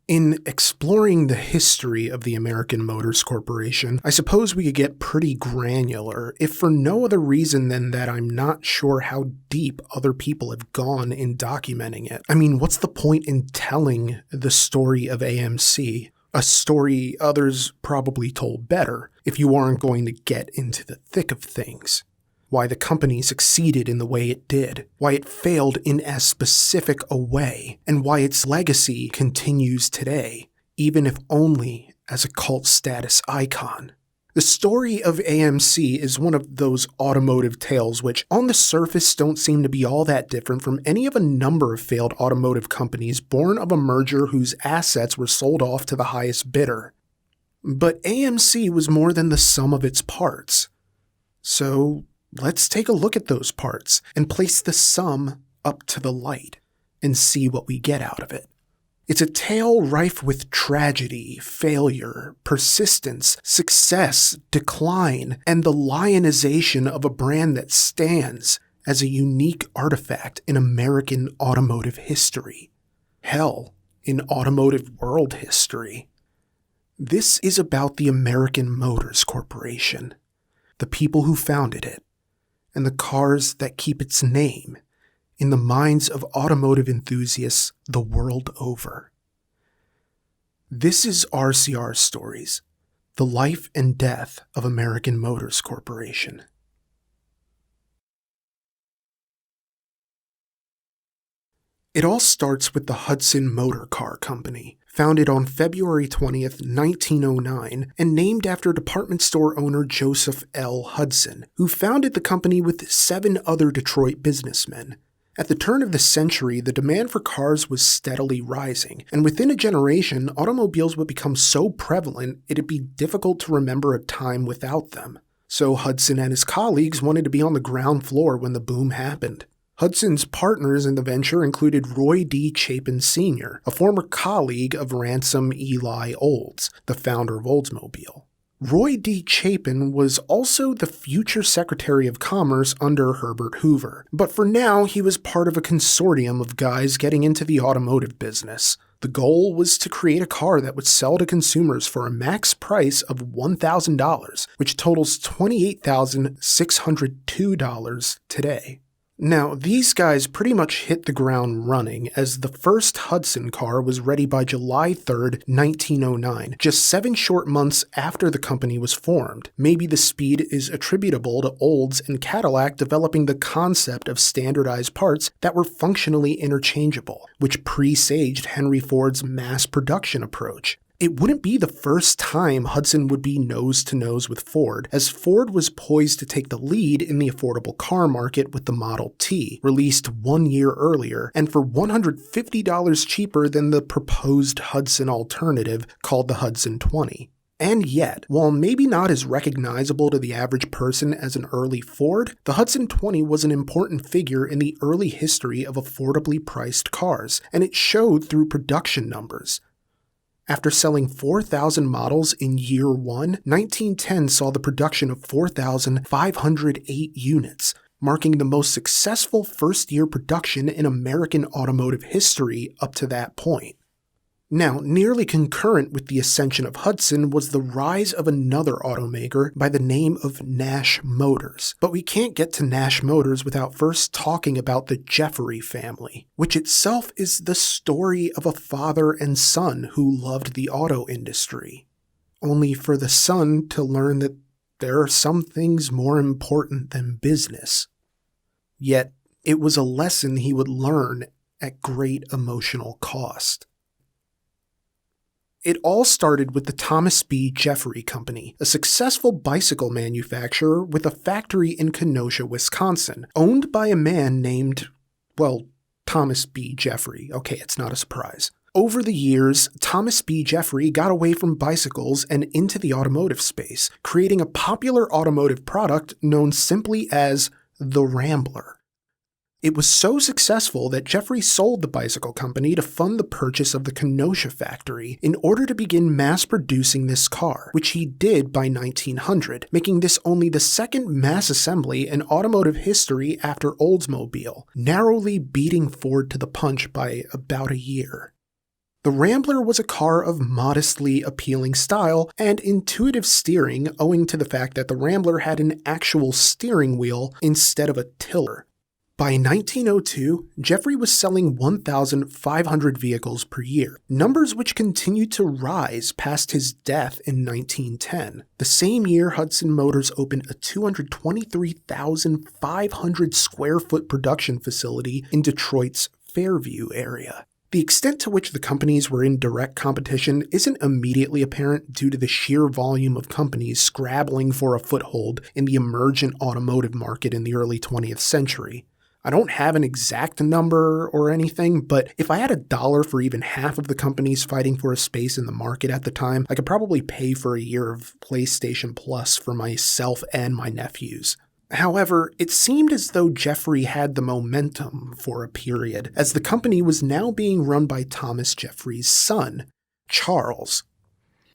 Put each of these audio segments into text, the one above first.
In exploring the history of the American Motors Corporation, I suppose we could get pretty granular, if for no other reason than that I'm not sure how deep other people have gone in documenting it. I mean, what's the point in telling the story of AMC? A story others probably told better, if you aren't going to get into the thick of things. Why the company succeeded in the way it did, why it failed in as specific a way, and why its legacy continues today, even if only as a cult status icon. The story of AMC is one of those automotive tales which, on the surface, don't seem to be all that different from any of a number of failed automotive companies born of a merger whose assets were sold off to the highest bidder. But AMC was more than the sum of its parts. So, let's take a look at those parts and place the sum up to the light and see what we get out of it. It's a tale rife with tragedy, failure, persistence, success, decline, and the lionization of a brand that stands as a unique artifact in American automotive history. Hell, in automotive world history. This is about the American Motors Corporation, the people who founded it, and the cars that keep its name in the minds of automotive enthusiasts the world over. This is RCR Stories, the life and death of American Motors Corporation. It all starts with the Hudson Motor Car Company, founded on February 20th, 1909, and named after department store owner Joseph L. Hudson, who founded the company with 7 other Detroit businessmen. At the turn of the century, the demand for cars was steadily rising, and within a generation, automobiles would become so prevalent it'd be difficult to remember a time without them. So Hudson and his colleagues wanted to be on the ground floor when the boom happened. Hudson's partners in the venture included Roy D. Chapin Sr., a former colleague of Ransom Eli Olds, the founder of Oldsmobile. Roy D. Chapin was also the future Secretary of Commerce under Herbert Hoover, but for now he was part of a consortium of guys getting into the automotive business. The goal was to create a car that would sell to consumers for a max price of $1,000, which totals $28,602 today. Now, these guys pretty much hit the ground running, as the first Hudson car was ready by July 3rd, 1909, just 7 short months after the company was formed. Maybe the speed is attributable to Olds and Cadillac developing the concept of standardized parts that were functionally interchangeable, which presaged Henry Ford's mass production approach. It wouldn't be the first time Hudson would be nose-to-nose with Ford, as Ford was poised to take the lead in the affordable car market with the Model T, released 1 year earlier, and for $150 cheaper than the proposed Hudson alternative called the Hudson 20. And yet, while maybe not as recognizable to the average person as an early Ford, the Hudson 20 was an important figure in the early history of affordably priced cars, and it showed through production numbers. After selling 4,000 models in year 1, 1910 saw the production of 4,508 units, marking the most successful first-year production in American automotive history up to that point. Now, nearly concurrent with the ascension of Hudson was the rise of another automaker by the name of Nash Motors. But we can't get to Nash Motors without first talking about the Jeffrey family, which itself is the story of a father and son who loved the auto industry. Only for the son to learn that there are some things more important than business. Yet, it was a lesson he would learn at great emotional cost. It all started with the Thomas B. Jeffrey Company, a successful bicycle manufacturer with a factory in Kenosha, Wisconsin, owned by a man named, Thomas B. Jeffrey. Okay, it's not a surprise. Over the years, Thomas B. Jeffrey got away from bicycles and into the automotive space, creating a popular automotive product known simply as the Rambler. It was so successful that Jeffrey sold the bicycle company to fund the purchase of the Kenosha factory in order to begin mass-producing this car, which he did by 1900, making this only the second mass assembly in automotive history after Oldsmobile, narrowly beating Ford to the punch by about a year. The Rambler was a car of modestly appealing style and intuitive steering owing to the fact that the Rambler had an actual steering wheel instead of a tiller. By 1902, Jeffrey was selling 1,500 vehicles per year, numbers which continued to rise past his death in 1910. The same year, Hudson Motors opened a 223,500 square foot production facility in Detroit's Fairview area. The extent to which the companies were in direct competition isn't immediately apparent due to the sheer volume of companies scrabbling for a foothold in the emergent automotive market in the early 20th century. I don't have an exact number or anything, but if I had $1 for even half of the companies fighting for a space in the market at the time, I could probably pay for a year of PlayStation Plus for myself and my nephews. However, it seemed as though Jeffrey had the momentum for a period, as the company was now being run by Thomas Jeffrey's son, Charles.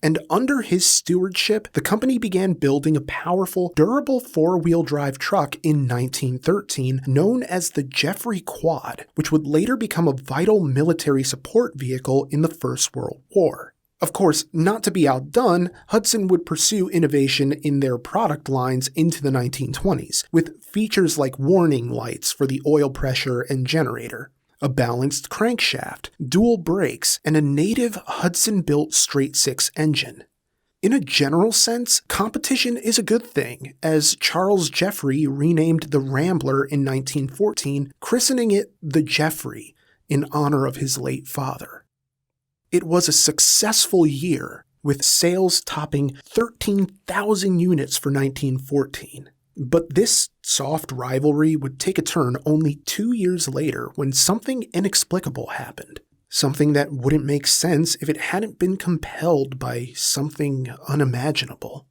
And under his stewardship, the company began building a powerful, durable four-wheel drive truck in 1913 known as the Jeffrey Quad, which would later become a vital military support vehicle in the First World War. Of course, not to be outdone, Hudson would pursue innovation in their product lines into the 1920s, with features like warning lights for the oil pressure and generator, a balanced crankshaft, dual brakes, and a native Hudson-built straight-six engine. In a general sense, competition is a good thing, as Charles Jeffrey renamed the Rambler in 1914, christening it the Jeffrey in honor of his late father. It was a successful year, with sales topping 13,000 units for 1914. But this soft rivalry would take a turn only 2 years later when something inexplicable happened. Something that wouldn't make sense if it hadn't been compelled by something unimaginable.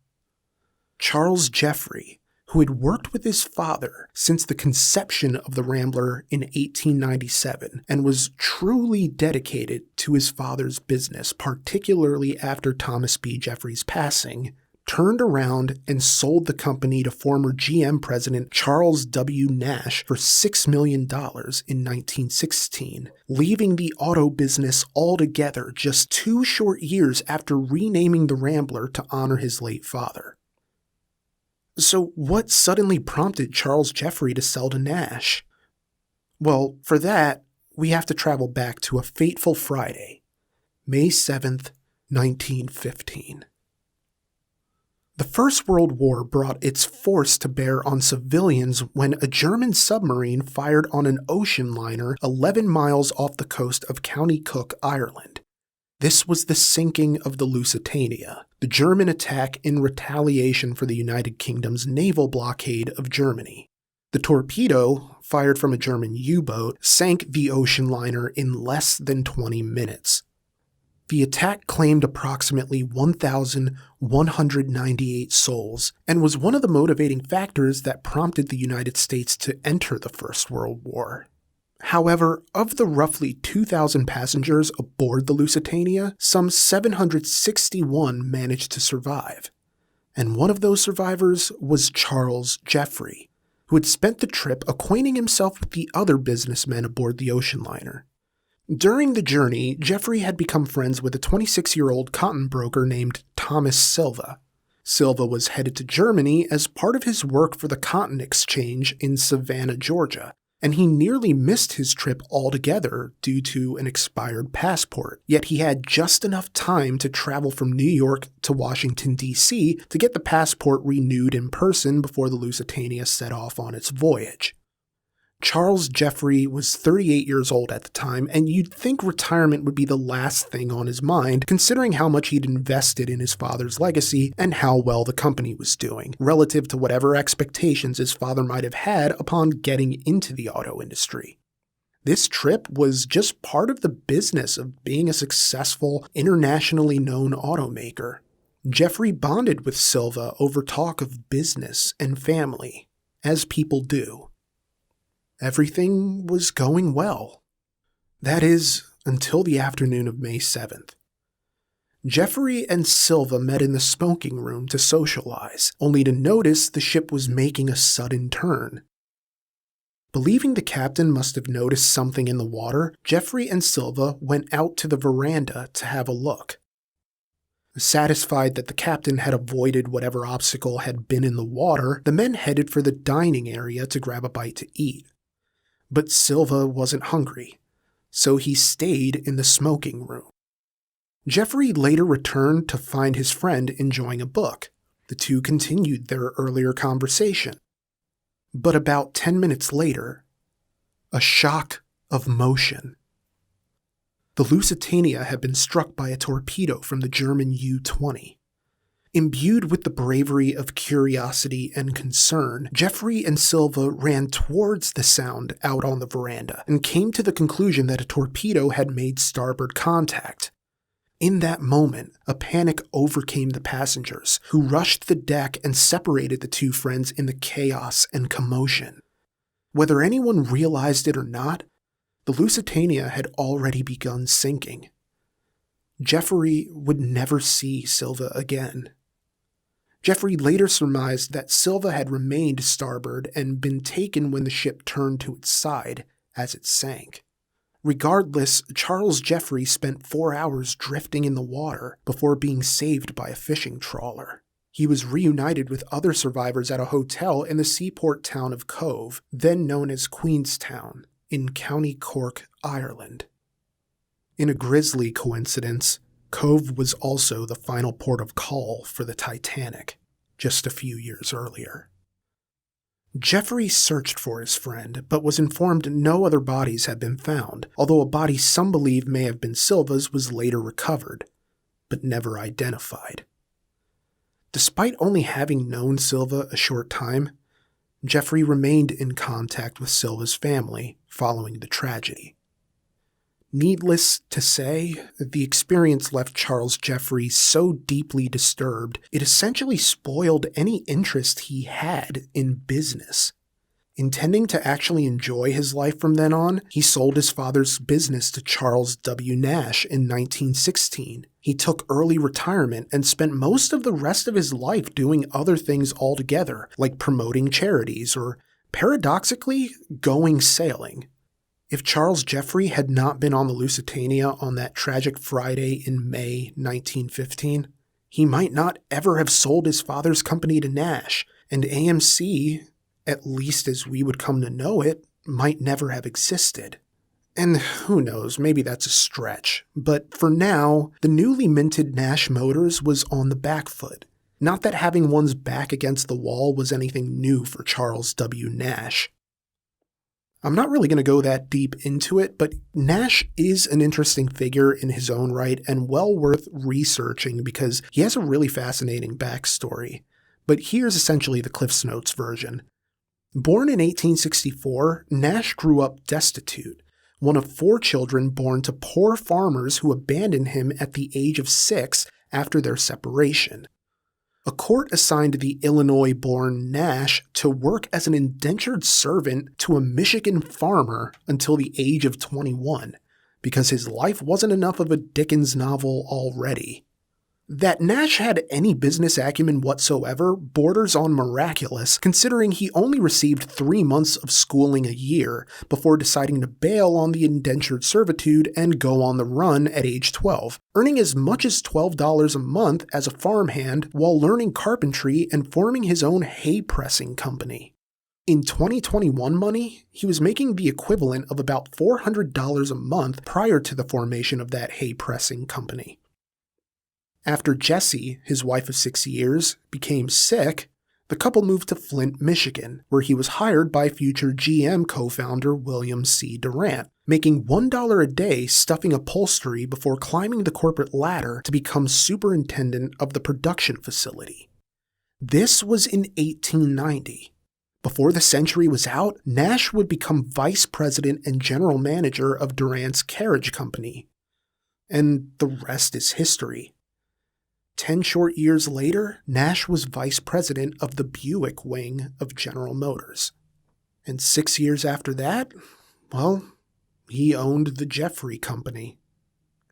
Charles Jeffrey, who had worked with his father since the conception of the Rambler in 1897 and was truly dedicated to his father's business, particularly after Thomas B. Jeffrey's passing, turned around and sold the company to former GM president Charles W. Nash for $6 million in 1916, leaving the auto business altogether just 2 short years after renaming the Rambler to honor his late father. So what suddenly prompted Charles Jeffrey to sell to Nash? Well, for that, we have to travel back to a fateful Friday, May 7th, 1915. The First World War brought its force to bear on civilians when a German submarine fired on an ocean liner 11 miles off the coast of County Cook, Ireland. This was the sinking of the Lusitania, the German attack in retaliation for the United Kingdom's naval blockade of Germany. The torpedo, fired from a German U-boat, sank the ocean liner in less than 20 minutes. The attack claimed approximately 1,198 souls and was one of the motivating factors that prompted the United States to enter the First World War. However, of the roughly 2,000 passengers aboard the Lusitania, some 761 managed to survive. And one of those survivors was Charles Jeffrey, who had spent the trip acquainting himself with the other businessmen aboard the ocean liner. During the journey, Jeffrey had become friends with a 26-year-old cotton broker named Thomas Silva. Silva was headed to Germany as part of his work for the Cotton Exchange in Savannah, Georgia, and he nearly missed his trip altogether due to an expired passport. Yet he had just enough time to travel from New York to Washington, D.C. to get the passport renewed in person before the Lusitania set off on its voyage. Charles Jeffrey was 38 years old at the time, and you'd think retirement would be the last thing on his mind, considering how much he'd invested in his father's legacy and how well the company was doing, relative to whatever expectations his father might have had upon getting into the auto industry. This trip was just part of the business of being a successful, internationally known automaker. Jeffrey bonded with Silva over talk of business and family, as people do. Everything was going well. That is, until the afternoon of May 7th. Jeffrey and Silva met in the smoking room to socialize, only to notice the ship was making a sudden turn. Believing the captain must have noticed something in the water, Jeffrey and Silva went out to the veranda to have a look. Satisfied that the captain had avoided whatever obstacle had been in the water, the men headed for the dining area to grab a bite to eat. But Silva wasn't hungry, so he stayed in the smoking room. Jeffrey later returned to find his friend enjoying a book. The two continued their earlier conversation. But about 10 minutes later, a shock of motion. The Lusitania had been struck by a torpedo from the German U-20. Imbued with the bravery of curiosity and concern, Jeffrey and Silva ran towards the sound out on the veranda and came to the conclusion that a torpedo had made starboard contact. In that moment, a panic overcame the passengers, who rushed the deck and separated the two friends in the chaos and commotion. Whether anyone realized it or not, the Lusitania had already begun sinking. Jeffrey would never see Silva again. Jeffrey later surmised that Silva had remained starboard and been taken when the ship turned to its side as it sank. Regardless, Charles Jeffrey spent 4 hours drifting in the water before being saved by a fishing trawler. He was reunited with other survivors at a hotel in the seaport town of Cove, then known as Queenstown, in County Cork, Ireland. In a grisly coincidence, Cove was also the final port of call for the Titanic, just a few years earlier. Jeffrey searched for his friend, but was informed no other bodies had been found, although a body some believe may have been Silva's was later recovered, but never identified. Despite only having known Silva a short time, Jeffrey remained in contact with Silva's family following the tragedy. Needless to say, the experience left Charles Jeffrey so deeply disturbed, it essentially spoiled any interest he had in business. Intending to actually enjoy his life from then on, he sold his father's business to Charles W. Nash in 1916. He took early retirement and spent most of the rest of his life doing other things altogether, like promoting charities or, paradoxically, going sailing. If Charles Jeffrey had not been on the Lusitania on that tragic Friday in May 1915, he might not ever have sold his father's company to Nash, and AMC, at least as we would come to know it, might never have existed. And who knows, maybe that's a stretch, but for now, the newly minted Nash Motors was on the back foot. Not that having one's back against the wall was anything new for Charles W. Nash. I'm not really going to go that deep into it, but Nash is an interesting figure in his own right and well worth researching because he has a really fascinating backstory. But here's essentially the Cliff's Notes version. Born in 1864, Nash grew up destitute, one of 4 children born to poor farmers who abandoned him at the age of 6 after their separation. A court assigned the Illinois-born Nash to work as an indentured servant to a Michigan farmer until the age of 21, because his life wasn't enough of a Dickens novel already. That Nash had any business acumen whatsoever borders on miraculous, considering he only received 3 months of schooling a year before deciding to bail on the indentured servitude and go on the run at age 12, earning as much as $12 a month as a farmhand while learning carpentry and forming his own hay-pressing company. In 2021 money, he was making the equivalent of about $400 a month prior to the formation of that hay-pressing company. After Jessie, his wife of 6 years, became sick, the couple moved to Flint, Michigan, where he was hired by future GM co-founder William C. Durant, making $1 a day stuffing upholstery before climbing the corporate ladder to become superintendent of the production facility. This was in 1890. Before the century was out, Nash would become vice president and general manager of Durant's carriage company. And the rest is history. 10 short years later, Nash was vice president of the Buick wing of General Motors. And 6 years after that, well, he owned the Jeffrey Company,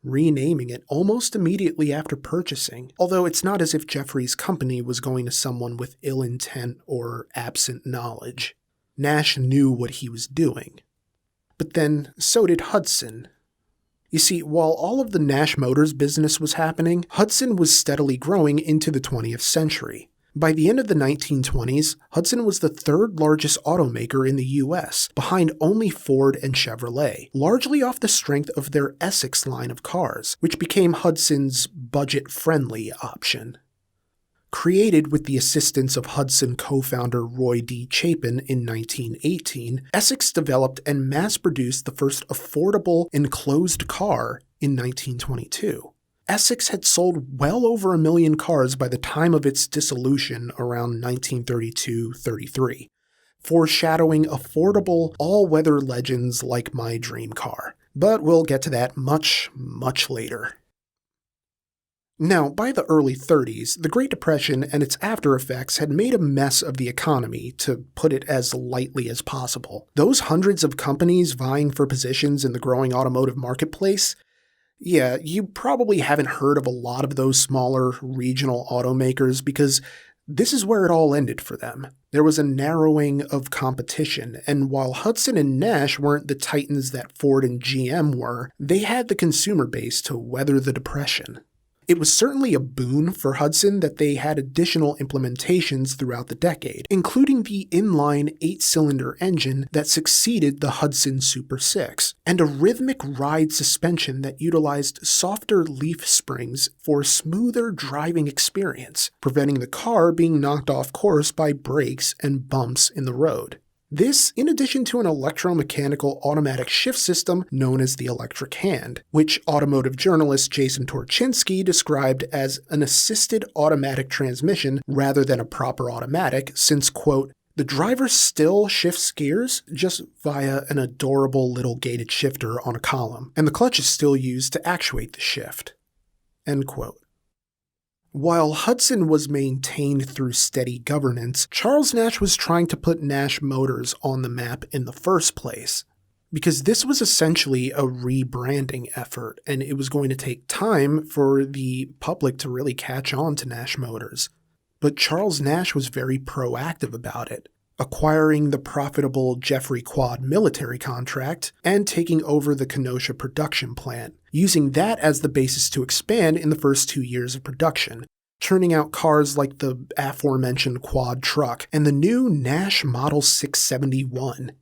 renaming it almost immediately after purchasing, although it's not as if Jeffrey's company was going to someone with ill intent or absent knowledge. Nash knew what he was doing. But then, so did Hudson. You see, while all of the Nash Motors business was happening, Hudson was steadily growing into the 20th century. By the end of the 1920s, Hudson was the third largest automaker in the US, behind only Ford and Chevrolet, largely off the strength of their Essex line of cars, which became Hudson's budget-friendly option. Created with the assistance of Hudson co-founder Roy D. Chapin in 1918, Essex developed and mass-produced the first affordable enclosed car in 1922. Essex had sold well over 1 million cars by the time of its dissolution around 1932-33, foreshadowing affordable, all-weather legends like my dream car. But we'll get to that much, much later. Now, by the early 30s, the Great Depression and its after-effects had made a mess of the economy, to put it as lightly as possible. Those hundreds of companies vying for positions in the growing automotive marketplace, yeah, you probably haven't heard of a lot of those smaller regional automakers because this is where it all ended for them. There was a narrowing of competition, and while Hudson and Nash weren't the titans that Ford and GM were, they had the consumer base to weather the Depression. It was certainly a boon for Hudson that they had additional implementations throughout the decade, including the inline 8-cylinder engine that succeeded the Hudson Super 6, and a rhythmic ride suspension that utilized softer leaf springs for a smoother driving experience, preventing the car being knocked off course by brakes and bumps in the road. This, in addition to an electromechanical automatic shift system known as the electric hand, which automotive journalist Jason Torchinsky described as an assisted automatic transmission rather than a proper automatic since, quote, the driver still shifts gears just via an adorable little gated shifter on a column, and the clutch is still used to actuate the shift, end quote. While Hudson was maintained through steady governance, Charles Nash was trying to put Nash Motors on the map in the first place. Because this was essentially a rebranding effort, and it was going to take time for the public to really catch on to Nash Motors. But Charles Nash was very proactive about it, acquiring the profitable Jeffrey Quad military contract and taking over the Kenosha production plant, using that as the basis to expand in the first 2 years of production, churning out cars like the aforementioned quad truck and the new Nash Model 671.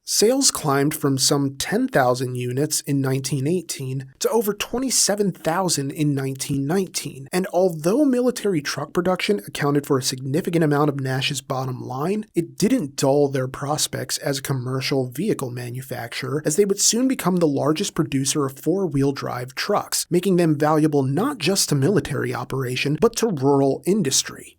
Sales climbed from some 10,000 units in 1918 to over 27,000 in 1919, and although military truck production accounted for a significant amount of Nash's bottom line, it didn't dull their prospects as a commercial vehicle manufacturer, as they would soon become the largest producer of four-wheel drive trucks, making them valuable not just to military operation, but to rural industry.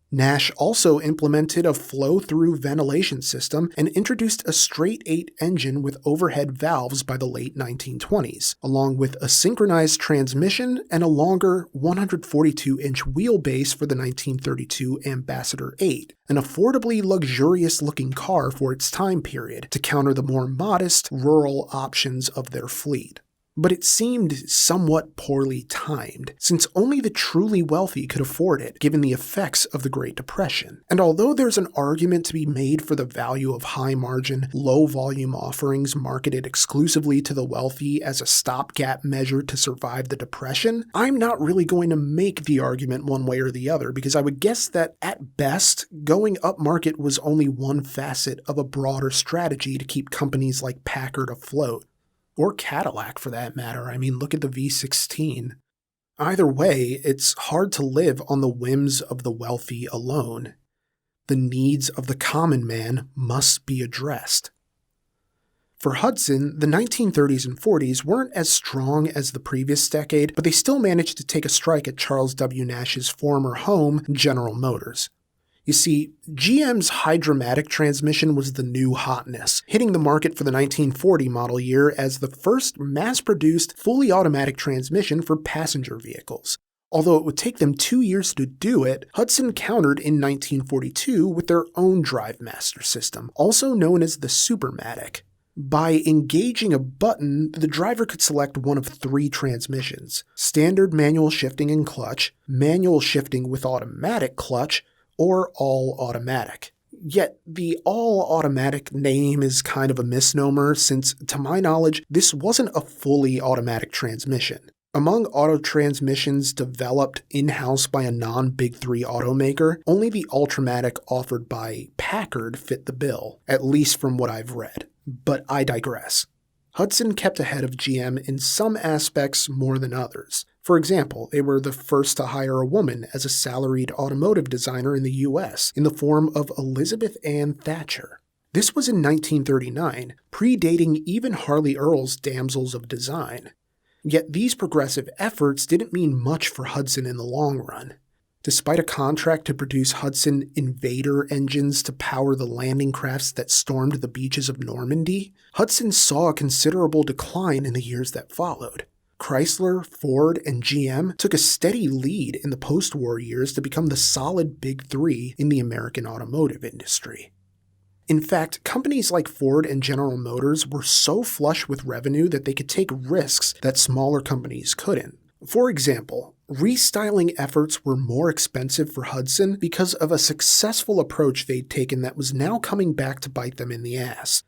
Nash also implemented a flow-through ventilation system and introduced a straight-8 engine with overhead valves by the late 1920s, along with a synchronized transmission and a longer 142-inch wheelbase for the 1932 Ambassador 8, an affordably luxurious-looking car for its time period to counter the more modest, rural options of their fleet. But it seemed somewhat poorly timed, since only the truly wealthy could afford it, given the effects of the Great Depression. And although there's an argument to be made for the value of high-margin, low-volume offerings marketed exclusively to the wealthy as a stopgap measure to survive the Depression, I'm not really going to make the argument one way or the other, because I would guess that, at best, going upmarket was only one facet of a broader strategy to keep companies like Packard afloat. Or Cadillac, for that matter. I mean, look at the V16. Either way, it's hard to live on the whims of the wealthy alone. The needs of the common man must be addressed. For Hudson, the 1930s and 40s weren't as strong as the previous decade, but they still managed to take a strike at Charles W. Nash's former home, General Motors. You see, GM's Hydra-Matic transmission was the new hotness, hitting the market for the 1940 model year as the first mass-produced, fully automatic transmission for passenger vehicles. Although it would take them 2 years to do it, Hudson countered in 1942 with their own DriveMaster system, also known as the Supermatic. By engaging a button, the driver could select one of 3 transmissions: standard manual shifting and clutch, manual shifting with automatic clutch, or all automatic. Yet the all-automatic name is kind of a misnomer since, to my knowledge, this wasn't a fully automatic transmission. Among auto transmissions developed in-house by a non-Big Three automaker, only the Ultramatic offered by Packard fit the bill, at least from what I've read. But I digress. Hudson kept ahead of GM in some aspects more than others. For example, they were the first to hire a woman as a salaried automotive designer in the US in the form of Elizabeth Ann Thatcher. This was in 1939, predating even Harley Earl's Damsels of Design. Yet these progressive efforts didn't mean much for Hudson in the long run. Despite a contract to produce Hudson Invader engines to power the landing crafts that stormed the beaches of Normandy, Hudson saw a considerable decline in the years that followed. Chrysler, Ford, and GM took a steady lead in the post-war years to become the solid Big Three in the American automotive industry. In fact, companies like Ford and General Motors were so flush with revenue that they could take risks that smaller companies couldn't. For example, restyling efforts were more expensive for Hudson because of a successful approach they'd taken that was now coming back to bite them in the ass.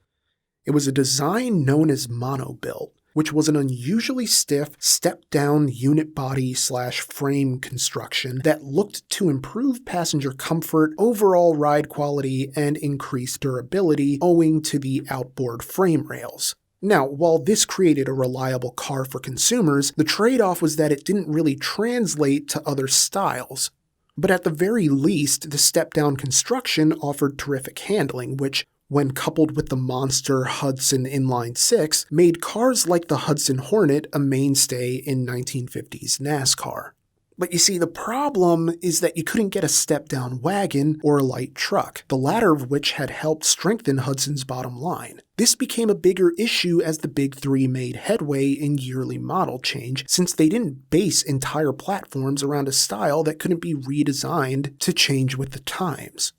It was a design known as monobuilt, which was an unusually stiff, step-down unit body/frame construction that looked to improve passenger comfort, overall ride quality, and increase durability owing to the outboard frame rails. Now, while this created a reliable car for consumers, the trade-off was that it didn't really translate to other styles. But at the very least, the step-down construction offered terrific handling, which, when coupled with the monster Hudson Inline-6, made cars like the Hudson Hornet a mainstay in 1950s NASCAR. But you see, the problem is that you couldn't get a step-down wagon or a light truck, the latter of which had helped strengthen Hudson's bottom line. This became a bigger issue as the Big Three made headway in yearly model change, since they didn't base entire platforms around a style that couldn't be redesigned to change with the times.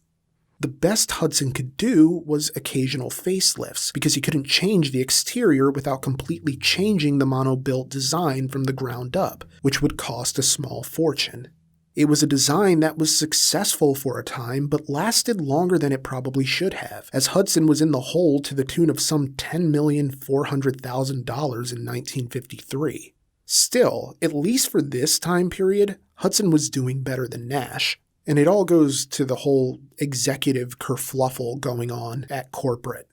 The best Hudson could do was occasional facelifts, because you couldn't change the exterior without completely changing the mono-built design from the ground up, which would cost a small fortune. It was a design that was successful for a time, but lasted longer than it probably should have, as Hudson was in the hole to the tune of some $10,400,000 in 1953. Still, at least for this time period, Hudson was doing better than Nash. And it all goes to the whole executive kerfluffle going on at corporate.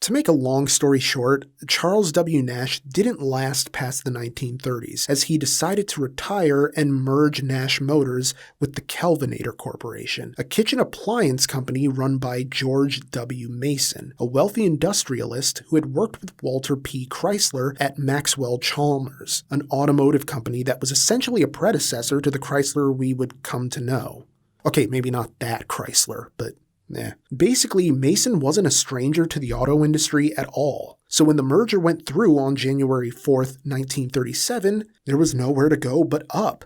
To make a long story short, Charles W. Nash didn't last past the 1930s, as he decided to retire and merge Nash Motors with the Kelvinator Corporation, a kitchen appliance company run by George W. Mason, a wealthy industrialist who had worked with Walter P. Chrysler at Maxwell Chalmers, an automotive company that was essentially a predecessor to the Chrysler we would come to know. Okay, maybe not that Chrysler, but Basically, Mason wasn't a stranger to the auto industry at all. So when the merger went through on January 4th, 1937, there was nowhere to go but up.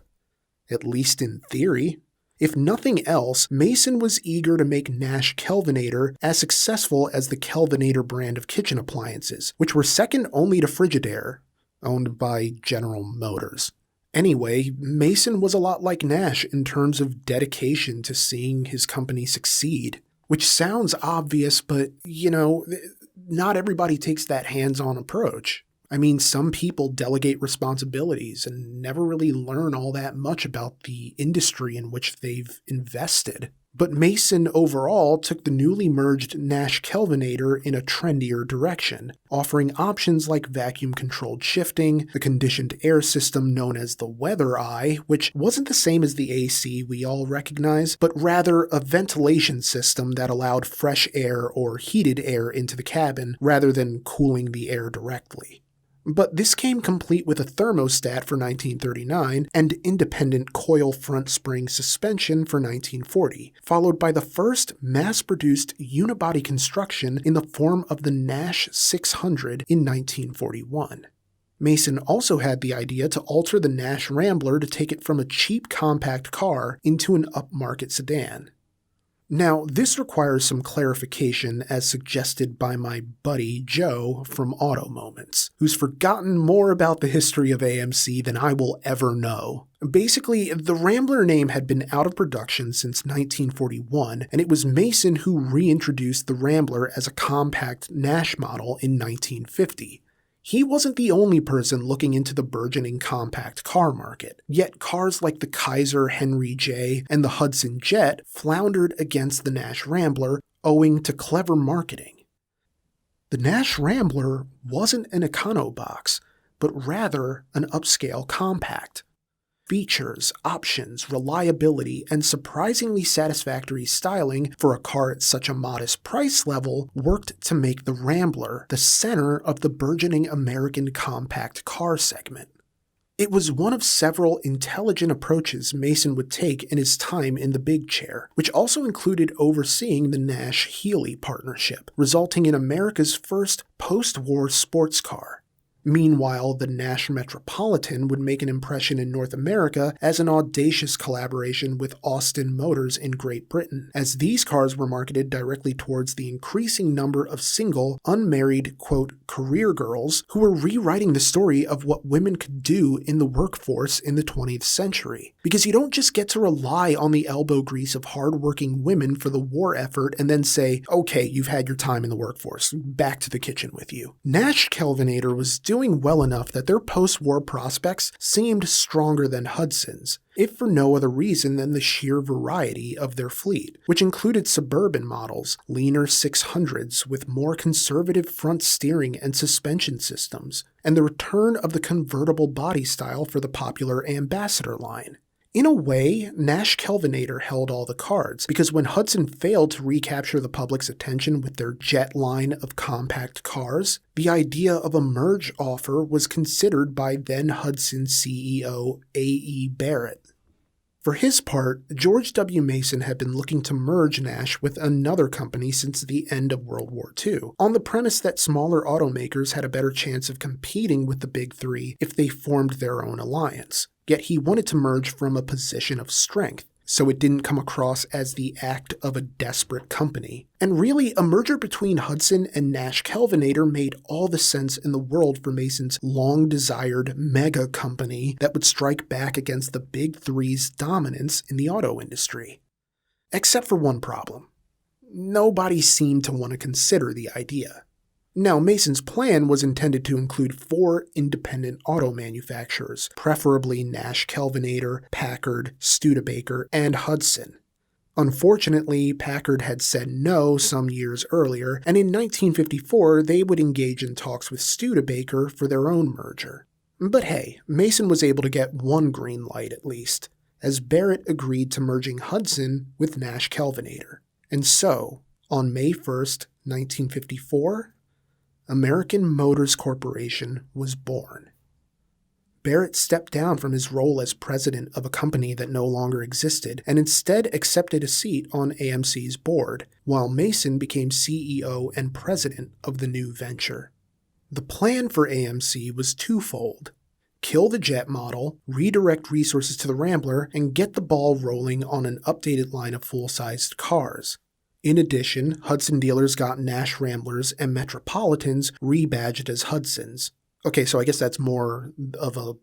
At least in theory. If nothing else, Mason was eager to make Nash Kelvinator as successful as the Kelvinator brand of kitchen appliances, which were second only to Frigidaire, owned by General Motors. Anyway, Mason was a lot like Nash in terms of dedication to seeing his company succeed. Which sounds obvious, but, not everybody takes that hands-on approach. I mean, some people delegate responsibilities and never really learn all that much about the industry in which they've invested. But Mason overall took the newly merged Nash Kelvinator in a trendier direction, offering options like vacuum-controlled shifting, the conditioned air system known as the Weather Eye, which wasn't the same as the AC we all recognize, but rather a ventilation system that allowed fresh air or heated air into the cabin rather than cooling the air directly. But this came complete with a thermostat for 1939 and independent coil front spring suspension for 1940, followed by the first mass-produced unibody construction in the form of the Nash 600 in 1941. Mason also had the idea to alter the Nash Rambler to take it from a cheap compact car into an upmarket sedan. Now, this requires some clarification as suggested by my buddy Joe from AutoMoments, who's forgotten more about the history of AMC than I will ever know. Basically, the Rambler name had been out of production since 1941, and it was Mason who reintroduced the Rambler as a compact Nash model in 1950. He wasn't the only person looking into the burgeoning compact car market, yet cars like the Kaiser Henry J and the Hudson Jet floundered against the Nash Rambler owing to clever marketing. The Nash Rambler wasn't an econo-box, but rather an upscale compact. Features, options, reliability, and surprisingly satisfactory styling for a car at such a modest price level worked to make the Rambler the center of the burgeoning American compact car segment. It was one of several intelligent approaches Mason would take in his time in the big chair, which also included overseeing the Nash-Healey partnership, resulting in America's first post-war sports car. Meanwhile, the Nash Metropolitan would make an impression in North America as an audacious collaboration with Austin Motors in Great Britain, as these cars were marketed directly towards the increasing number of single, unmarried, quote, career girls who were rewriting the story of what women could do in the workforce in the 20th century. Because you don't just get to rely on the elbow grease of hardworking women for the war effort and then say, okay, you've had your time in the workforce, back to the kitchen with you. Nash Kelvinator was doing well enough that their post-war prospects seemed stronger than Hudson's, if for no other reason than the sheer variety of their fleet, which included suburban models, leaner 600s with more conservative front steering and suspension systems, and the return of the convertible body style for the popular Ambassador line. In a way, Nash Kelvinator held all the cards, because when Hudson failed to recapture the public's attention with their jet line of compact cars, the idea of a merge offer was considered by then Hudson CEO A.E. Barrett. For his part, George W. Mason had been looking to merge Nash with another company since the end of World War II, on the premise that smaller automakers had a better chance of competing with the Big Three if they formed their own alliance. Yet he wanted to merge from a position of strength, so it didn't come across as the act of a desperate company. And really, a merger between Hudson and Nash Kelvinator made all the sense in the world for Mason's long-desired mega company that would strike back against the Big Three's dominance in the auto industry. Except for one problem. Nobody seemed to want to consider the idea. Now, Mason's plan was intended to include 4 independent auto manufacturers, preferably Nash Kelvinator, Packard, Studebaker, and Hudson. Unfortunately, Packard had said no some years earlier, and in 1954 they would engage in talks with Studebaker for their own merger. But hey, Mason was able to get one green light at least, as Barrett agreed to merging Hudson with Nash Kelvinator. And so, on May 1st, 1954, American Motors Corporation was born. Barrett stepped down from his role as president of a company that no longer existed and instead accepted a seat on AMC's board, while Mason became CEO and president of the new venture. The plan for AMC was twofold: kill the jet model, redirect resources to the Rambler, and get the ball rolling on an updated line of full-sized cars. In addition, Hudson dealers got Nash Ramblers and Metropolitans rebadged as Hudsons. Okay, so I guess that's more of a,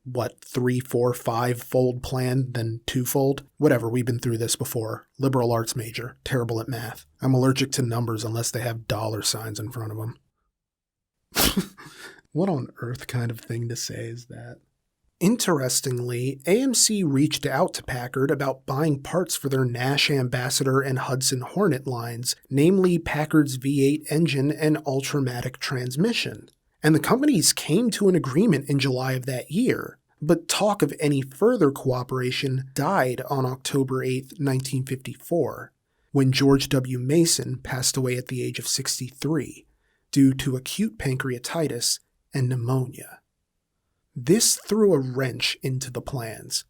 3, 4, 5-fold plan than 2-fold? Whatever, we've been through this before. Liberal arts major, terrible at math. I'm allergic to numbers unless they have dollar signs in front of them. What on earth kind of thing to say is that? Interestingly, AMC reached out to Packard about buying parts for their Nash Ambassador and Hudson Hornet lines, namely Packard's V8 engine and Ultramatic transmission. And the companies came to an agreement in July of that year, but talk of any further cooperation died on October 8, 1954, when George W. Mason passed away at the age of 63 due to acute pancreatitis and pneumonia. This threw a wrench into the plans.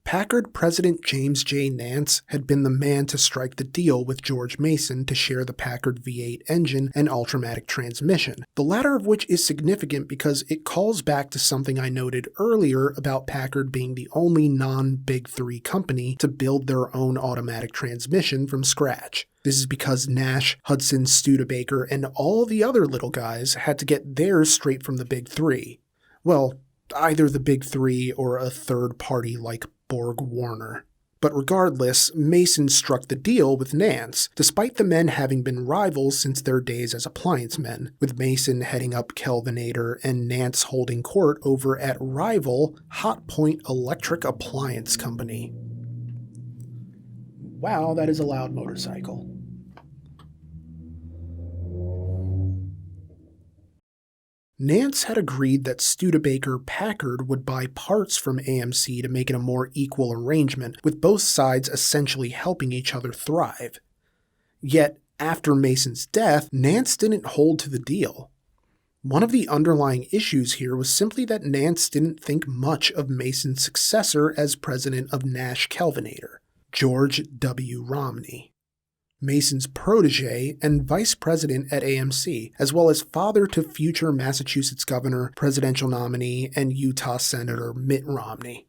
Packard President James J. Nance had been the man to strike the deal with George Mason to share the Packard V8 engine and Ultramatic transmission, the latter of which is significant because it calls back to something I noted earlier about Packard being the only non-Big Three company to build their own automatic transmission from scratch. This is because Nash, Hudson, Studebaker, and all the other little guys had to get theirs straight from the Big Three. Well, either the Big Three or a third party like Borg Warner. But regardless, Mason struck the deal with Nance, despite the men having been rivals since their days as appliance men, with Mason heading up Kelvinator and Nance holding court over at rival Hot Point Electric Appliance Company. Wow, that is a loud motorcycle. Nance had agreed that Studebaker Packard would buy parts from AMC to make it a more equal arrangement, with both sides essentially helping each other thrive. Yet, after Mason's death, Nance didn't hold to the deal. One of the underlying issues here was simply that Nance didn't think much of Mason's successor as president of Nash Kelvinator, George W. Romney, Mason's protege and vice president at AMC, as well as father to future Massachusetts governor, presidential nominee, and Utah Senator Mitt Romney.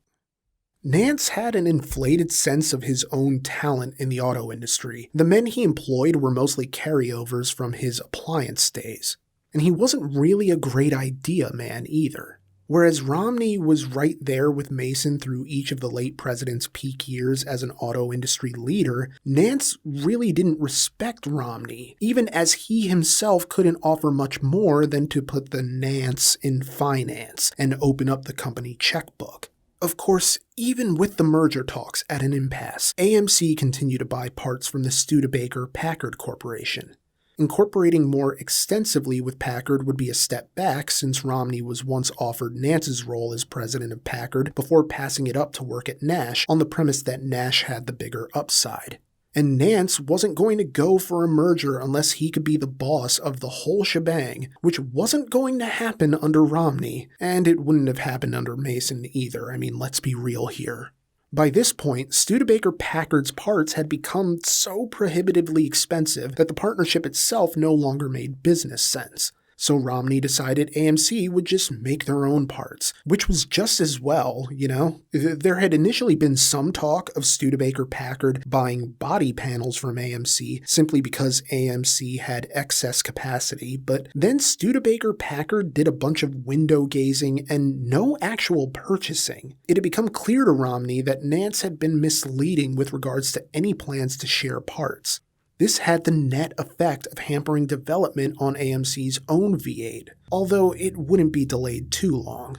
Nance had an inflated sense of his own talent in the auto industry. The men he employed were mostly carryovers from his appliance days. And he wasn't really a great idea man either. Whereas Romney was right there with Mason through each of the late president's peak years as an auto industry leader, Nance really didn't respect Romney, even as he himself couldn't offer much more than to put the Nance in finance and open up the company checkbook. Of course, even with the merger talks at an impasse, AMC continued to buy parts from the Studebaker Packard Corporation. Incorporating more extensively with Packard would be a step back since Romney was once offered Nance's role as president of Packard before passing it up to work at Nash on the premise that Nash had the bigger upside. And Nance wasn't going to go for a merger unless he could be the boss of the whole shebang, which wasn't going to happen under Romney, and it wouldn't have happened under Mason either. I mean, let's be real here. By this point, Studebaker Packard's parts had become so prohibitively expensive that the partnership itself no longer made business sense. So Romney decided AMC would just make their own parts, which was just as well, you know? There had initially been some talk of Studebaker Packard buying body panels from AMC simply because AMC had excess capacity, but then Studebaker Packard did a bunch of window gazing and no actual purchasing. It had become clear to Romney that Nance had been misleading with regards to any plans to share parts. This had the net effect of hampering development on AMC's own V8, although it wouldn't be delayed too long.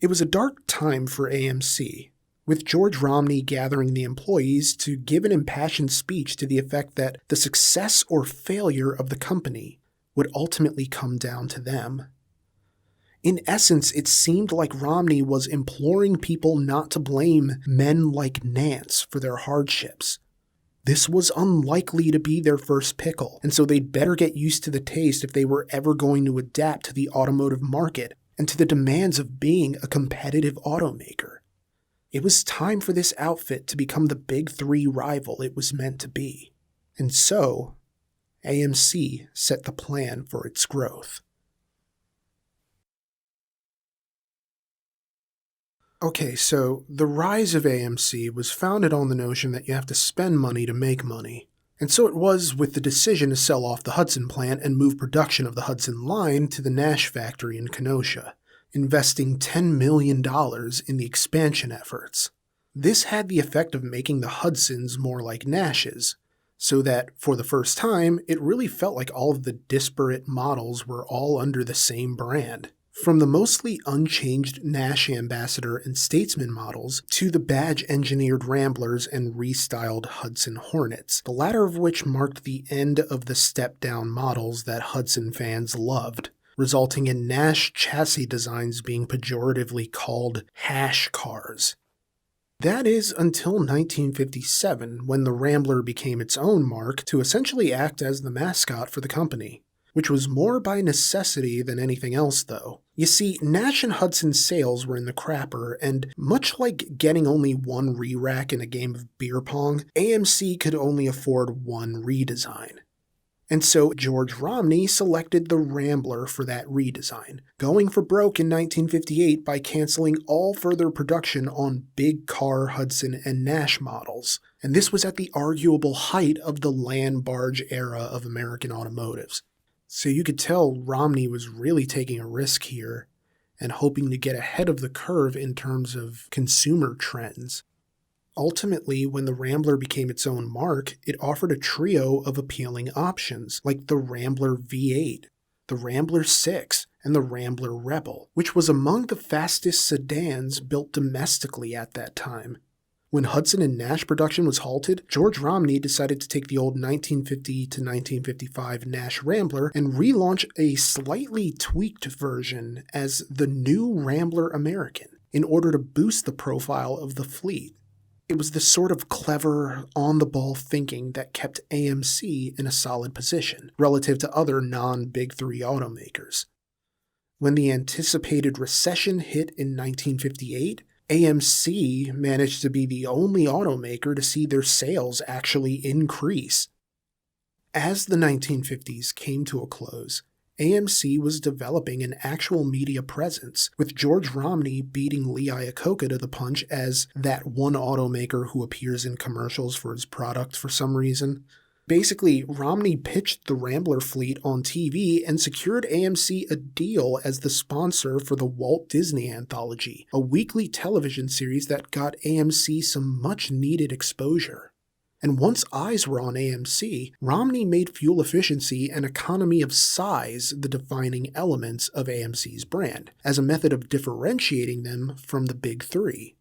It was a dark time for AMC, with George Romney gathering the employees to give an impassioned speech to the effect that the success or failure of the company would ultimately come down to them. In essence, it seemed like Romney was imploring people not to blame men like Nance for their hardships. This was unlikely to be their first pickle, and so they'd better get used to the taste if they were ever going to adapt to the automotive market and to the demands of being a competitive automaker. It was time for this outfit to become the Big Three rival it was meant to be. And so, AMC set the plan for its growth. Okay, so the rise of AMC was founded on the notion that you have to spend money to make money. And so it was with the decision to sell off the Hudson plant and move production of the Hudson line to the Nash factory in Kenosha, investing $10 million in the expansion efforts. This had the effect of making the Hudsons more like Nashes, so that, for the first time, it really felt like all of the disparate models were all under the same brand. From the mostly unchanged Nash Ambassador and Statesman models to the badge-engineered Ramblers and restyled Hudson Hornets, the latter of which marked the end of the step-down models that Hudson fans loved, resulting in Nash chassis designs being pejoratively called hash cars. That is until 1957, when the Rambler became its own mark to essentially act as the mascot for the company. which was more by necessity than anything else, though. You see, Nash and Hudson's sales were in the crapper, and much like getting only one re-rack in a game of beer pong, AMC could only afford one redesign. And so George Romney selected the Rambler for that redesign, going for broke in 1958 by canceling all further production on big car Hudson and Nash models. And this was at the arguable height of the land barge era of American automotives. So you could tell Romney was really taking a risk here and hoping to get ahead of the curve in terms of consumer trends. Ultimately, when the Rambler became its own mark, it offered a trio of appealing options, like the Rambler V8, the Rambler 6, and the Rambler Rebel, which was among the fastest sedans built domestically at that time. When Hudson and Nash production was halted, George Romney decided to take the old 1950 to 1955 Nash Rambler and relaunch a slightly tweaked version as the new Rambler American in order to boost the profile of the fleet. It was this sort of clever, on-the-ball thinking that kept AMC in a solid position relative to other non-Big Three automakers. When the anticipated recession hit in 1958, AMC managed to be the only automaker to see their sales actually increase. As the 1950s came to a close, AMC was developing an actual media presence, with George Romney beating Lee Iacocca to the punch as that one automaker who appears in commercials for his product for some reason. Basically, Romney pitched the Rambler fleet on TV and secured AMC a deal as the sponsor for the Walt Disney Anthology, a weekly television series that got AMC some much-needed exposure. And once eyes were on AMC, Romney made fuel efficiency and economy of size the defining elements of AMC's brand, as a method of differentiating them from the Big Three.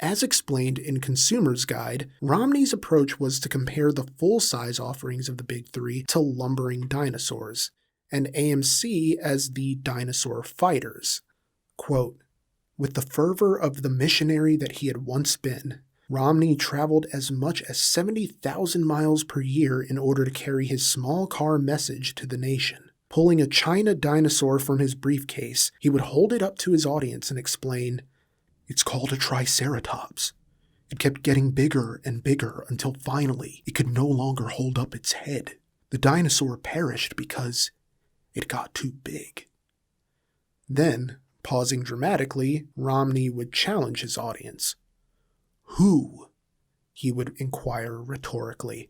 As explained in Consumer's Guide, Romney's approach was to compare the full-size offerings of the Big Three to lumbering dinosaurs, and AMC as the dinosaur fighters. Quote, "With the fervor of the missionary that he had once been, Romney traveled as much as 70,000 miles per year in order to carry his small car message to the nation. Pulling a China dinosaur from his briefcase, he would hold it up to his audience and explain, 'It's called a Triceratops. It kept getting bigger and bigger until finally it could no longer hold up its head. The dinosaur perished because it got too big.'" Then, pausing dramatically, Romney would challenge his audience. "Who," he would inquire rhetorically,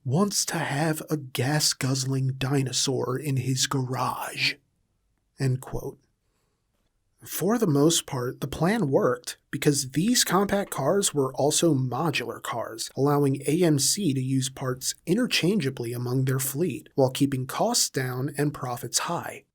"wants to have a gas-guzzling dinosaur in his garage?" End quote. For the most part, the plan worked, because these compact cars were also modular cars, allowing AMC to use parts interchangeably among their fleet, while keeping costs down and profits high.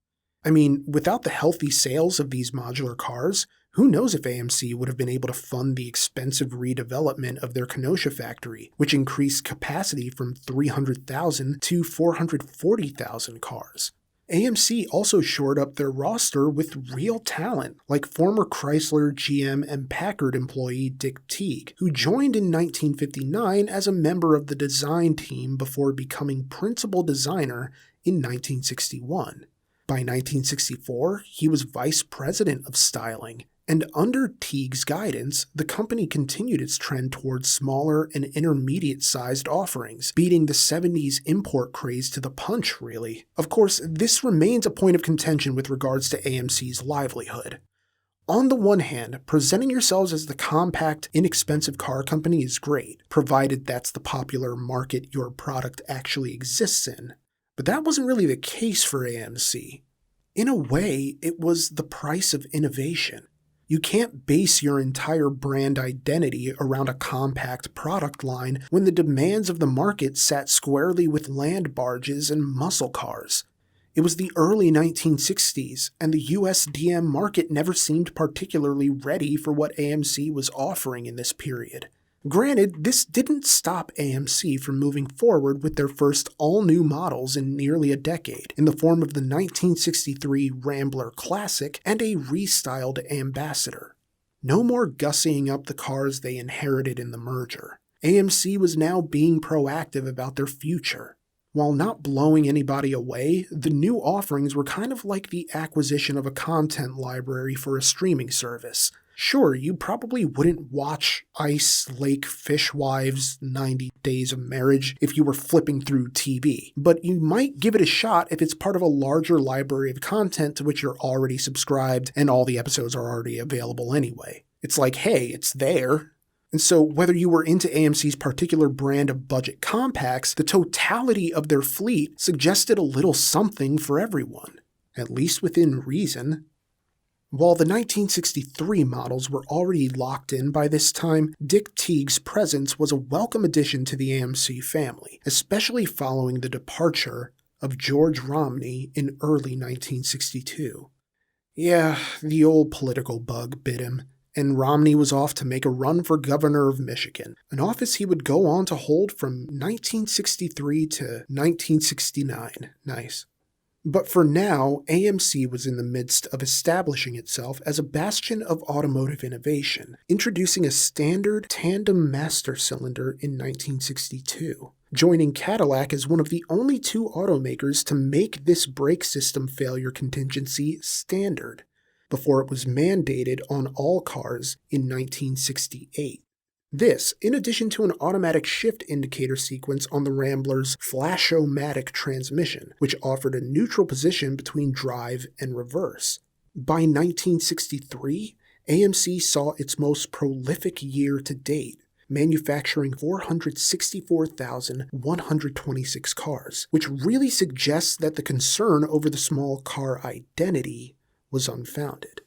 I mean, without the healthy sales of these modular cars, who knows if AMC would have been able to fund the expensive redevelopment of their Kenosha factory, which increased capacity from 300,000 to 440,000 cars. AMC also shored up their roster with real talent, like former Chrysler, GM, and Packard employee Dick Teague, who joined in 1959 as a member of the design team before becoming principal designer in 1961. By 1964, he was vice president of styling, and under Teague's guidance, the company continued its trend towards smaller and intermediate-sized offerings, beating the 70s import craze to the punch, really. Of course, this remains a point of contention with regards to AMC's livelihood. On the one hand, presenting yourselves as the compact, inexpensive car company is great, provided that's the popular market your product actually exists in. But that wasn't really the case for AMC. In a way, it was the price of innovation. You can't base your entire brand identity around a compact product line when the demands of the market sat squarely with land barges and muscle cars. It was the early 1960s, and the US DM market never seemed particularly ready for what AMC was offering in this period. Granted, this didn't stop AMC from moving forward with their first all-new models in nearly a decade, in the form of the 1963 Rambler Classic and a restyled Ambassador. No more gussying up the cars they inherited in the merger. AMC was now being proactive about their future. While not blowing anybody away, the new offerings were kind of like the acquisition of a content library for a streaming service. Sure, you probably wouldn't watch Ice Lake Fishwives 90 Days of Marriage if you were flipping through TV, but you might give it a shot if it's part of a larger library of content to which you're already subscribed and all the episodes are already available anyway. It's like, hey, it's there. And so whether you were into AMC's particular brand of budget compacts, the totality of their fleet suggested a little something for everyone, at least within reason. While the 1963 models were already locked in by this time, Dick Teague's presence was a welcome addition to the AMC family, especially following the departure of George Romney in early 1962. Yeah, the old political bug bit him, and Romney was off to make a run for governor of Michigan, an office he would go on to hold from 1963 to 1969. Nice. But for now, AMC was in the midst of establishing itself as a bastion of automotive innovation, introducing a standard tandem master cylinder in 1962, joining Cadillac as one of the only two automakers to make this brake system failure contingency standard, before it was mandated on all cars in 1968. This, in addition to an automatic shift indicator sequence on the Rambler's Flash-O-Matic transmission, which offered a neutral position between drive and reverse. By 1963, AMC saw its most prolific year to date, manufacturing 464,126 cars, which really suggests that the concern over the small car identity was unfounded.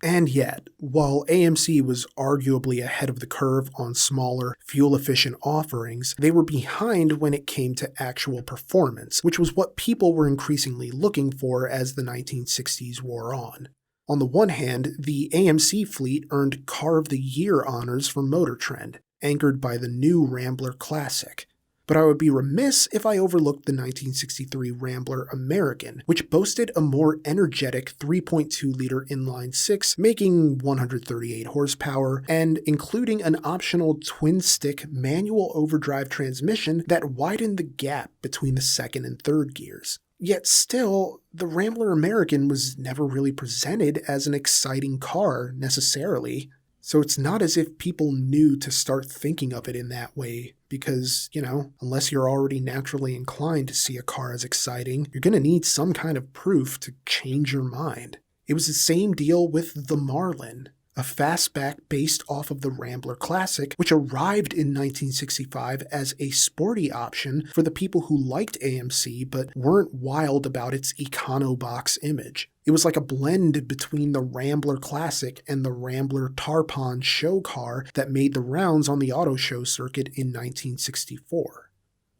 And yet, while AMC was arguably ahead of the curve on smaller, fuel-efficient offerings, they were behind when it came to actual performance, which was what people were increasingly looking for as the 1960s wore on. On the one hand, the AMC fleet earned Car of the Year honors from Motor Trend, anchored by the new Rambler Classic. But I would be remiss if I overlooked the 1963 Rambler American, which boasted a more energetic 3.2-liter inline-six, making 138 horsepower, and including an optional twin-stick manual overdrive transmission that widened the gap between the second and third gears. Yet still, the Rambler American was never really presented as an exciting car, necessarily. So it's not as if people knew to start thinking of it in that way, because, unless you're already naturally inclined to see a car as exciting, you're going to need some kind of proof to change your mind. It was the same deal with the Marlin, a fastback based off of the Rambler Classic, which arrived in 1965 as a sporty option for the people who liked AMC but weren't wild about its econo-box image. It was like a blend between the Rambler Classic and the Rambler Tarpon show car that made the rounds on the auto show circuit in 1964.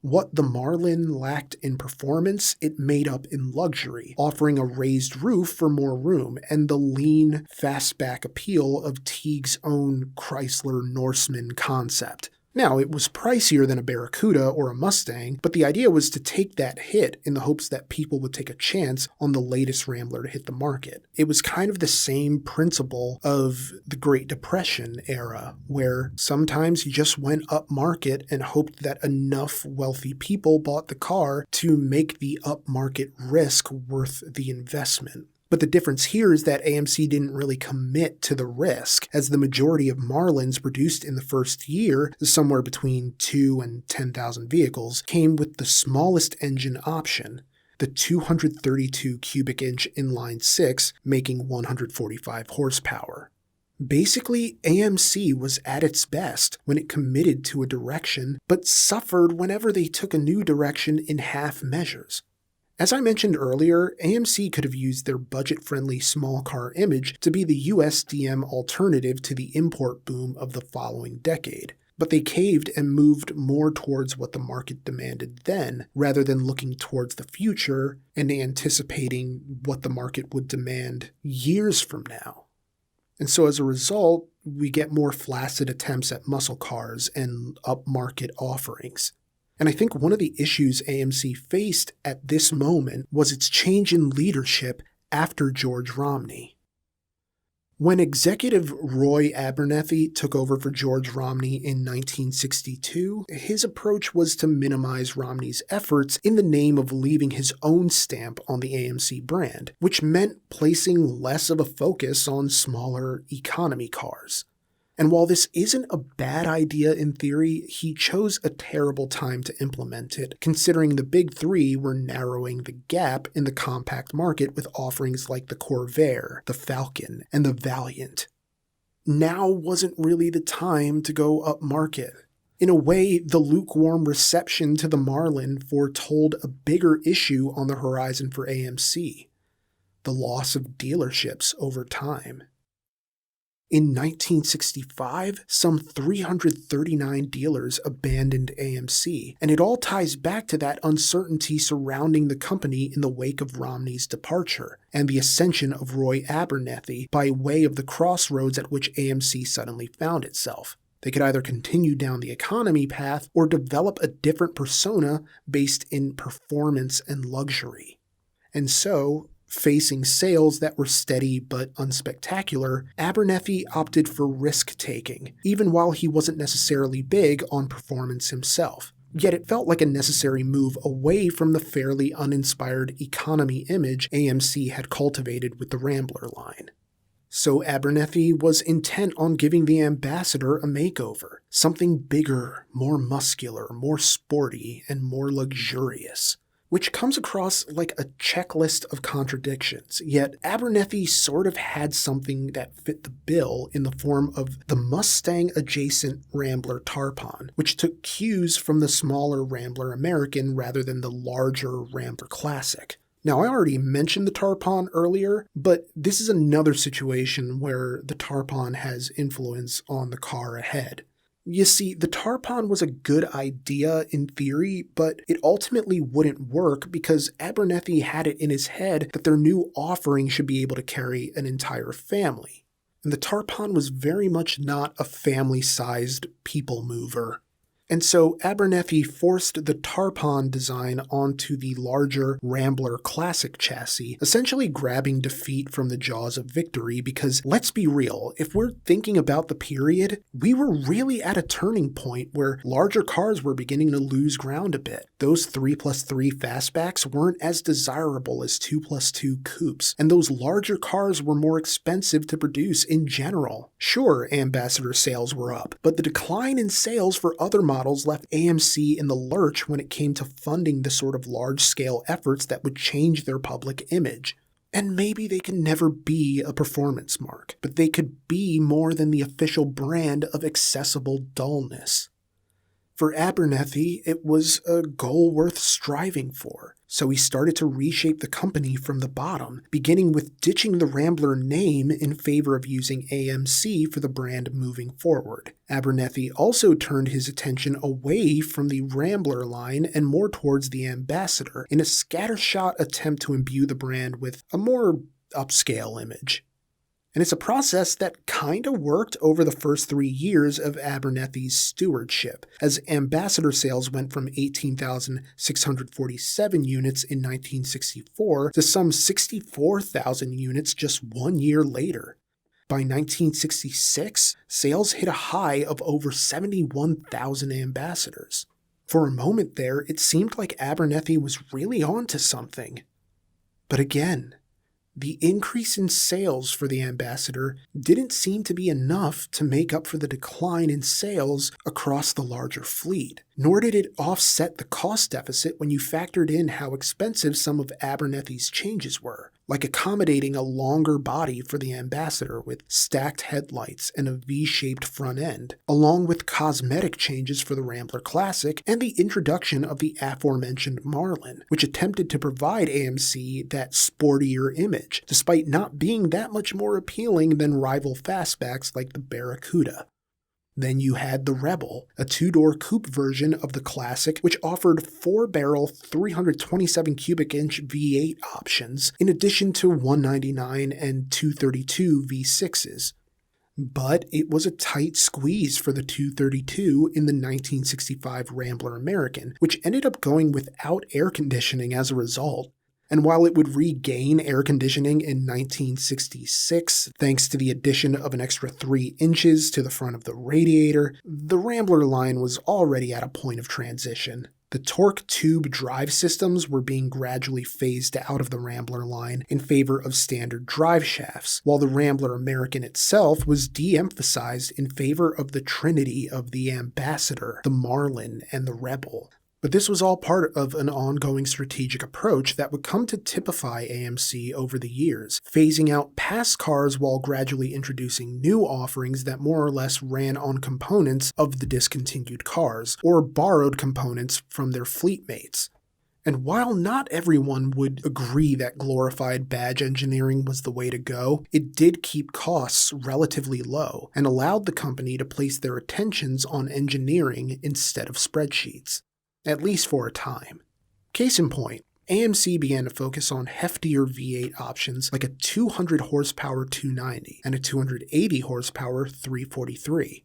What the Marlin lacked in performance, it made up in luxury, offering a raised roof for more room and the lean, fastback appeal of Teague's own Chrysler Norseman concept. Now, it was pricier than a Barracuda or a Mustang, but the idea was to take that hit in the hopes that people would take a chance on the latest Rambler to hit the market. It was kind of the same principle of the Great Depression era, where sometimes you just went up market and hoped that enough wealthy people bought the car to make the upmarket risk worth the investment. But the difference here is that AMC didn't really commit to the risk, as the majority of Marlins produced in the first year, somewhere between 2 and 10,000 vehicles, came with the smallest engine option, the 232 cubic inch inline-six, making 145 horsepower. Basically, AMC was at its best when it committed to a direction, but suffered whenever they took a new direction in half measures. As I mentioned earlier, AMC could have used their budget-friendly small car image to be the USDM alternative to the import boom of the following decade, but they caved and moved more towards what the market demanded then, rather than looking towards the future and anticipating what the market would demand years from now. And so as a result, we get more flaccid attempts at muscle cars and upmarket offerings. And I think one of the issues AMC faced at this moment was its change in leadership after George Romney. When executive Roy Abernethy took over for George Romney in 1962, his approach was to minimize Romney's efforts in the name of leaving his own stamp on the AMC brand, which meant placing less of a focus on smaller economy cars. And while this isn't a bad idea in theory, he chose a terrible time to implement it, considering the big three were narrowing the gap in the compact market with offerings like the Corvair, the Falcon, and the Valiant. Now wasn't really the time to go upmarket. In a way, the lukewarm reception to the Marlin foretold a bigger issue on the horizon for AMC: the loss of dealerships over time. In 1965, some 339 dealers abandoned AMC, and it all ties back to that uncertainty surrounding the company in the wake of Romney's departure, and the ascension of Roy Abernethy by way of the crossroads at which AMC suddenly found itself. They could either continue down the economy path or develop a different persona based in performance and luxury. And so, facing sales that were steady but unspectacular, Abernethy opted for risk-taking, even while he wasn't necessarily big on performance himself. Yet it felt like a necessary move away from the fairly uninspired economy image AMC had cultivated with the Rambler line. So Abernethy was intent on giving the Ambassador a makeover, something bigger, more muscular, more sporty, and more luxurious, which comes across like a checklist of contradictions, yet Abernethy sort of had something that fit the bill in the form of the Mustang-adjacent Rambler Tarpon, which took cues from the smaller Rambler American rather than the larger Rambler Classic. Now, I already mentioned the Tarpon earlier, but this is another situation where the Tarpon has influence on the car ahead. You see, the Tarpon was a good idea in theory, but it ultimately wouldn't work because Abernethy had it in his head that their new offering should be able to carry an entire family. And the Tarpon was very much not a family-sized people mover. And so Abernethy forced the Tarpon design onto the larger Rambler Classic chassis, essentially grabbing defeat from the jaws of victory because, let's be real, if we're thinking about the period, we were really at a turning point where larger cars were beginning to lose ground a bit. Those 3+3 fastbacks weren't as desirable as 2+2 coupes, and those larger cars were more expensive to produce in general. Sure, Ambassador sales were up, but the decline in sales for other models left AMC in the lurch when it came to funding the sort of large-scale efforts that would change their public image. And maybe they can never be a performance mark, but they could be more than the official brand of accessible dullness. For Abernethy, it was a goal worth striving for, so he started to reshape the company from the bottom, beginning with ditching the Rambler name in favor of using AMC for the brand moving forward. Abernethy also turned his attention away from the Rambler line and more towards the Ambassador in a scattershot attempt to imbue the brand with a more upscale image. And it's a process that kinda worked over the first 3 years of Abernethy's stewardship, as Ambassador sales went from 18,647 units in 1964 to some 64,000 units just 1 year later. By 1966, sales hit a high of over 71,000 Ambassadors. For a moment there, it seemed like Abernethy was really onto something. But again, the increase in sales for the Ambassador didn't seem to be enough to make up for the decline in sales across the larger fleet, nor did it offset the cost deficit when you factored in how expensive some of Abernethy's changes were, like accommodating a longer body for the Ambassador with stacked headlights and a V-shaped front end, along with cosmetic changes for the Rambler Classic and the introduction of the aforementioned Marlin, which attempted to provide AMC that sportier image, despite not being that much more appealing than rival fastbacks like the Barracuda. Then you had the Rebel, a 2-door coupe version of the Classic which offered 4-barrel 327 cubic inch V8 options, in addition to 199 and 232 V6s. But it was a tight squeeze for the 232 in the 1965 Rambler American, which ended up going without air conditioning as a result. And while it would regain air conditioning in 1966, thanks to the addition of an extra 3 inches to the front of the radiator, the Rambler line was already at a point of transition. The torque tube drive systems were being gradually phased out of the Rambler line in favor of standard drive shafts, while the Rambler American itself was de-emphasized in favor of the trinity of the Ambassador, the Marlin, and the Rebel. But this was all part of an ongoing strategic approach that would come to typify AMC over the years, phasing out past cars while gradually introducing new offerings that more or less ran on components of the discontinued cars, or borrowed components from their fleet mates. And while not everyone would agree that glorified badge engineering was the way to go, it did keep costs relatively low and allowed the company to place their attentions on engineering instead of spreadsheets. At least for a time. Case in point, AMC began to focus on heftier V8 options like a 200 horsepower 290 and a 280 horsepower 343.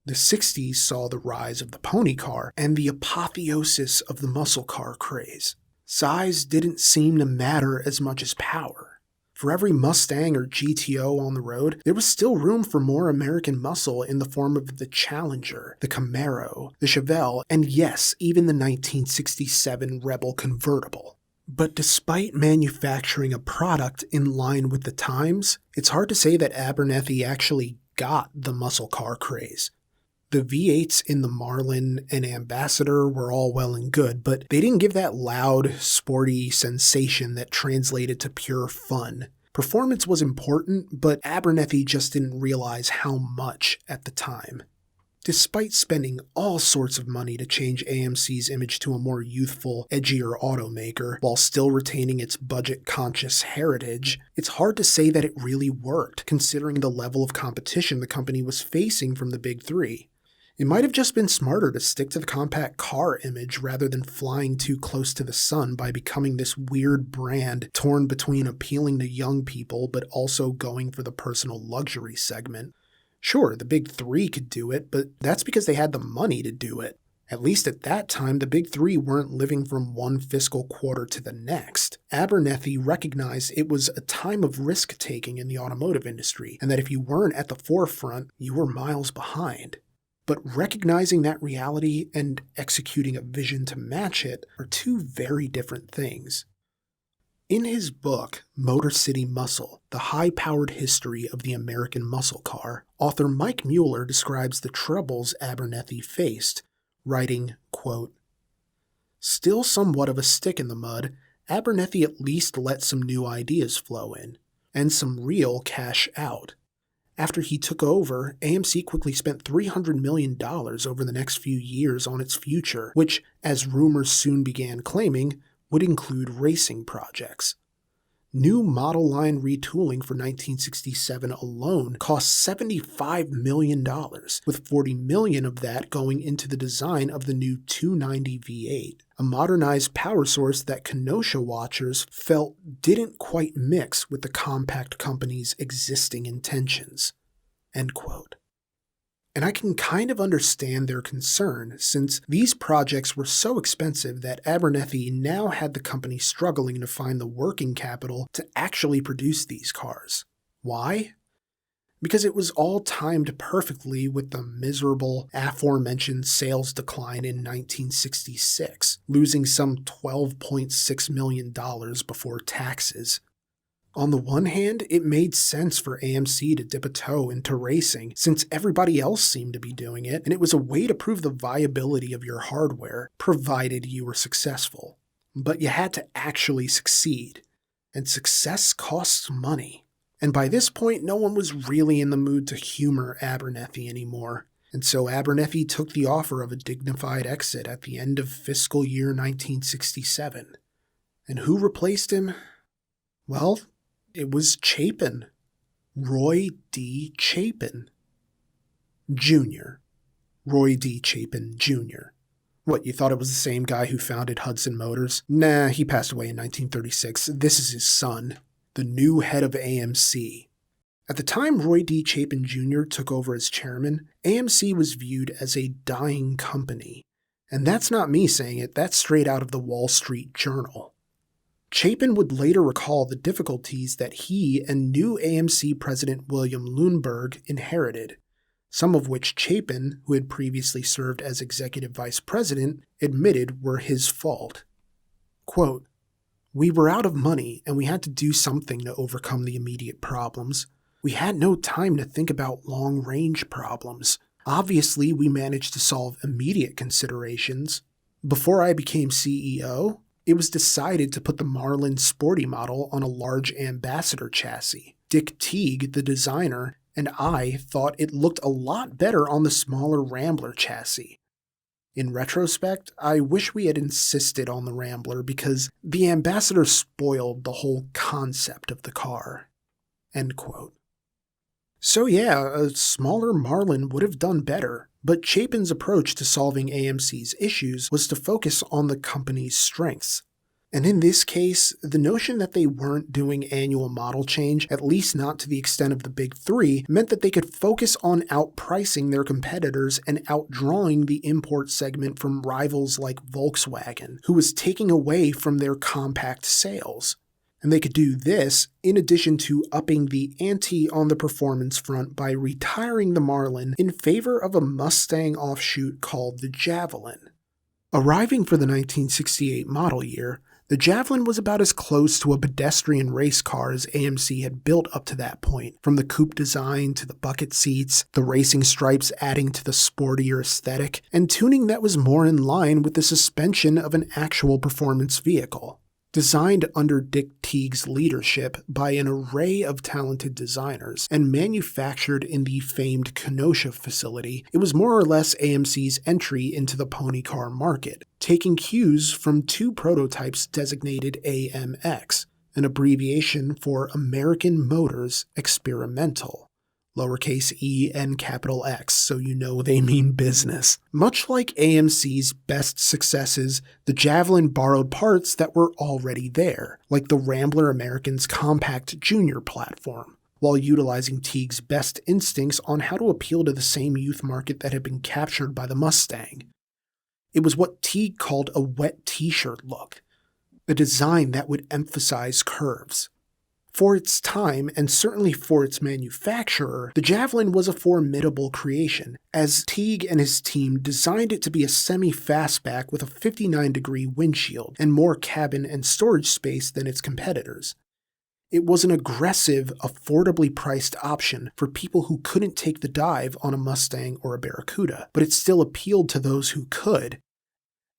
The 60s saw the rise of the pony car and the apotheosis of the muscle car craze. Size didn't seem to matter as much as power. For every Mustang or GTO on the road, there was still room for more American muscle in the form of the Challenger, the Camaro, the Chevelle, and yes, even the 1967 Rebel convertible. But despite manufacturing a product in line with the times, it's hard to say that Abernethy actually got the muscle car craze. The V8s in the Marlin and Ambassador were all well and good, but they didn't give that loud, sporty sensation that translated to pure fun. Performance was important, but Abernethy just didn't realize how much at the time. Despite spending all sorts of money to change AMC's image to a more youthful, edgier automaker, while still retaining its budget-conscious heritage, it's hard to say that it really worked, considering the level of competition the company was facing from the Big Three. It might have just been smarter to stick to the compact car image rather than flying too close to the sun by becoming this weird brand torn between appealing to young people but also going for the personal luxury segment. Sure, the Big Three could do it, but that's because they had the money to do it. At least at that time, the Big Three weren't living from one fiscal quarter to the next. Abernethy recognized it was a time of risk-taking in the automotive industry, and that if you weren't at the forefront, you were miles behind. But recognizing that reality and executing a vision to match it are two very different things. In his book, Motor City Muscle, The High-Powered History of the American Muscle Car, author Mike Mueller describes the troubles Abernethy faced, writing, quote, "Still somewhat of a stick in the mud, Abernethy at least let some new ideas flow in, and some real cash out. After he took over, AMC quickly spent $300 million over the next few years on its future, which, as rumors soon began claiming, would include racing projects. New model line retooling for 1967 alone cost $75 million, with $40 million of that going into the design of the new 290 V8, a modernized power source that Kenosha watchers felt didn't quite mix with the compact company's existing intentions." End quote. And I can kind of understand their concern, since these projects were so expensive that Abernethy now had the company struggling to find the working capital to actually produce these cars. Why? Because it was all timed perfectly with the miserable, aforementioned sales decline in 1966, losing some $12.6 million before taxes. On the one hand, it made sense for AMC to dip a toe into racing, since everybody else seemed to be doing it, and it was a way to prove the viability of your hardware, provided you were successful. But you had to actually succeed, and success costs money. And by this point, no one was really in the mood to humor Abernethy anymore, and so Abernethy took the offer of a dignified exit at the end of fiscal year 1967. And who replaced him? Well, it was Chapin. Roy D. Chapin. Jr. Roy D. Chapin, Jr. What, you thought it was the same guy who founded Hudson Motors? Nah, he passed away in 1936. This is his son, the new head of AMC. At the time Roy D. Chapin Jr. took over as chairman, AMC was viewed as a dying company. And that's not me saying it, that's straight out of the Wall Street Journal. Chapin would later recall the difficulties that he and new AMC President William Lundberg inherited, some of which Chapin, who had previously served as executive vice president, admitted were his fault. Quote, "We were out of money and we had to do something to overcome the immediate problems. We had no time to think about long-range problems. Obviously, we managed to solve immediate considerations. Before I became CEO, it was decided to put the Marlin sporty model on a large Ambassador chassis. Dick Teague, the designer, and I thought it looked a lot better on the smaller Rambler chassis. In retrospect, I wish we had insisted on the Rambler because the Ambassador spoiled the whole concept of the car." End quote. So yeah, a smaller Marlin would have done better, but Chapin's approach to solving AMC's issues was to focus on the company's strengths. And in this case, the notion that they weren't doing annual model change, at least not to the extent of the big three, meant that they could focus on outpricing their competitors and outdrawing the import segment from rivals like Volkswagen, who was taking away from their compact sales. And they could do this in addition to upping the ante on the performance front by retiring the Marlin in favor of a Mustang offshoot called the Javelin. Arriving for the 1968 model year, the Javelin was about as close to a pedestrian race car as AMC had built up to that point, from the coupe design to the bucket seats, the racing stripes adding to the sportier aesthetic, and tuning that was more in line with the suspension of an actual performance vehicle. Designed under Dick Teague's leadership by an array of talented designers and manufactured in the famed Kenosha facility, it was more or less AMC's entry into the pony car market, taking cues from two prototypes designated AMX, an abbreviation for American Motors Experimental. Lowercase e and capital X, so you know they mean business. Much like AMC's best successes, the Javelin borrowed parts that were already there, like the Rambler American's compact junior platform, while utilizing Teague's best instincts on how to appeal to the same youth market that had been captured by the Mustang. It was what Teague called a wet t-shirt look, a design that would emphasize curves. For its time, and certainly for its manufacturer, the Javelin was a formidable creation, as Teague and his team designed it to be a semi-fastback with a 59-degree windshield and more cabin and storage space than its competitors. It was an aggressive, affordably priced option for people who couldn't take the dive on a Mustang or a Barracuda, but it still appealed to those who could.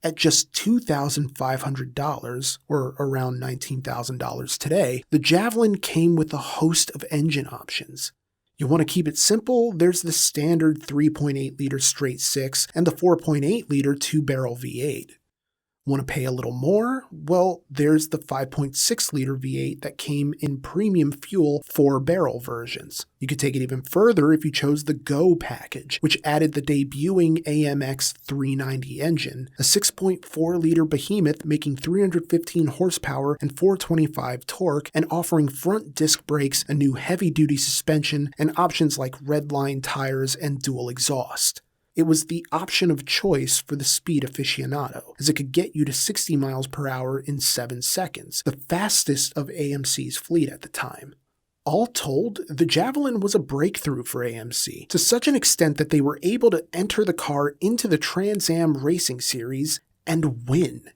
At just $2,500, or around $19,000 today, the Javelin came with a host of engine options. You want to keep it simple? There's the standard 3.8-liter straight six and the 4.8-liter two-barrel V8. Want to pay a little more? Well, there's the 5.6-liter V8 that came in premium fuel 4-barrel versions. You could take it even further if you chose the Go package, which added the debuting AMX 390 engine, a 6.4-liter behemoth making 315 horsepower and 425 torque, and offering front disc brakes, a new heavy-duty suspension, and options like redline tires and dual exhaust. It was the option of choice for the speed aficionado, as it could get you to 60 miles per hour in 7 seconds, the fastest of AMC's fleet at the time. All told, the Javelin was a breakthrough for AMC, to such an extent that they were able to enter the car into the Trans Am Racing Series and win.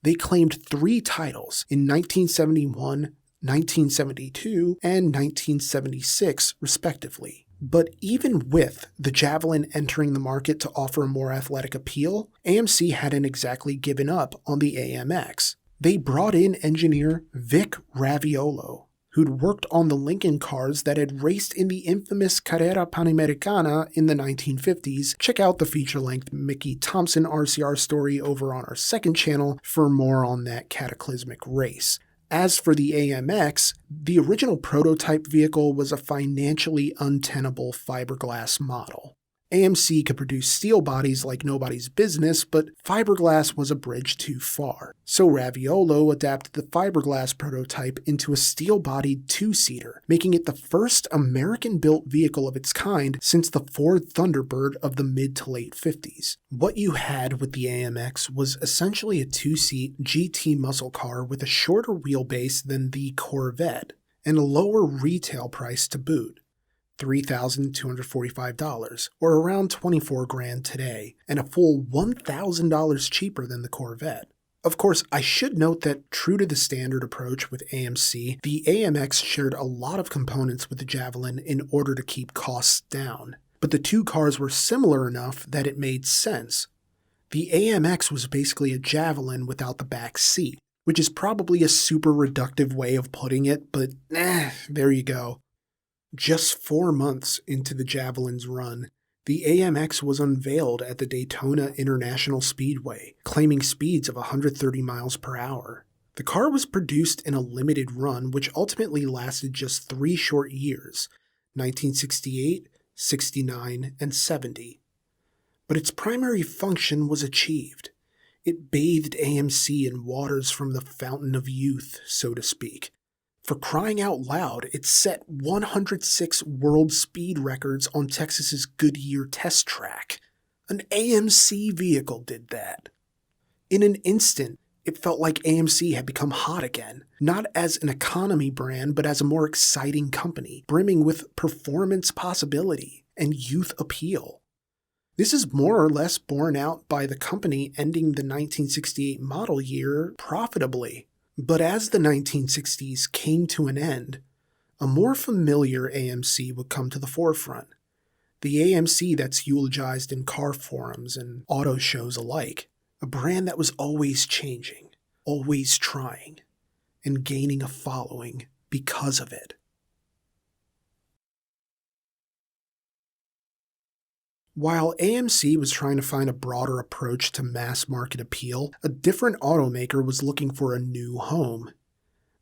They claimed 3 titles in 1971, 1972, and 1976, respectively. But even with the Javelin entering the market to offer a more athletic appeal, AMC hadn't exactly given up on the AMX. They brought in engineer Vic Raviolo, who'd worked on the Lincoln cars that had raced in the infamous Carrera Panamericana in the 1950s. Check out the feature-length Mickey Thompson RCR story over on our second channel for more on that cataclysmic race. As for the AMX, the original prototype vehicle was a financially untenable fiberglass model. AMC could produce steel bodies like nobody's business, but fiberglass was a bridge too far. So Raviolo adapted the fiberglass prototype into a steel-bodied two-seater, making it the first American-built vehicle of its kind since the Ford Thunderbird of the mid to late 50s. What you had with the AMX was essentially a two-seat GT muscle car with a shorter wheelbase than the Corvette, and a lower retail price to boot. $3,245, or around $24,000 today, and a full $1,000 cheaper than the Corvette. Of course, I should note that true to the standard approach with AMC, the AMX shared a lot of components with the Javelin in order to keep costs down. But the two cars were similar enough that it made sense. The AMX was basically a Javelin without the back seat, which is probably a super reductive way of putting it, but there you go. Just 4 months into the Javelin's run, the AMX was unveiled at the Daytona International Speedway, claiming speeds of 130 miles per hour. The car was produced in a limited run which ultimately lasted just 3 short years, 1968, 69, and 70. But its primary function was achieved. It bathed AMC in waters from the fountain of youth, so to speak. For crying out loud, it set 106 world speed records on Texas's Goodyear test track. An AMC vehicle did that. In an instant, it felt like AMC had become hot again, not as an economy brand, but as a more exciting company, brimming with performance possibility and youth appeal. This is more or less borne out by the company ending the 1968 model year profitably. But as the 1960s came to an end, a more familiar AMC would come to the forefront. The AMC that's eulogized in car forums and auto shows alike. A brand that was always changing, always trying, and gaining a following because of it. While AMC was trying to find a broader approach to mass market appeal, a different automaker was looking for a new home.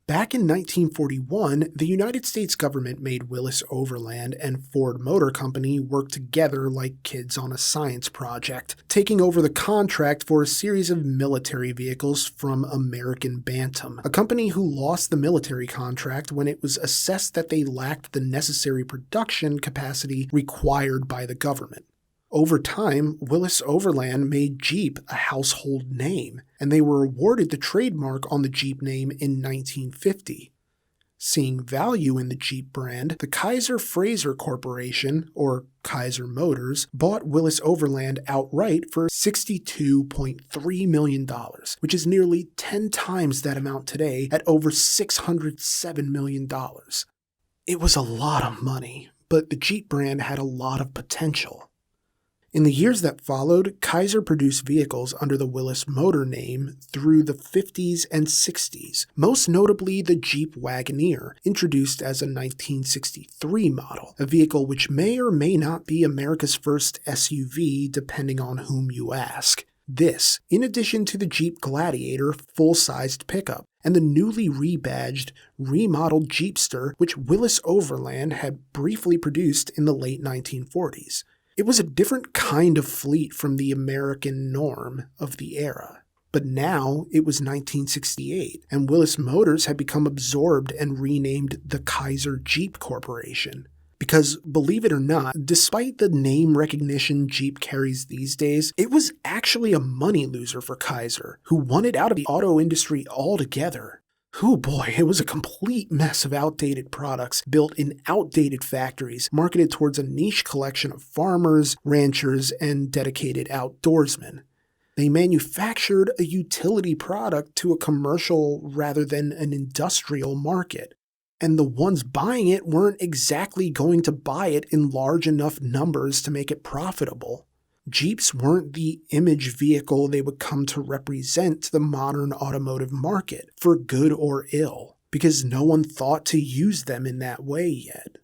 Back in 1941, the United States government made Willis Overland and Ford Motor Company work together like kids on a science project, taking over the contract for a series of military vehicles from American Bantam, a company who lost the military contract when it was assessed that they lacked the necessary production capacity required by the government. Over time, Willis Overland made Jeep a household name, and they were awarded the trademark on the Jeep name in 1950. Seeing value in the Jeep brand, the Kaiser Fraser Corporation, or Kaiser Motors, bought Willis Overland outright for $62.3 million, which is nearly 10 times that amount today at over $607 million. It was a lot of money, but the Jeep brand had a lot of potential. In the years that followed, Kaiser produced vehicles under the Willis Motor name through the 50s and 60s, most notably the Jeep Wagoneer, introduced as a 1963 model, a vehicle which may or may not be America's first SUV depending on whom you ask. This, in addition to the Jeep Gladiator full-sized pickup, and the newly rebadged, remodeled Jeepster which Willis Overland had briefly produced in the late 1940s. It was a different kind of fleet from the American norm of the era. But now it was 1968, and Willis Motors had become absorbed and renamed the Kaiser Jeep Corporation. Because, believe it or not, despite the name recognition Jeep carries these days, it was actually a money loser for Kaiser, who wanted out of the auto industry altogether. Oh boy, it was a complete mess of outdated products built in outdated factories, marketed towards a niche collection of farmers, ranchers, and dedicated outdoorsmen. They manufactured a utility product to a commercial rather than an industrial market. And the ones buying it weren't exactly going to buy it in large enough numbers to make it profitable. Jeeps weren't the image vehicle they would come to represent to the modern automotive market, for good or ill, because no one thought to use them in that way yet.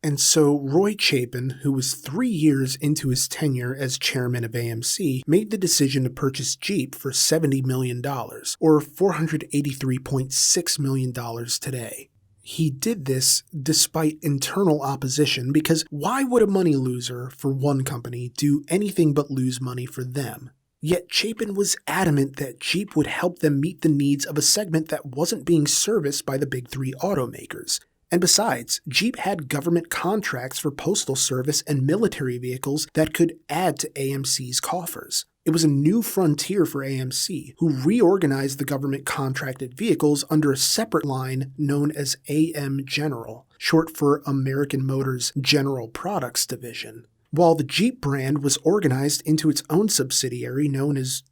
And so Roy Chapin, who was 3 years into his tenure as chairman of AMC, made the decision to purchase Jeep for $70 million, or $483.6 million today. He did this despite internal opposition because why would a money loser for one company do anything but lose money for them? Yet Chapin was adamant that Jeep would help them meet the needs of a segment that wasn't being serviced by the big three automakers. And besides, Jeep had government contracts for postal service and military vehicles that could add to AMC's coffers. It was a new frontier for AMC, who reorganized the government contracted vehicles under a separate line known as AM General, short for American Motors General Products Division, while the Jeep brand was organized into its own subsidiary known as,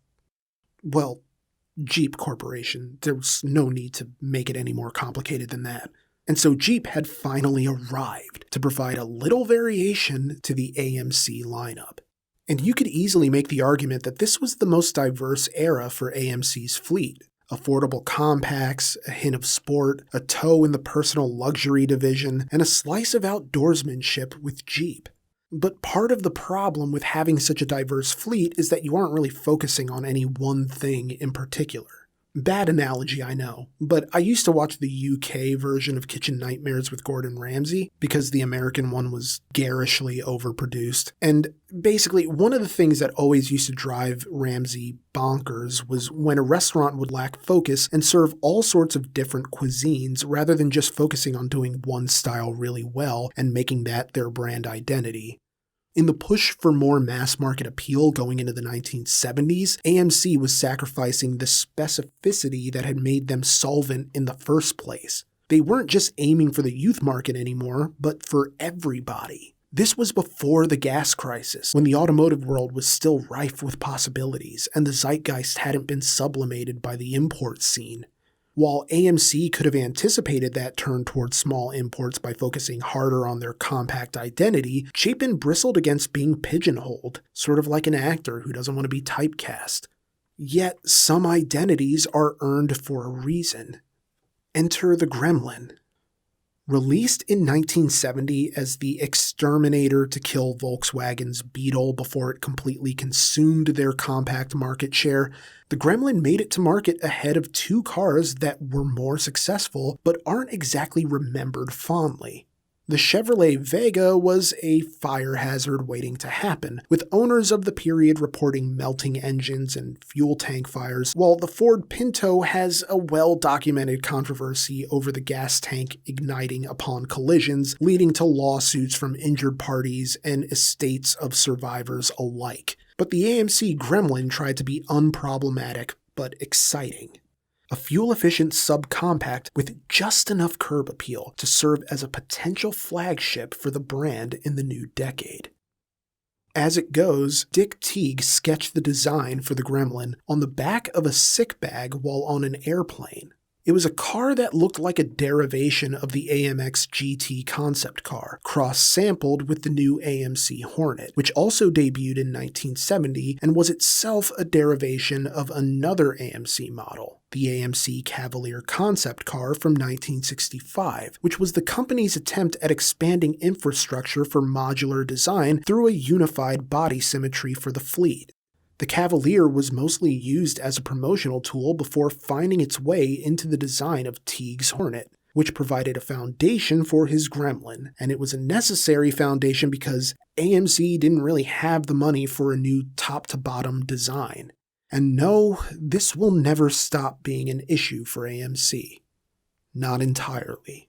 well, Jeep Corporation. There was no need to make it any more complicated than that. And so Jeep had finally arrived to provide a little variation to the AMC lineup. And you could easily make the argument that this was the most diverse era for AMC's fleet. Affordable compacts, a hint of sport, a toe in the personal luxury division, and a slice of outdoorsmanship with Jeep. But part of the problem with having such a diverse fleet is that you aren't really focusing on any one thing in particular. Bad analogy, I know, but I used to watch the UK version of Kitchen Nightmares with Gordon Ramsay because the American one was garishly overproduced. And basically, one of the things that always used to drive Ramsay bonkers was when a restaurant would lack focus and serve all sorts of different cuisines rather than just focusing on doing one style really well and making that their brand identity. In the push for more mass-market appeal going into the 1970s, AMC was sacrificing the specificity that had made them solvent in the first place. They weren't just aiming for the youth market anymore, but for everybody. This was before the gas crisis, when the automotive world was still rife with possibilities, and the zeitgeist hadn't been sublimated by the import scene. While AMC could have anticipated that turn towards small imports by focusing harder on their compact identity, Chapin bristled against being pigeonholed, sort of like an actor who doesn't want to be typecast. Yet, some identities are earned for a reason. Enter the Gremlin. Released in 1970 as the exterminator to kill Volkswagen's Beetle before it completely consumed their compact market share, the Gremlin made it to market ahead of two cars that were more successful but aren't exactly remembered fondly. The Chevrolet Vega was a fire hazard waiting to happen, with owners of the period reporting melting engines and fuel tank fires, while the Ford Pinto has a well-documented controversy over the gas tank igniting upon collisions, leading to lawsuits from injured parties and estates of survivors alike. But the AMC Gremlin tried to be unproblematic but exciting. A fuel-efficient subcompact with just enough curb appeal to serve as a potential flagship for the brand in the new decade. As it goes, Dick Teague sketched the design for the Gremlin on the back of a sick bag while on an airplane. It was a car that looked like a derivation of the AMX GT concept car, cross-sampled with the new AMC Hornet, which also debuted in 1970 and was itself a derivation of another AMC model, the AMC Cavalier concept car from 1965, which was the company's attempt at expanding infrastructure for modular design through a unified body symmetry for the fleet. The Cavalier was mostly used as a promotional tool before finding its way into the design of Teague's Hornet, which provided a foundation for his Gremlin, and it was a necessary foundation because AMC didn't really have the money for a new top-to-bottom design. And no, this will never stop being an issue for AMC. Not entirely.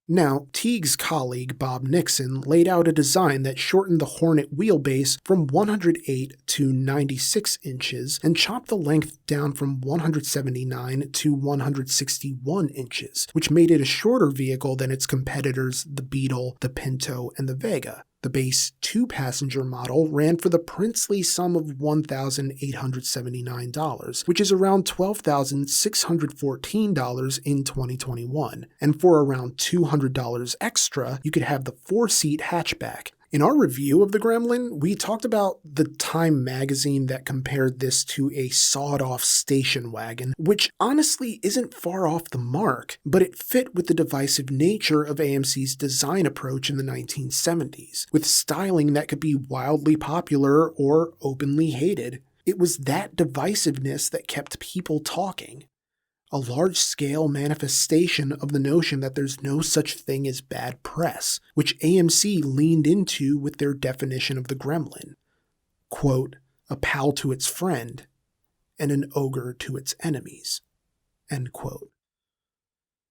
Now, Teague's colleague Bob Nixon laid out a design that shortened the Hornet wheelbase from 108 to 96 inches and chopped the length down from 179 to 161 inches, which made it a shorter vehicle than its competitors the Beetle, the Pinto, and the Vega. The base two-passenger model ran for the princely sum of $1,879, which is around $12,614 in 2021, and for around $200 extra, you could have the four-seat hatchback. In our review of the Gremlin, we talked about the Time magazine that compared this to a sawed-off station wagon, which honestly isn't far off the mark, but it fit with the divisive nature of AMC's design approach in the 1970s, with styling that could be wildly popular or openly hated. It was that divisiveness that kept people talking. a large-scale manifestation of the notion that there's no such thing as bad press, which AMC leaned into with their definition of the Gremlin. Quote, a pal to its friend, and an ogre to its enemies. End quote.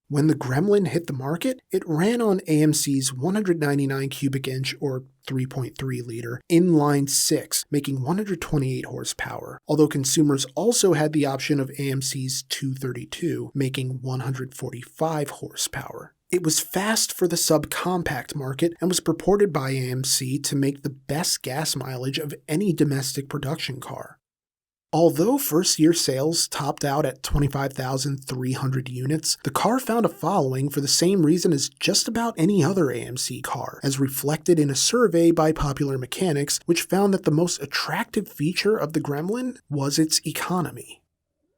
When the Gremlin hit the market, it ran on AMC's 199 cubic inch or 3.3 liter inline 6, making 128 horsepower, although consumers also had the option of AMC's 232, making 145 horsepower. It was fast for the subcompact market and was purported by AMC to make the best gas mileage of any domestic production car. Although first-year sales topped out at 25,300 units, the car found a following for the same reason as just about any other AMC car, as reflected in a survey by Popular Mechanics, which found that the most attractive feature of the Gremlin was its economy.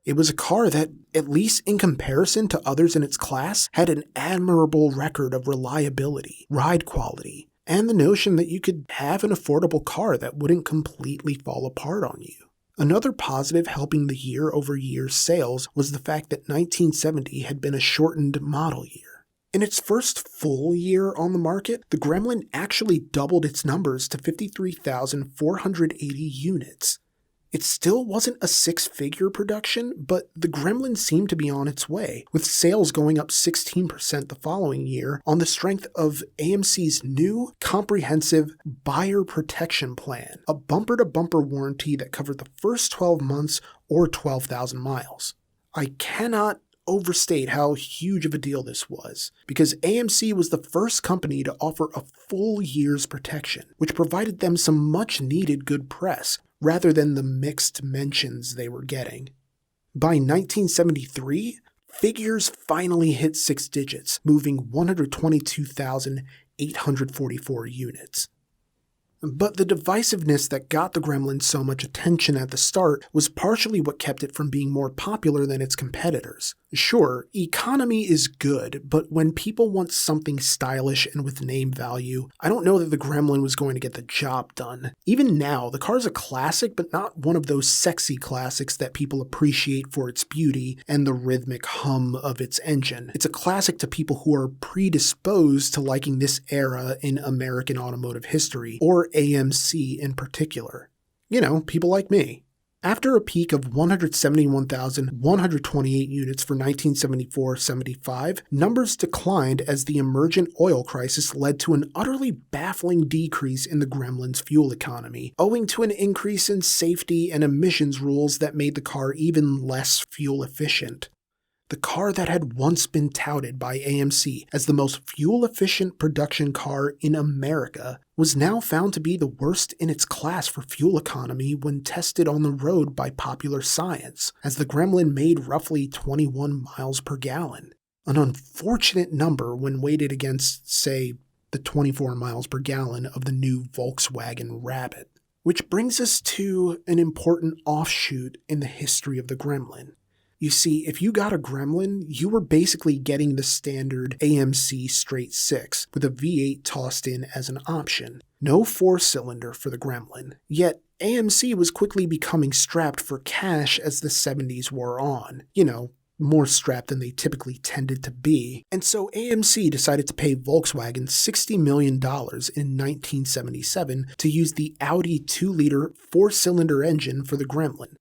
It was a car that, at least in comparison to others in its class, had an admirable record of reliability, ride quality, and the notion that you could have an affordable car that wouldn't completely fall apart on you. Another positive helping the year-over-year sales was the fact that 1970 had been a shortened model year. In its first full year on the market, the Gremlin actually doubled its numbers to 53,480 units. It still wasn't a six-figure production, but the Gremlin seemed to be on its way, with sales going up 16% the following year on the strength of AMC's new comprehensive buyer protection plan, a bumper-to-bumper warranty that covered the first 12 months or 12,000 miles. I cannot overstate how huge of a deal this was, because AMC was the first company to offer a full year's protection, which provided them some much-needed good press, rather than the mixed mentions they were getting. By 1973, figures finally hit six digits, moving 122,844 units. But the divisiveness that got the Gremlin so much attention at the start was partially what kept it from being more popular than its competitors. Sure, economy is good, but when people want something stylish and with name value, I don't know that the Gremlin was going to get the job done. Even now, the car's a classic, but not one of those sexy classics that people appreciate for its beauty and the rhythmic hum of its engine. It's a classic to people who are predisposed to liking this era in American automotive history, or AMC in particular. You know, people like me. After a peak of 171,128 units for 1974-75, numbers declined as the emergent oil crisis led to an utterly baffling decrease in the Gremlin's fuel economy, owing to an increase in safety and emissions rules that made the car even less fuel efficient. The car that had once been touted by AMC as the most fuel-efficient production car in America was now found to be the worst in its class for fuel economy when tested on the road by Popular Science, as the Gremlin made roughly 21 miles per gallon. An unfortunate number when weighted against, say, the 24 miles per gallon of the new Volkswagen Rabbit. Which brings us to an important offshoot in the history of the Gremlin. You see, if you got a Gremlin, you were basically getting the standard AMC straight six, with a V8 tossed in as an option. No four-cylinder for the Gremlin. Yet, AMC was quickly becoming strapped for cash as the 70s wore on. You know, more strapped than they typically tended to be. And so AMC decided to pay Volkswagen $60 million in 1977 to use the Audi 2-liter four-cylinder engine for the Gremlin.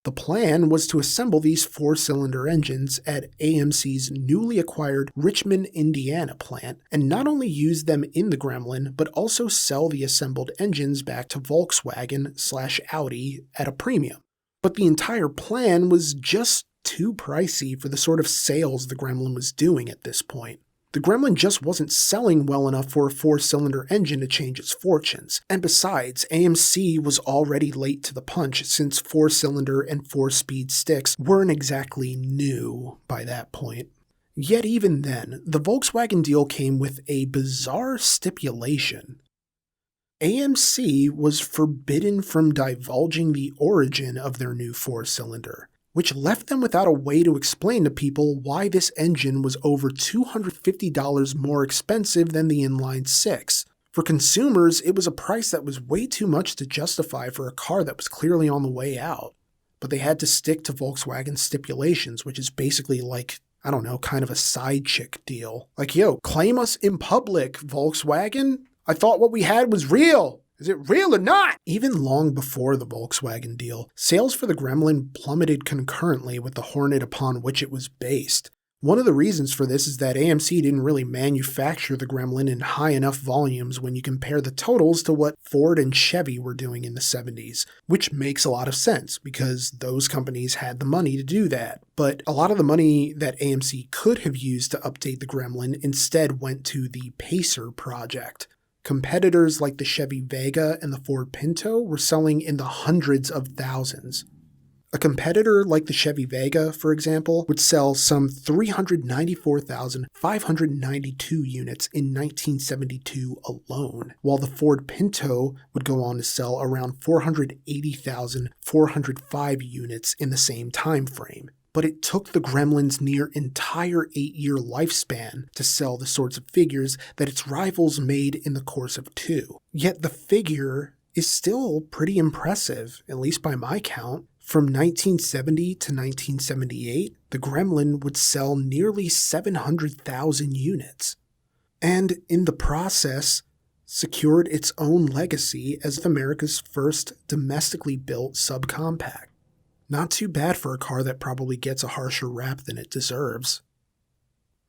The plan was to assemble these four-cylinder engines at AMC's newly acquired Richmond, Indiana plant, and not only use them in the Gremlin, but also sell the assembled engines back to Volkswagen/Audi at a premium. But the entire plan was just too pricey for the sort of sales the Gremlin was doing at this point. The Gremlin just wasn't selling well enough for a four-cylinder engine to change its fortunes, and besides, AMC was already late to the punch since four-cylinder and four-speed sticks weren't exactly new by that point. Yet even then, the Volkswagen deal came with a bizarre stipulation. AMC was forbidden from divulging the origin of their new four-cylinder, which left them without a way to explain to people why this engine was over $250 more expensive than the inline six. For consumers, it was a price that was way too much to justify for a car that was clearly on the way out. but they had to stick to Volkswagen's stipulations, which is basically like, I don't know, kind of a side chick deal. Like, yo, claim us in public, Volkswagen? I thought what we had was real. Is it real or not? Even long before the Volkswagen deal, sales for the Gremlin plummeted concurrently with the Hornet upon which it was based. One of the reasons for this is that AMC didn't really manufacture the Gremlin in high enough volumes when you compare the totals to what Ford and Chevy were doing in the 70s, which makes a lot of sense because those companies had the money to do that. But a lot of the money that AMC could have used to update the Gremlin instead went to the Pacer project. Competitors like the Chevy Vega and the Ford Pinto were selling in the hundreds of thousands. A competitor like the Chevy Vega, for example, would sell some 394,592 units in 1972 alone, while the Ford Pinto would go on to sell around 480,405 units in the same time frame. But it took the Gremlin's near entire 8-year lifespan to sell the sorts of figures that its rivals made in the course of 2. Yet the figure is still pretty impressive, at least by my count. From 1970 to 1978, the Gremlin would sell nearly 700,000 units, and in the process, secured its own legacy as America's first domestically built subcompact. Not too bad for a car that probably gets a harsher rap than it deserves.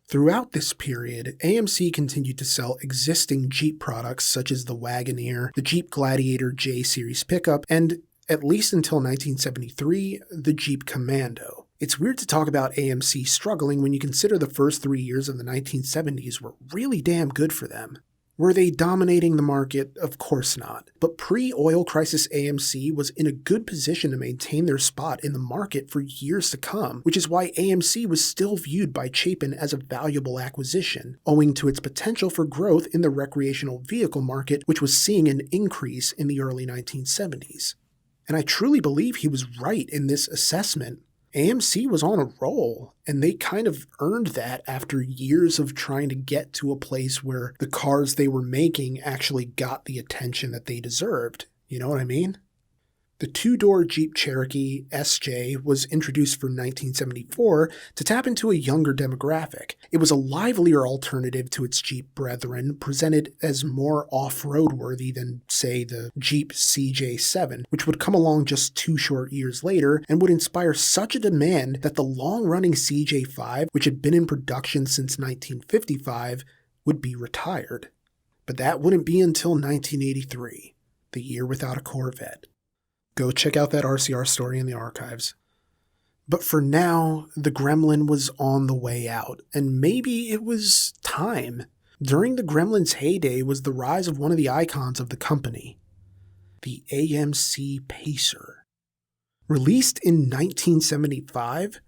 Throughout this period, AMC continued to sell existing Jeep products such as the Wagoneer, the Jeep Gladiator J-Series pickup, and, at least until 1973, the Jeep Commando. It's weird to talk about AMC struggling when you consider the first 3 years of the 1970s were really damn good for them. Were they dominating the market? Of course not. But pre-oil crisis AMC was in a good position to maintain their spot in the market for years to come, which is why AMC was still viewed by Chapin as a valuable acquisition, owing to its potential for growth in the recreational vehicle market, which was seeing an increase in the early 1970s. And I truly believe he was right in this assessment. AMC was on a roll, and they kind of earned that after years of trying to get to a place where the cars they were making actually got the attention that they deserved. You know what I mean? The two-door Jeep Cherokee SJ was introduced for 1974 to tap into a younger demographic. It was a livelier alternative to its Jeep brethren, presented as more off-road worthy than, say, the Jeep CJ7, which would come along just 2 short years later and would inspire such a demand that the long-running CJ5, which had been in production since 1955, would be retired. But that wouldn't be until 1983, the year without a Corvette. Go check out that RCR story in the archives. But for now, the Gremlin was on the way out, and maybe it was time. During the Gremlin's heyday was the rise of one of the icons of the company, the AMC Pacer. Released in 1975,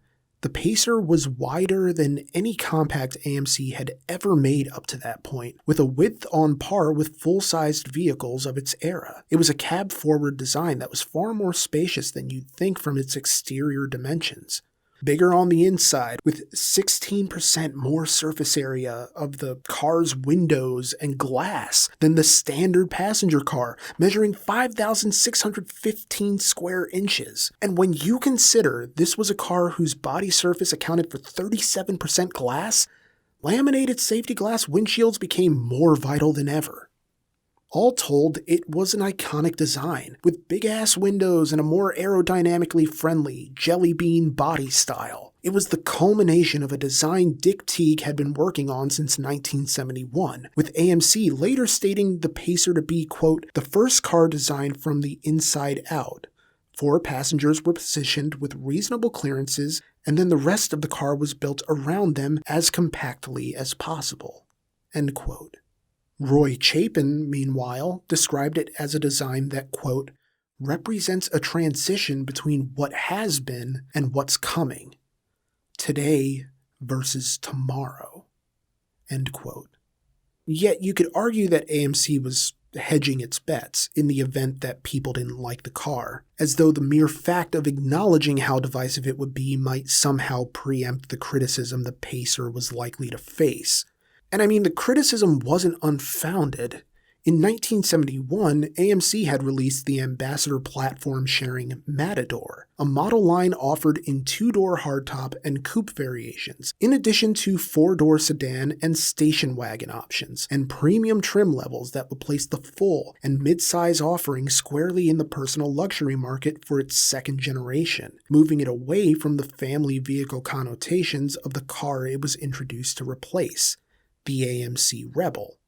the Pacer was wider than any compact AMC had ever made up to that point, with a width on par with full-sized vehicles of its era. It was a cab-forward design that was far more spacious than you'd think from its exterior dimensions. Bigger on the inside, with 16% more surface area of the car's windows and glass than the standard passenger car, measuring 5,615 square inches. And when you consider this was a car whose body surface accounted for 37% glass, laminated safety glass windshields became more vital than ever. All told, it was an iconic design, with big-ass windows and a more aerodynamically friendly jelly bean body style. It was the culmination of a design Dick Teague had been working on since 1971, with AMC later stating the Pacer to be, quote, the first car designed from the inside out. 4 passengers were positioned with reasonable clearances, and then the rest of the car was built around them as compactly as possible, end quote. Roy Chapin, meanwhile, described it as a design that, quote, represents a transition between what has been and what's coming. Today versus tomorrow, end quote. Yet you could argue that AMC was hedging its bets in the event that people didn't like the car, as though the mere fact of acknowledging how divisive it would be might somehow preempt the criticism the Pacer was likely to face. And I mean, the criticism wasn't unfounded. In 1971, AMC had released the Ambassador platform-sharing Matador, a model line offered in two-door hardtop and coupe variations, in addition to four-door sedan and station wagon options, and premium trim levels that would place the full and mid-size offering squarely in the personal luxury market for its second generation, moving it away from the family vehicle connotations of the car it was introduced to replace, the AMC Rebel.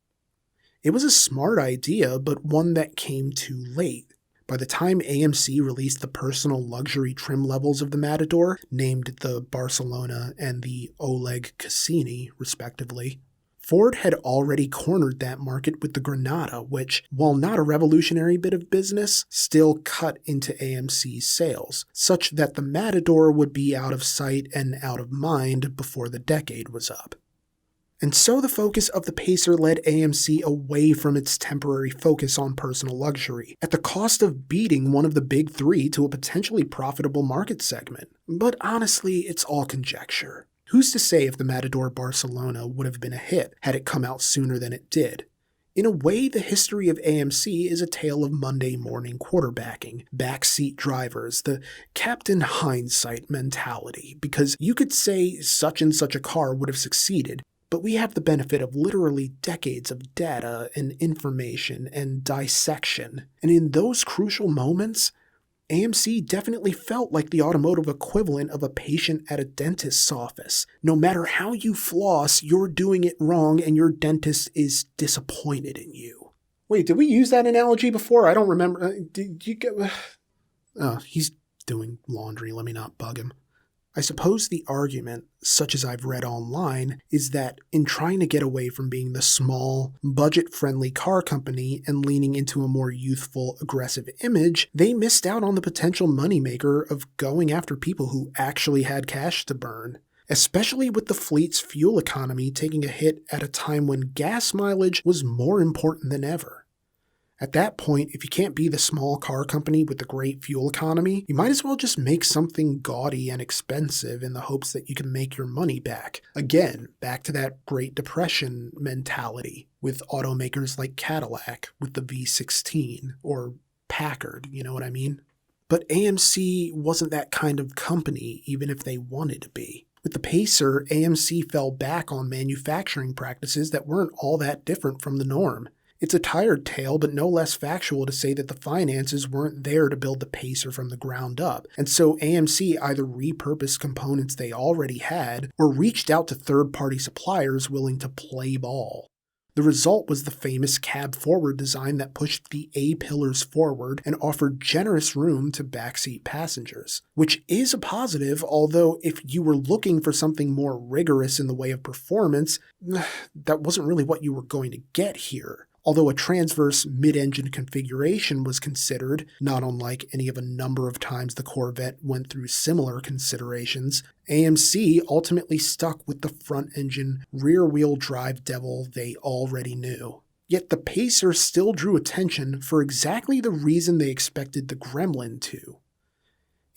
It was a smart idea, but one that came too late. By the time AMC released the personal luxury trim levels of the Matador, named the Barcelona and the Oleg Cassini, respectively, Ford had already cornered that market with the Granada, which, while not a revolutionary bit of business, still cut into AMC's sales, such that the Matador would be out of sight and out of mind before the decade was up. And so the focus of the Pacer led AMC away from its temporary focus on personal luxury, at the cost of beating one of the big three to a potentially profitable market segment. But honestly, it's all conjecture. Who's to say if the Matador Barcelona would have been a hit had it come out sooner than it did? In a way, the history of AMC is a tale of Monday morning quarterbacking, backseat drivers, the Captain Hindsight mentality, because you could say such and such a car would have succeeded, but we have the benefit of literally decades of data and information and dissection. And in those crucial moments, AMC definitely felt like the automotive equivalent of a patient at a dentist's office. No matter how you floss, you're doing it wrong and your dentist is disappointed in you. Wait, did we use that analogy before? I don't remember. Did you get... Oh, he's doing laundry. Let me not bug him. I suppose the argument, such as I've read online, is that in trying to get away from being the small, budget-friendly car company and leaning into a more youthful, aggressive image, they missed out on the potential moneymaker of going after people who actually had cash to burn, especially with the fleet's fuel economy taking a hit at a time when gas mileage was more important than ever. At that point, if you can't be the small car company with the great fuel economy, you might as well just make something gaudy and expensive in the hopes that you can make your money back. Again, back to that Great Depression mentality with automakers like Cadillac with the V16 or Packard, you know what I mean? But AMC wasn't that kind of company, even if they wanted to be. With the Pacer, AMC fell back on manufacturing practices that weren't all that different from the norm. It's a tired tale, but no less factual to say that the finances weren't there to build the Pacer from the ground up, and so AMC either repurposed components they already had or reached out to third-party suppliers willing to play ball. The result was the famous cab-forward design that pushed the A-pillars forward and offered generous room to backseat passengers, which is a positive, although if you were looking for something more rigorous in the way of performance, that wasn't really what you were going to get here. Although a transverse mid-engine configuration was considered, not unlike any of a number of times the Corvette went through similar considerations, AMC ultimately stuck with the front-engine, rear-wheel drive devil they already knew. Yet the Pacer still drew attention for exactly the reason they expected the Gremlin to.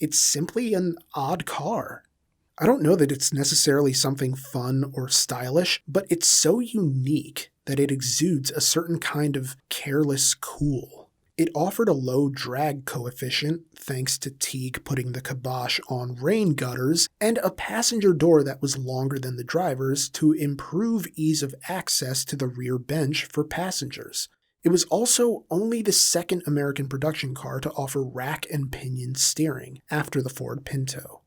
It's simply an odd car. I don't know that it's necessarily something fun or stylish, but it's so unique that it exudes a certain kind of careless cool. It offered a low drag coefficient, thanks to Teague putting the kibosh on rain gutters, and a passenger door that was longer than the driver's to improve ease of access to the rear bench for passengers. It was also only the second American production car to offer rack and pinion steering, after the Ford Pinto.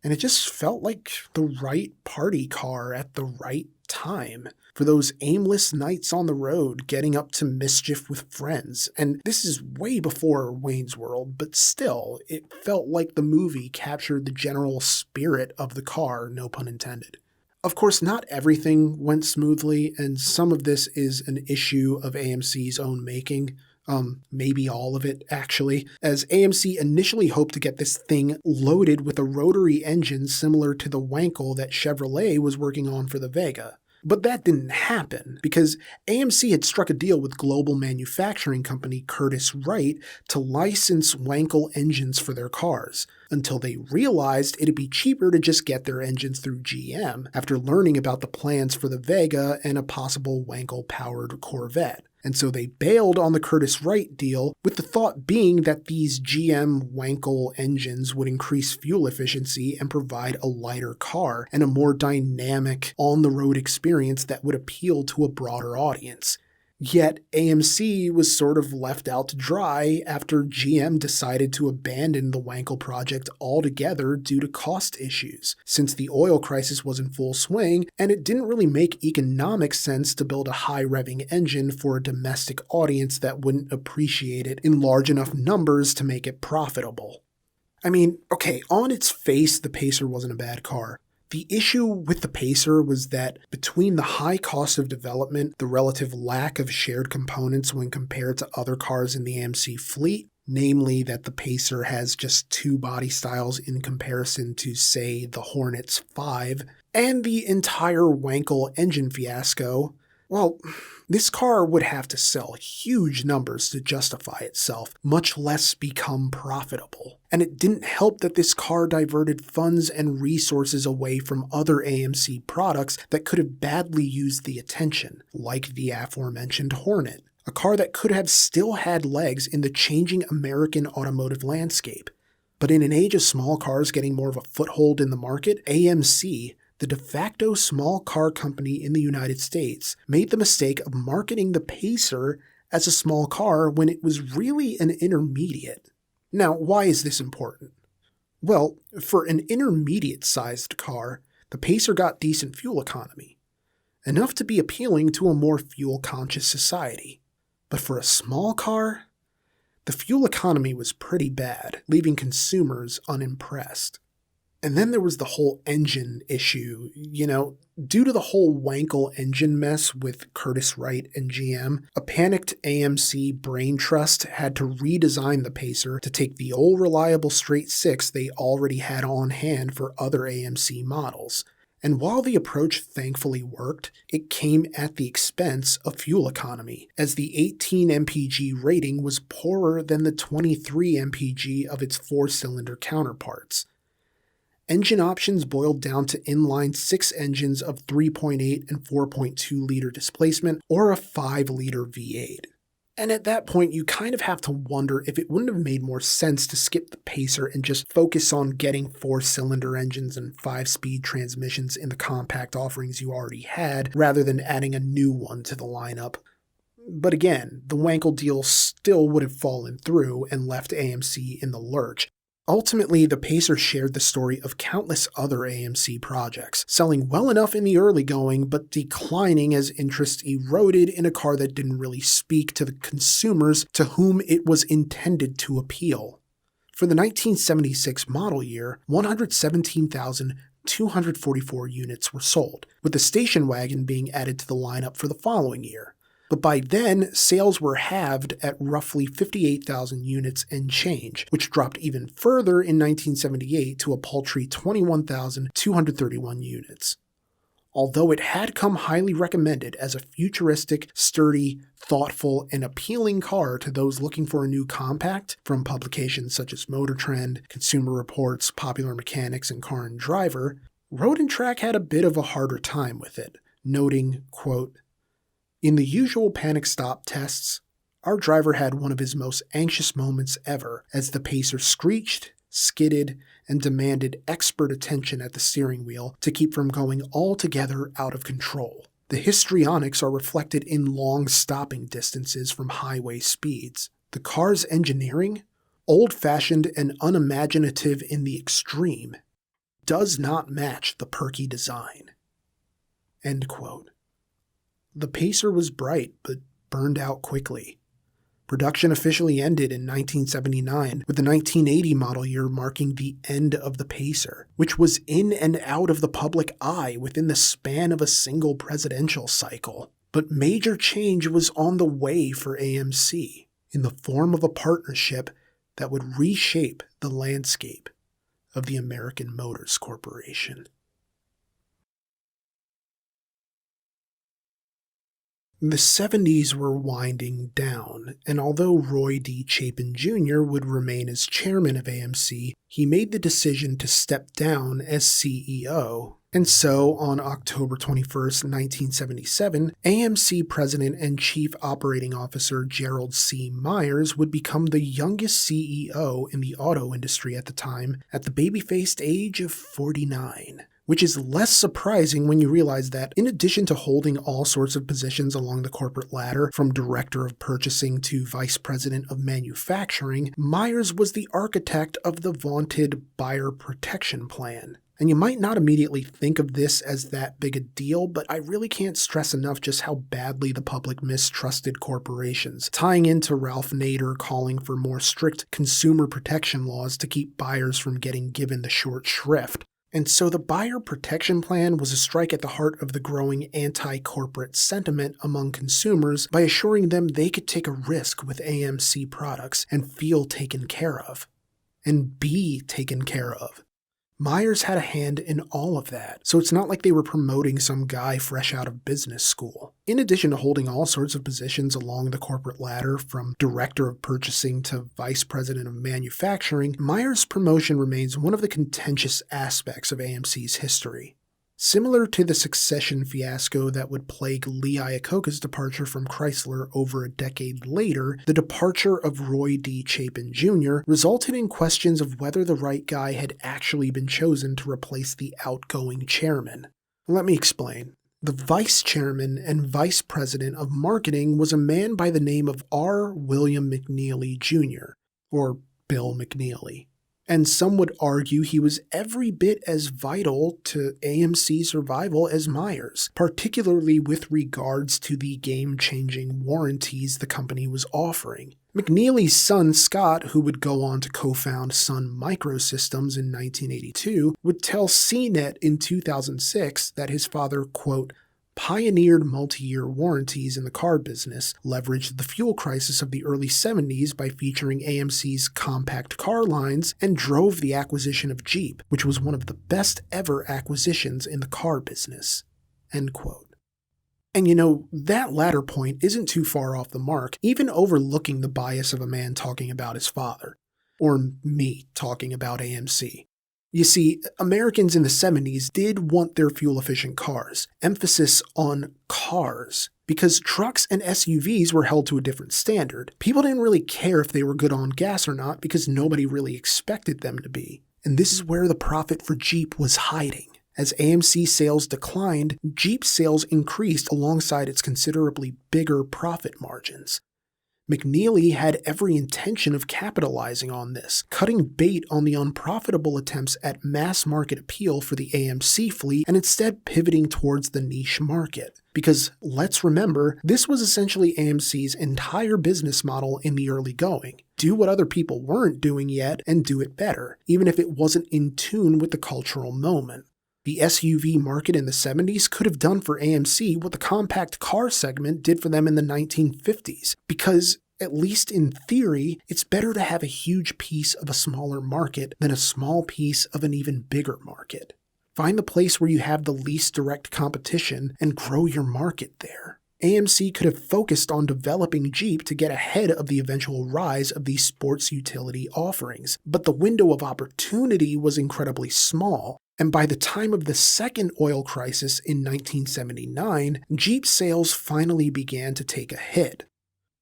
And it just felt like the right party car at the right time for those aimless nights on the road getting up to mischief with friends. And this is way before Wayne's World, but still, it felt like the movie captured the general spirit of the car, no pun intended. Of course, not everything went smoothly, and some of this is an issue of AMC's own making. Maybe all of it, actually, as AMC initially hoped to get this thing loaded with a rotary engine similar to the Wankel that Chevrolet was working on for the Vega. But that didn't happen, because AMC had struck a deal with global manufacturing company Curtiss-Wright to license Wankel engines for their cars, until they realized it'd be cheaper to just get their engines through GM after learning about the plans for the Vega and a possible Wankel-powered Corvette. And so they bailed on the Curtiss-Wright deal, with the thought being that these GM Wankel engines would increase fuel efficiency and provide a lighter car and a more dynamic, on-the-road experience that would appeal to a broader audience. Yet AMC was sort of left out to dry after GM decided to abandon the Wankel project altogether due to cost issues, since the oil crisis was in full swing and it didn't really make economic sense to build a high-revving engine for a domestic audience that wouldn't appreciate it in large enough numbers to make it profitable. I mean, okay, on its face, the Pacer wasn't a bad car. The issue with the Pacer was that between the high cost of development, the relative lack of shared components when compared to other cars in the AMC fleet, namely that the Pacer has just 2 body styles in comparison to, say, the Hornet's 5, and the entire Wankel engine fiasco, well, this car would have to sell huge numbers to justify itself, much less become profitable. And it didn't help that this car diverted funds and resources away from other AMC products that could have badly used the attention, like the aforementioned Hornet, a car that could have still had legs in the changing American automotive landscape. But in an age of small cars getting more of a foothold in the market, AMC, the de facto small car company in the United States, made the mistake of marketing the Pacer as a small car when it was really an intermediate. Now, why is this important? Well, for an intermediate-sized car, the Pacer got decent fuel economy, enough to be appealing to a more fuel-conscious society. But for a small car, the fuel economy was pretty bad, leaving consumers unimpressed. And then there was the whole engine issue. Due to the whole Wankel engine mess with Curtiss-Wright and GM, a panicked AMC brain trust had to redesign the Pacer to take the old reliable straight 6 they already had on hand for other AMC models. And while the approach thankfully worked, it came at the expense of fuel economy, as the 18 mpg rating was poorer than the 23 mpg of its 4-cylinder counterparts. Engine options boiled down to inline 6 engines of 3.8 and 4.2 liter displacement, or a 5 liter V8. And at that point, you kind of have to wonder if it wouldn't have made more sense to skip the Pacer and just focus on getting 4-cylinder engines and 5-speed transmissions in the compact offerings you already had, rather than adding a new one to the lineup. But again, the Wankel deal still would have fallen through and left AMC in the lurch. Ultimately, the Pacer shared the story of countless other AMC projects, selling well enough in the early going, but declining as interest eroded in a car that didn't really speak to the consumers to whom it was intended to appeal. For the 1976 model year, 117,244 units were sold, with the station wagon being added to the lineup for the following year. But by then, sales were halved at roughly 58,000 units and change, which dropped even further in 1978 to a paltry 21,231 units. Although it had come highly recommended as a futuristic, sturdy, thoughtful, and appealing car to those looking for a new compact from publications such as Motor Trend, Consumer Reports, Popular Mechanics, and Car and Driver, Road and Track had a bit of a harder time with it, noting, quote, "In the usual panic stop tests, our driver had one of his most anxious moments ever as the Pacer screeched, skidded, and demanded expert attention at the steering wheel to keep from going altogether out of control. The histrionics are reflected in long stopping distances from highway speeds. The car's engineering, old-fashioned and unimaginative in the extreme, does not match the perky design." End quote. The Pacer was bright, but burned out quickly. Production officially ended in 1979, with the 1980 model year marking the end of the Pacer, which was in and out of the public eye within the span of a single presidential cycle. But major change was on the way for AMC, in the form of a partnership that would reshape the landscape of the American Motors Corporation. The 70s were winding down, and although Roy D. Chapin Jr. would remain as chairman of AMC, he made the decision to step down as CEO. And so, on October 21st, 1977, AMC President and Chief Operating Officer Gerald C. Myers would become the youngest CEO in the auto industry at the time, at the baby-faced age of 49. Which is less surprising when you realize that, in addition to holding all sorts of positions along the corporate ladder, from director of purchasing to vice president of manufacturing, Myers was the architect of the vaunted Buyer Protection Plan. And you might not immediately think of this as that big a deal, but I really can't stress enough just how badly the public mistrusted corporations, tying into Ralph Nader calling for more strict consumer protection laws to keep buyers from getting given the short shrift. And so the Buyer Protection Plan was a strike at the heart of the growing anti-corporate sentiment among consumers by assuring them they could take a risk with AMC products and feel taken care of. And be taken care of. Myers had a hand in all of that, so it's not like they were promoting some guy fresh out of business school. In addition to holding all sorts of positions along the corporate ladder, from director of purchasing to vice president of manufacturing, Myers' promotion remains one of the contentious aspects of AMC's history. Similar to the succession fiasco that would plague Lee Iacocca's departure from Chrysler over a decade later, the departure of Roy D. Chapin Jr. resulted in questions of whether the right guy had actually been chosen to replace the outgoing chairman. Let me explain. The vice chairman and vice president of marketing was a man by the name of R. William McNeely Jr., or Bill McNeely. And some would argue he was every bit as vital to AMC's survival as Myers, particularly with regards to the game-changing warranties the company was offering. McNeely's son Scott, who would go on to co-found Sun Microsystems in 1982, would tell CNET in 2006 that his father, quote, pioneered multi-year warranties in the car business, leveraged the fuel crisis of the early 70s by featuring AMC's compact car lines, and drove the acquisition of Jeep, which was one of the best ever acquisitions in the car business. End quote. And you know, that latter point isn't too far off the mark, even overlooking the bias of a man talking about his father. Or me talking about AMC. You see, Americans in the 70s did want their fuel-efficient cars, emphasis on cars, because trucks and SUVs were held to a different standard. People didn't really care if they were good on gas or not because nobody really expected them to be. And this is where the profit for Jeep was hiding. As AMC sales declined, Jeep sales increased alongside its considerably bigger profit margins. McNeely had every intention of capitalizing on this, cutting bait on the unprofitable attempts at mass market appeal for the AMC fleet and instead pivoting towards the niche market. Because, let's remember, this was essentially AMC's entire business model in the early going. Do what other people weren't doing yet and do it better, even if it wasn't in tune with the cultural moment. The SUV market in the 70s could have done for AMC what the compact car segment did for them in the 1950s, because, at least in theory, it's better to have a huge piece of a smaller market than a small piece of an even bigger market. Find the place where you have the least direct competition and grow your market there. AMC could have focused on developing Jeep to get ahead of the eventual rise of these sports utility offerings, but the window of opportunity was incredibly small. And by the time of the second oil crisis in 1979, Jeep sales finally began to take a hit.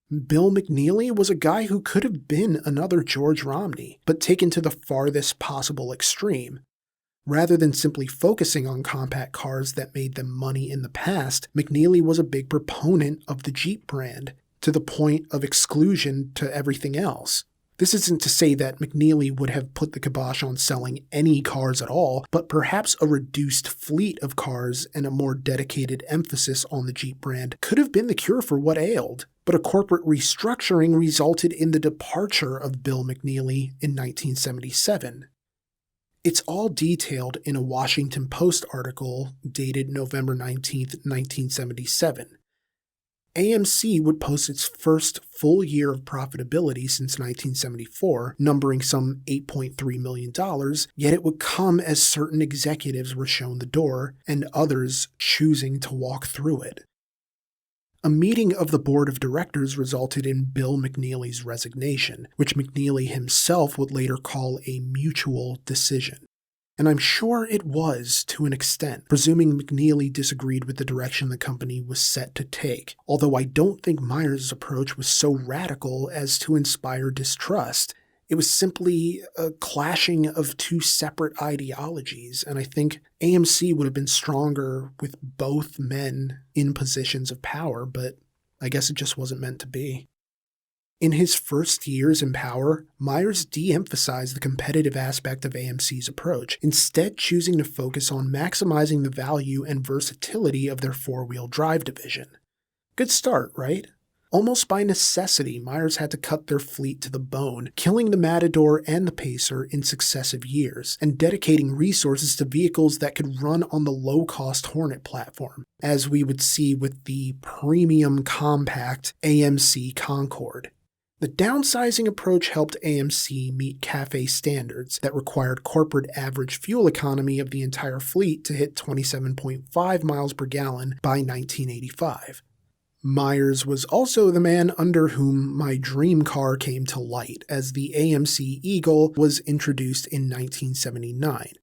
Bill McNeely was a guy who could have been another George Romney, but taken to the farthest possible extreme. Rather than simply focusing on compact cars that made them money in the past, McNeely was a big proponent of the Jeep brand, to the point of exclusion to everything else. This isn't to say that McNeely would have put the kibosh on selling any cars at all, but perhaps a reduced fleet of cars and a more dedicated emphasis on the Jeep brand could have been the cure for what ailed. But a corporate restructuring resulted in the departure of Bill McNeely in 1977. It's all detailed in a Washington Post article dated November 19, 1977. AMC would post its first full year of profitability since 1974, numbering some $8.3 million, yet it would come as certain executives were shown the door and others choosing to walk through it. A meeting of the board of directors resulted in Bill McNeely's resignation, which McNeely himself would later call a mutual decision. And I'm sure it was, to an extent, presuming McNeely disagreed with the direction the company was set to take, although I don't think Myers' approach was so radical as to inspire distrust. It was simply a clashing of two separate ideologies, and I think AMC would have been stronger with both men in positions of power, but I guess it just wasn't meant to be. In his first years in power, Myers de-emphasized the competitive aspect of AMC's approach, instead choosing to focus on maximizing the value and versatility of their four-wheel drive division. Good start, right? Almost by necessity, Myers had to cut their fleet to the bone, killing the Matador and the Pacer in successive years, and dedicating resources to vehicles that could run on the low-cost Hornet platform, as we would see with the premium compact AMC Concorde. The downsizing approach helped AMC meet CAFE standards that required corporate average fuel economy of the entire fleet to hit 27.5 miles per gallon by 1985. Myers was also the man under whom my dream car came to light, as the AMC Eagle was introduced in 1979.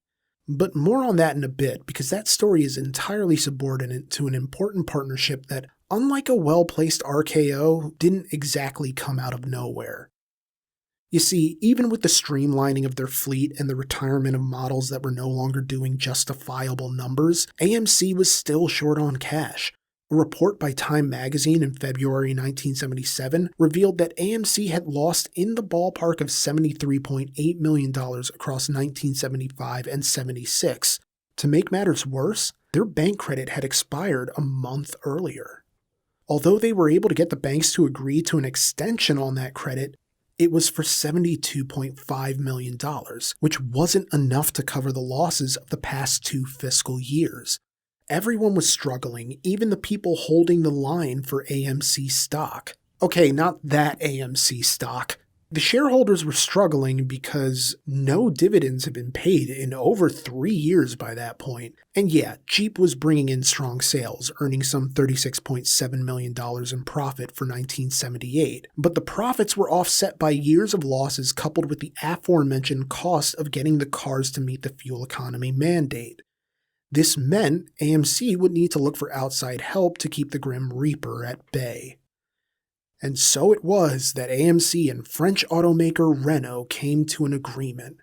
But more on that in a bit, because that story is entirely subordinate to an important partnership that, unlike a well-placed RKO, didn't exactly come out of nowhere. You see, even with the streamlining of their fleet and the retirement of models that were no longer doing justifiable numbers, AMC was still short on cash. A report by Time magazine in February 1977 revealed that AMC had lost in the ballpark of $73.8 million across 1975 and 76. To make matters worse, their bank credit had expired a month earlier. Although they were able to get the banks to agree to an extension on that credit, it was for $72.5 million, which wasn't enough to cover the losses of the past 2 fiscal years. Everyone was struggling, even the people holding the line for AMC stock. Okay, not that AMC stock. The shareholders were struggling because no dividends had been paid in over 3 years by that point. And yeah, Jeep was bringing in strong sales, earning some $36.7 million in profit for 1978. But the profits were offset by years of losses coupled with the aforementioned cost of getting the cars to meet the fuel economy mandate. This meant AMC would need to look for outside help to keep the Grim Reaper at bay. And so it was that AMC and French automaker Renault came to an agreement.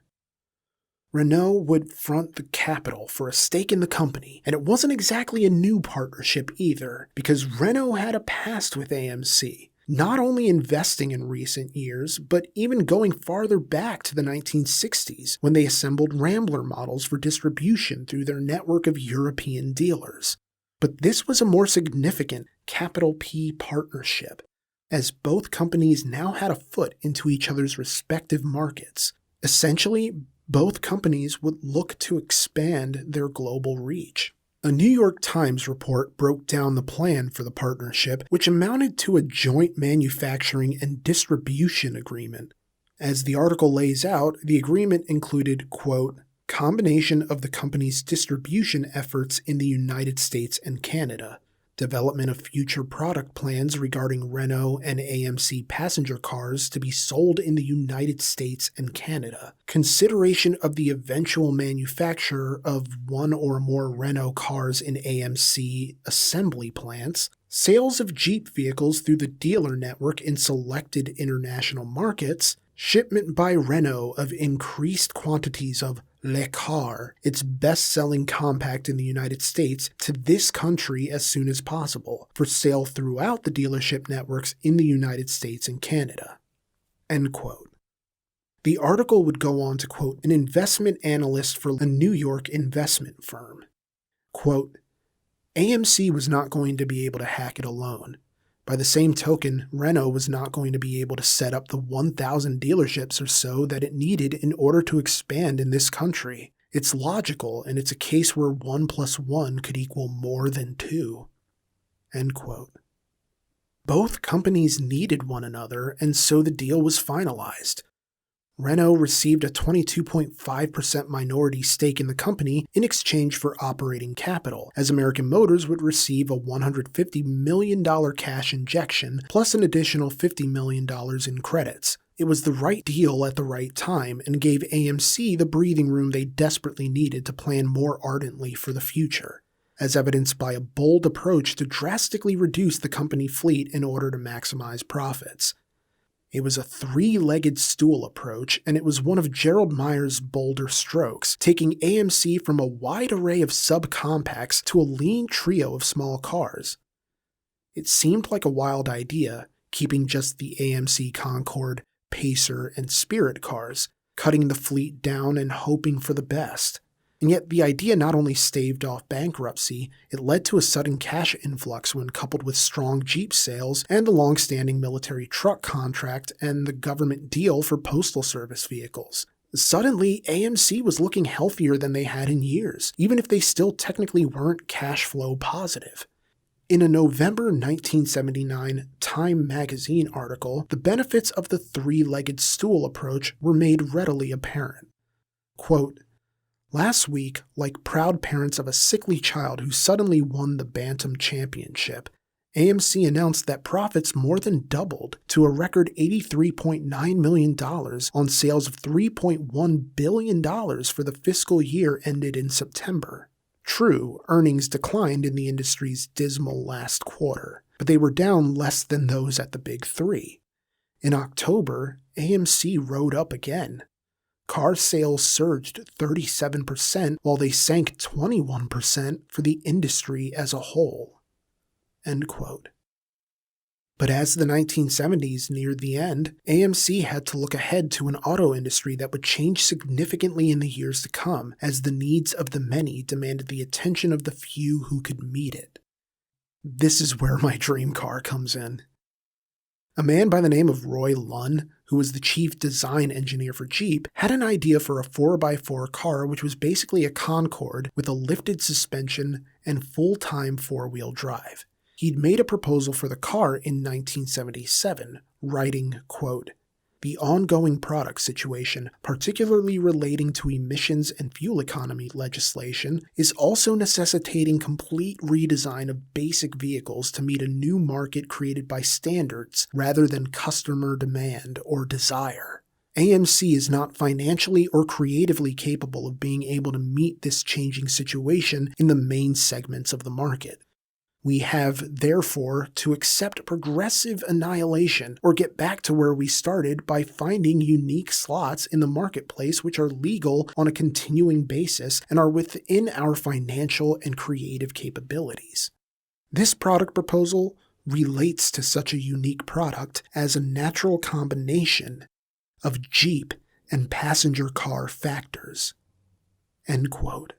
Renault would front the capital for a stake in the company, and it wasn't exactly a new partnership either, because Renault had a past with AMC. Not only investing in recent years, but even going farther back to the 1960s when they assembled Rambler models for distribution through their network of European dealers. But this was a more significant capital P partnership, as both companies now had a foot into each other's respective markets. Essentially, both companies would look to expand their global reach. A New York Times report broke down the plan for the partnership, which amounted to a joint manufacturing and distribution agreement. As the article lays out, the agreement included, quote, combination of the company's distribution efforts in the United States and Canada, development of future product plans regarding Renault and AMC passenger cars to be sold in the United States and Canada, consideration of the eventual manufacture of one or more Renault cars in AMC assembly plants, sales of Jeep vehicles through the dealer network in selected international markets, shipment by Renault of increased quantities of Le Car, its best-selling compact in the United States, to this country as soon as possible, for sale throughout the dealership networks in the United States and Canada. End quote. The article would go on to quote an investment analyst for a New York investment firm. Quote, AMC was not going to be able to hack it alone. By the same token, Renault was not going to be able to set up the 1,000 dealerships or so that it needed in order to expand in this country. It's logical, and it's a case where 1 + 1 could equal more than 2. End quote. Both companies needed one another, and so the deal was finalized. Renault received a 22.5% minority stake in the company in exchange for operating capital, as American Motors would receive a $150 million cash injection plus an additional $50 million in credits. It was the right deal at the right time and gave AMC the breathing room they desperately needed to plan more ardently for the future, as evidenced by a bold approach to drastically reduce the company fleet in order to maximize profits. It was a three-legged stool approach, and it was one of Gerald Meyer's bolder strokes, taking AMC from a wide array of subcompacts to a lean trio of small cars. It seemed like a wild idea, keeping just the AMC Concorde, Pacer, and Spirit cars, cutting the fleet down and hoping for the best. And yet the idea not only staved off bankruptcy, it led to a sudden cash influx when coupled with strong Jeep sales and the long-standing military truck contract and the government deal for postal service vehicles. Suddenly, AMC was looking healthier than they had in years, even if they still technically weren't cash flow positive. In a November 1979 Time magazine article, the benefits of the three-legged stool approach were made readily apparent. Quote, "Last week, like proud parents of a sickly child who suddenly won the Bantam Championship, AMC announced that profits more than doubled to a record $83.9 million on sales of $3.1 billion for the fiscal year ended in September. True, earnings declined in the industry's dismal last quarter, but they were down less than those at the Big Three. In October, AMC rode up again. Car sales surged 37% while they sank 21% for the industry as a whole." End quote. But as the 1970s neared the end, AMC had to look ahead to an auto industry that would change significantly in the years to come, as the needs of the many demanded the attention of the few who could meet it. This is where my dream car comes in. A man by the name of Roy Lunn, who was the chief design engineer for Jeep, had an idea for a 4x4 car which was basically a Concorde with a lifted suspension and full-time four-wheel drive. He'd made a proposal for the car in 1977, writing, quote, "The ongoing product situation, particularly relating to emissions and fuel economy legislation, is also necessitating complete redesign of basic vehicles to meet a new market created by standards rather than customer demand or desire. AMC is not financially or creatively capable of being able to meet this changing situation in the main segments of the market. We have, therefore, to accept progressive annihilation or get back to where we started by finding unique slots in the marketplace which are legal on a continuing basis and are within our financial and creative capabilities. This product proposal relates to such a unique product as a natural combination of Jeep and passenger car factors." End quote.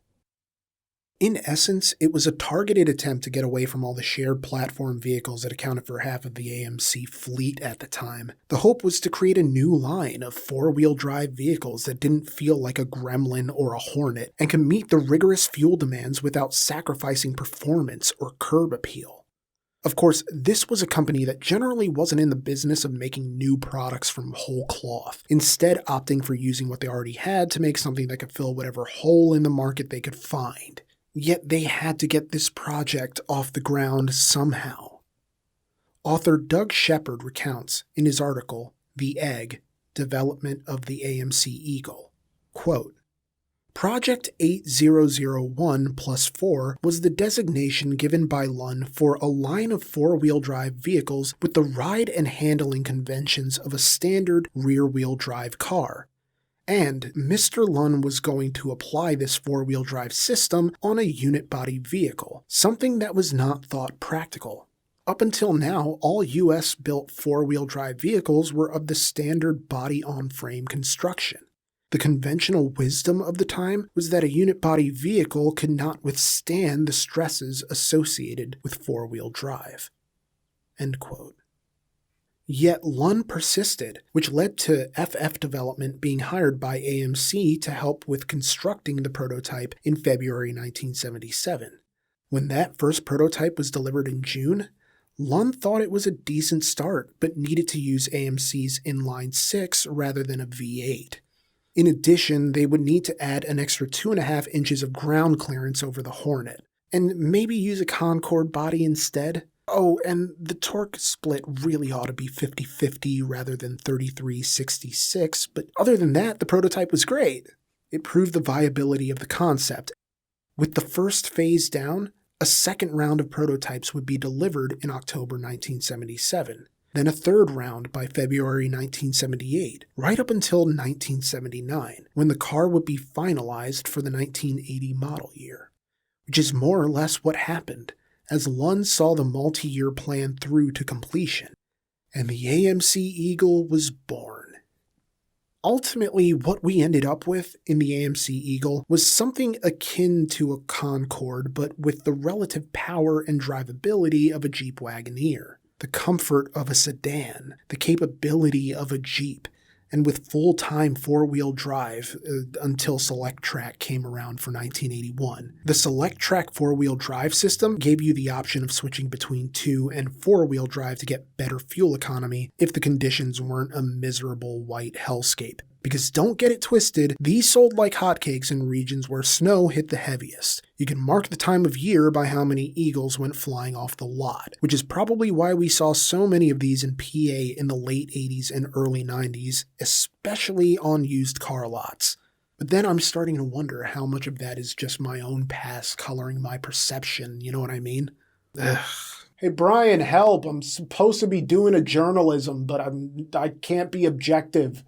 In essence, it was a targeted attempt to get away from all the shared platform vehicles that accounted for half of the AMC fleet at the time. The hope was to create a new line of four-wheel drive vehicles that didn't feel like a Gremlin or a Hornet and could meet the rigorous fuel demands without sacrificing performance or curb appeal. Of course, this was a company that generally wasn't in the business of making new products from whole cloth, instead opting for using what they already had to make something that could fill whatever hole in the market they could find. Yet they had to get this project off the ground somehow. Author Doug Shepard recounts in his article, The Egg, Development of the AMC Eagle, quote, "Project 8001+4 was the designation given by Lunn for a line of four-wheel drive vehicles with the ride and handling conventions of a standard rear-wheel drive car. And Mr. Lunn was going to apply this four-wheel drive system on a unit body vehicle, something that was not thought practical. Up until now, all US-built four-wheel drive vehicles were of the standard body-on-frame construction. The conventional wisdom of the time was that a unit body vehicle could not withstand the stresses associated with four-wheel drive." End quote. Yet Lunn persisted, which led to FF Development being hired by AMC to help with constructing the prototype in February 1977. When that first prototype was delivered in June, Lund thought it was a decent start, but needed to use AMC's inline 6 rather than a V8. In addition, they would need to add an extra 2.5 inches of ground clearance over the Hornet, and maybe use a Concorde body instead. Oh, and the torque split really ought to be 50-50 rather than 33-66, but other than that, the prototype was great. It proved the viability of the concept. With the first phase down, a second round of prototypes would be delivered in October 1977, then a third round by February 1978, right up until 1979, when the car would be finalized for the 1980 model year. Which is more or less what happened, as Lund saw the multi-year plan through to completion, and the AMC Eagle was born. Ultimately, what we ended up with in the AMC Eagle was something akin to a Concorde, but with the relative power and drivability of a Jeep Wagoneer, the comfort of a sedan, the capability of a Jeep, and with full-time four-wheel drive until SelectTrak came around for 1981. The SelectTrak four-wheel drive system gave you the option of switching between 2- and 4-wheel drive to get better fuel economy if the conditions weren't a miserable white hellscape. Because don't get it twisted, these sold like hotcakes in regions where snow hit the heaviest. You can mark the time of year by how many Eagles went flying off the lot, which is probably why we saw so many of these in PA in the late 80s and early 90s, especially on used car lots. But then I'm starting to wonder how much of that is just my own past coloring my perception, you know what I mean? Ugh. Hey Brian, help, I'm supposed to be doing a journalism, but I can't be objective.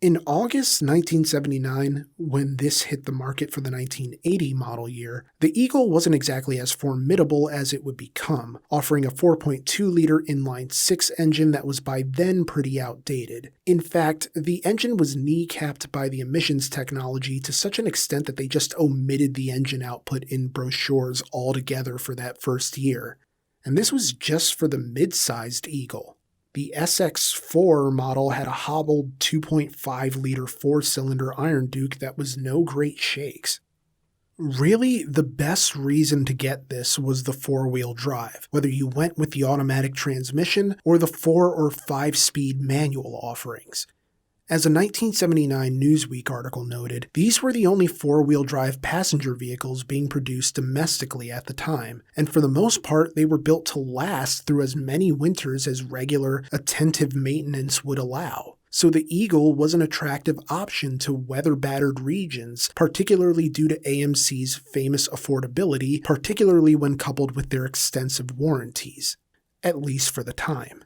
In August 1979, when this hit the market for the 1980 model year, the Eagle wasn't exactly as formidable as it would become, offering a 4.2-liter inline-6 engine that was by then pretty outdated. In fact, the engine was kneecapped by the emissions technology to such an extent that they just omitted the engine output in brochures altogether for that first year. And this was just for the mid-sized Eagle. The SX4 model had a hobbled 2.5-liter 4-cylinder Iron Duke that was no great shakes. Really, the best reason to get this was the four-wheel drive, whether you went with the automatic transmission or the 4- or 5-speed manual offerings. As a 1979 Newsweek article noted, these were the only four-wheel drive passenger vehicles being produced domestically at the time, and for the most part they were built to last through as many winters as regular, attentive maintenance would allow. So the Eagle was an attractive option to weather-battered regions, particularly due to AMC's famous affordability, particularly when coupled with their extensive warranties, at least for the time.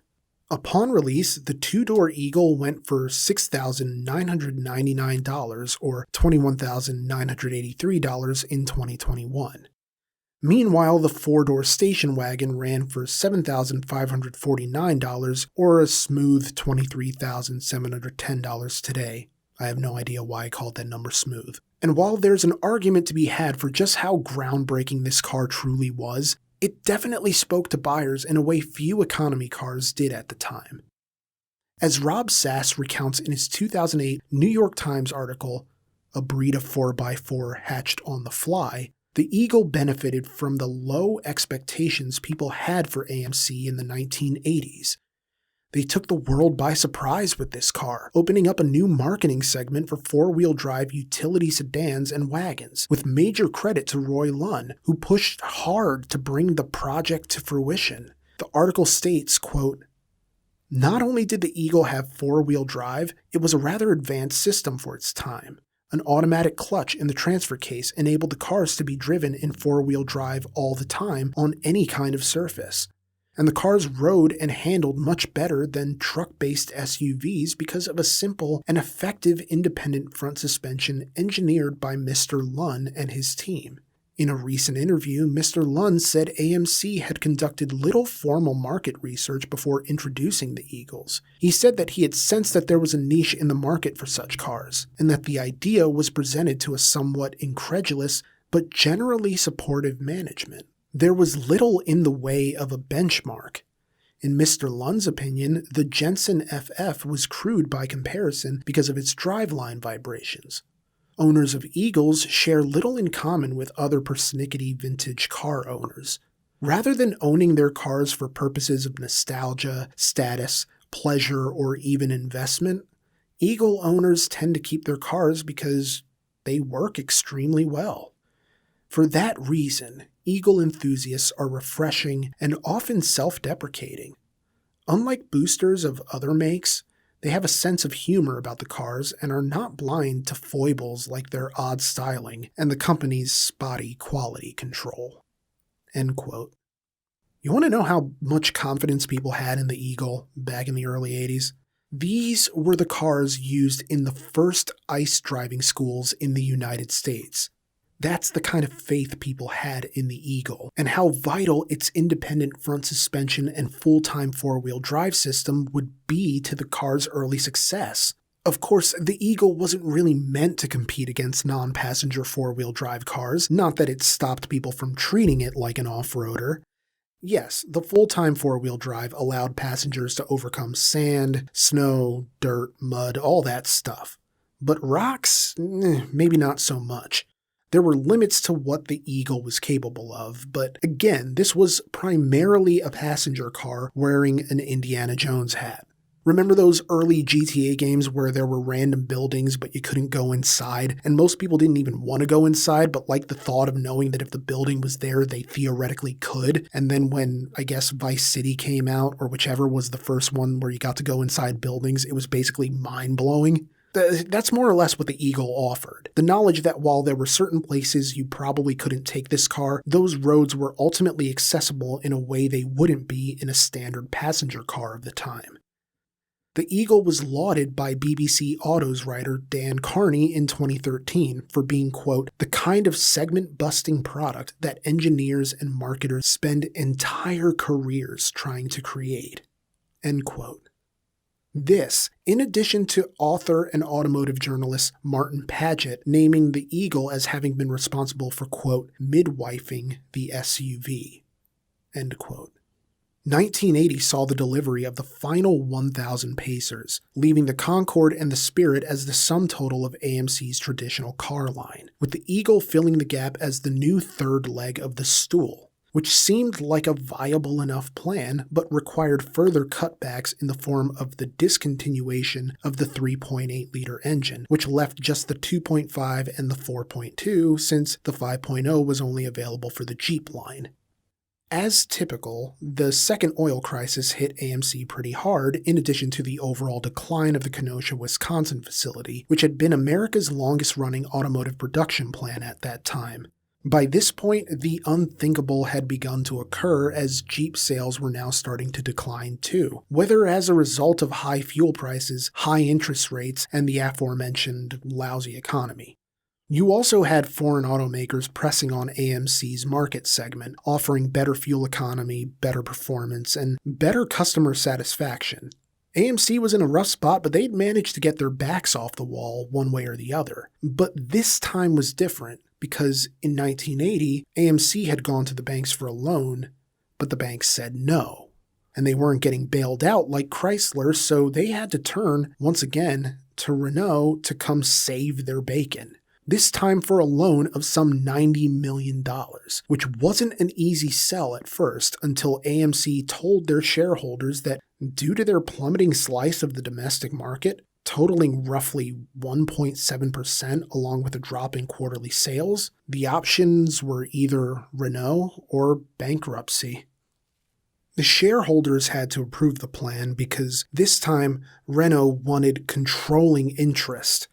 Upon release, the two-door Eagle went for $6,999 or $21,983 in 2021. Meanwhile, the four-door station wagon ran for $7,549 or a smooth $23,710 today. I have no idea why I called that number smooth. And while there's an argument to be had for just how groundbreaking this car truly was, it definitely spoke to buyers in a way few economy cars did at the time. As Rob Sass recounts in his 2008 New York Times article, "A Breed of 4x4 Hatched on the Fly," the Eagle benefited from the low expectations people had for AMC in the 1980s. They took the world by surprise with this car, opening up a new marketing segment for four-wheel drive utility sedans and wagons, with major credit to Roy Lunn, who pushed hard to bring the project to fruition. The article states, quote, "Not only did the Eagle have four-wheel drive, it was a rather advanced system for its time. An automatic clutch in the transfer case enabled the cars to be driven in four-wheel drive all the time on any kind of surface. And the cars rode and handled much better than truck-based SUVs because of a simple and effective independent front suspension engineered by Mr. Lunn and his team." In a recent interview, Mr. Lunn said AMC had conducted little formal market research before introducing the Eagles. He said that he had sensed that there was a niche in the market for such cars, and that the idea was presented to a somewhat incredulous but generally supportive management. There was little in the way of a benchmark. In Mr. Lunn's opinion, the Jensen FF was crude by comparison because of its driveline vibrations. Owners of Eagles share little in common with other persnickety vintage car owners. Rather than owning their cars for purposes of nostalgia, status, pleasure, or even investment, Eagle owners tend to keep their cars because they work extremely well. For that reason, Eagle enthusiasts are refreshing and often self-deprecating. Unlike boosters of other makes, they have a sense of humor about the cars and are not blind to foibles like their odd styling and the company's spotty quality control." End quote. You want to know how much confidence people had in the Eagle back in the early 80s? These were the cars used in the first ICE driving schools in the United States. That's the kind of faith people had in the Eagle, and how vital its independent front suspension and full-time four-wheel drive system would be to the car's early success. Of course, the Eagle wasn't really meant to compete against non-passenger four-wheel drive cars, not that it stopped people from treating it like an off-roader. Yes, the full-time four-wheel drive allowed passengers to overcome sand, snow, dirt, mud, all that stuff. But rocks? Maybe not so much. There were limits to what the Eagle was capable of, but again, this was primarily a passenger car wearing an Indiana Jones hat. Remember those early GTA games where there were random buildings but you couldn't go inside, and most people didn't even want to go inside but liked the thought of knowing that if the building was there they theoretically could? And then when, I guess, Vice City came out, or whichever was the first one where you got to go inside buildings, it was basically mind-blowing. That's more or less what the Eagle offered. The knowledge that while there were certain places you probably couldn't take this car, those roads were ultimately accessible in a way they wouldn't be in a standard passenger car of the time. The Eagle was lauded by BBC Autos writer Dan Carney in 2013 for being, quote, "the kind of segment-busting product that engineers and marketers spend entire careers trying to create," end quote. This, in addition to author and automotive journalist Martin Paget naming the Eagle as having been responsible for, quote, "midwifing the SUV," end quote. 1980 saw the delivery of the final 1,000 Pacers, leaving the Concorde and the Spirit as the sum total of AMC's traditional car line, with the Eagle filling the gap as the new third leg of the stool, which seemed like a viable enough plan, but required further cutbacks in the form of the discontinuation of the 3.8-liter engine, which left just the 2.5 and the 4.2 since the 5.0 was only available for the Jeep line. As typical, the second oil crisis hit AMC pretty hard, in addition to the overall decline of the Kenosha, Wisconsin facility, which had been America's longest-running automotive production plant at that time. By this point, the unthinkable had begun to occur as Jeep sales were now starting to decline too, whether as a result of high fuel prices, high interest rates, and the aforementioned lousy economy. You also had foreign automakers pressing on AMC's market segment, offering better fuel economy, better performance, and better customer satisfaction. AMC was in a rough spot, but they'd managed to get their backs off the wall one way or the other. But this time was different, because in 1980, AMC had gone to the banks for a loan, but the banks said no. And they weren't getting bailed out like Chrysler, so they had to turn, once again, to Renault to come save their bacon. This time for a loan of some $90 million, which wasn't an easy sell at first until AMC told their shareholders that due to their plummeting slice of the domestic market, totaling roughly 1.7% along with a drop in quarterly sales, the options were either Renault or bankruptcy. The shareholders had to approve the plan because this time Renault wanted controlling interest,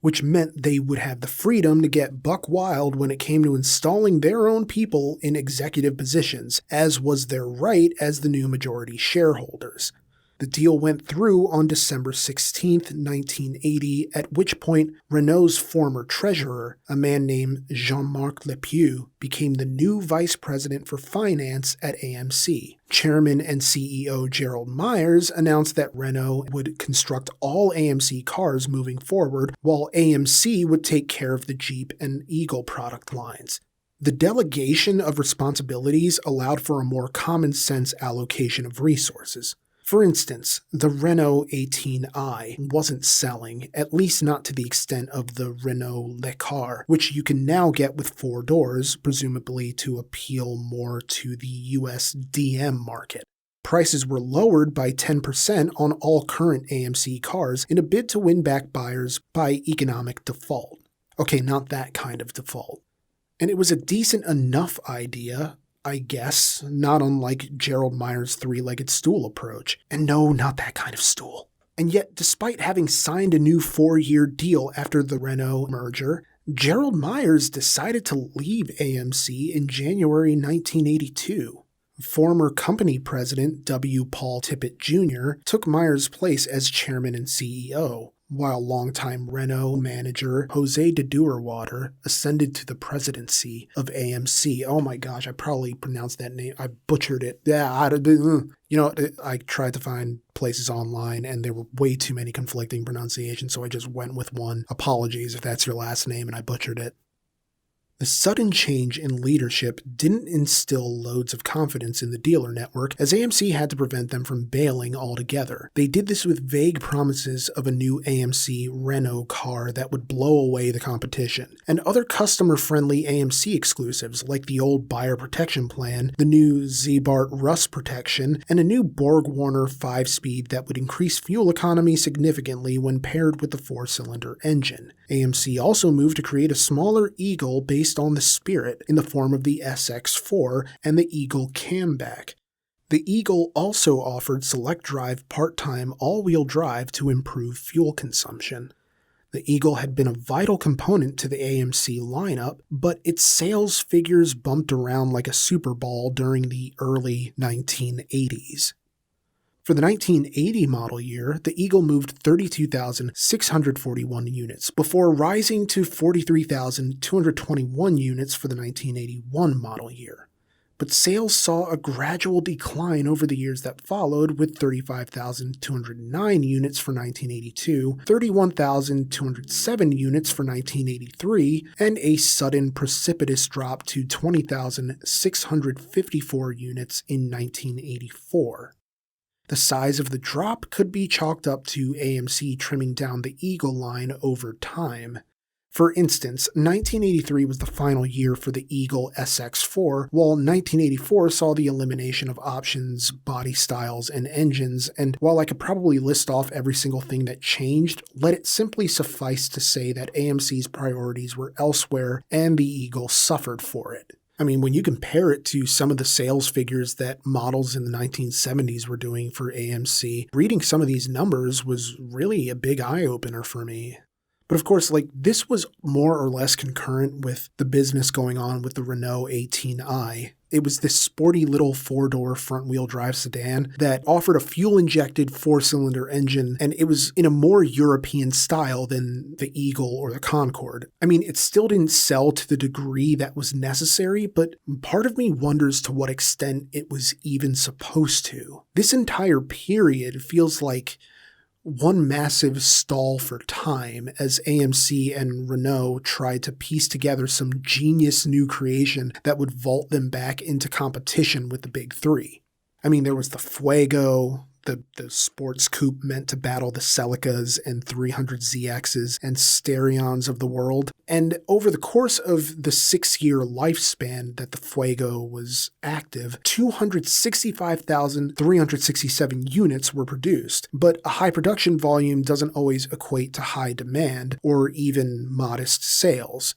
which meant they would have the freedom to get buck wild when it came to installing their own people in executive positions, as was their right as the new majority shareholders. The deal went through on December 16, 1980, at which point Renault's former treasurer, a man named Jean-Marc Lepieux, became the new vice president for finance at AMC. Chairman and CEO Gerald Myers announced that Renault would construct all AMC cars moving forward, while AMC would take care of the Jeep and Eagle product lines. The delegation of responsibilities allowed for a more common-sense allocation of resources. For instance, the Renault 18i wasn't selling, at least not to the extent of the Renault Le Car, which you can now get with 4 doors, presumably to appeal more to the US DM market. Prices were lowered by 10% on all current AMC cars in a bid to win back buyers by economic default. Okay, not that kind of default. And it was a decent enough idea, I guess, not unlike Gerald Meyer's 3-legged stool approach. And no, not that kind of stool. And yet, despite having signed a new 4-year deal after the Renault merger, Gerald Myers decided to leave AMC in January 1982. Former company president W. Paul Tippett Jr. took Myers' place as chairman and CEO, while longtime Renault manager Jose de Duerwater ascended to the presidency of AMC. Oh my gosh, I probably pronounced that name. I butchered it. Yeah, I tried to find places online and there were way too many conflicting pronunciations, so I just went with one. Apologies if that's your last name and I butchered it. The sudden change in leadership didn't instill loads of confidence in the dealer network, as AMC had to prevent them from bailing altogether. They did this with vague promises of a new AMC Renault car that would blow away the competition, and other customer-friendly AMC exclusives like the old buyer protection plan, the new Ziebart rust protection, and a new Borg-Warner 5-speed that would increase fuel economy significantly when paired with the 4-cylinder engine. AMC also moved to create a smaller Eagle based on the Spirit in the form of the SX4 and the Eagle Camback. The Eagle also offered select drive part-time all-wheel drive to improve fuel consumption. The Eagle had been a vital component to the AMC lineup, but its sales figures bumped around like a Super Bowl during the early 1980s. For the 1980 model year, the Eagle moved 32,641 units, before rising to 43,221 units for the 1981 model year. But sales saw a gradual decline over the years that followed, with 35,209 units for 1982, 31,207 units for 1983, and a sudden precipitous drop to 20,654 units in 1984. The size of the drop could be chalked up to AMC trimming down the Eagle line over time. For instance, 1983 was the final year for the Eagle SX4, while 1984 saw the elimination of options, body styles, and engines, and while I could probably list off every single thing that changed, let it simply suffice to say that AMC's priorities were elsewhere and the Eagle suffered for it. I mean, when you compare it to some of the sales figures that models in the 1970s were doing for AMC, reading some of these numbers was really a big eye-opener for me. But of course, this was more or less concurrent with the business going on with the Renault 18i. It was this sporty little 4-door front-wheel drive sedan that offered a fuel-injected 4-cylinder engine, and it was in a more European style than the Eagle or the Concorde. I mean, it still didn't sell to the degree that was necessary, but part of me wonders to what extent it was even supposed to. This entire period feels like one massive stall for time as AMC and Renault tried to piece together some genius new creation that would vault them back into competition with the big three. I mean, there was the Fuego, the sports coupe meant to battle the Celicas and 300ZXs and Stereons of the world. And over the course of the 6-year lifespan that the Fuego was active, 265,367 units were produced. But a high production volume doesn't always equate to high demand or even modest sales.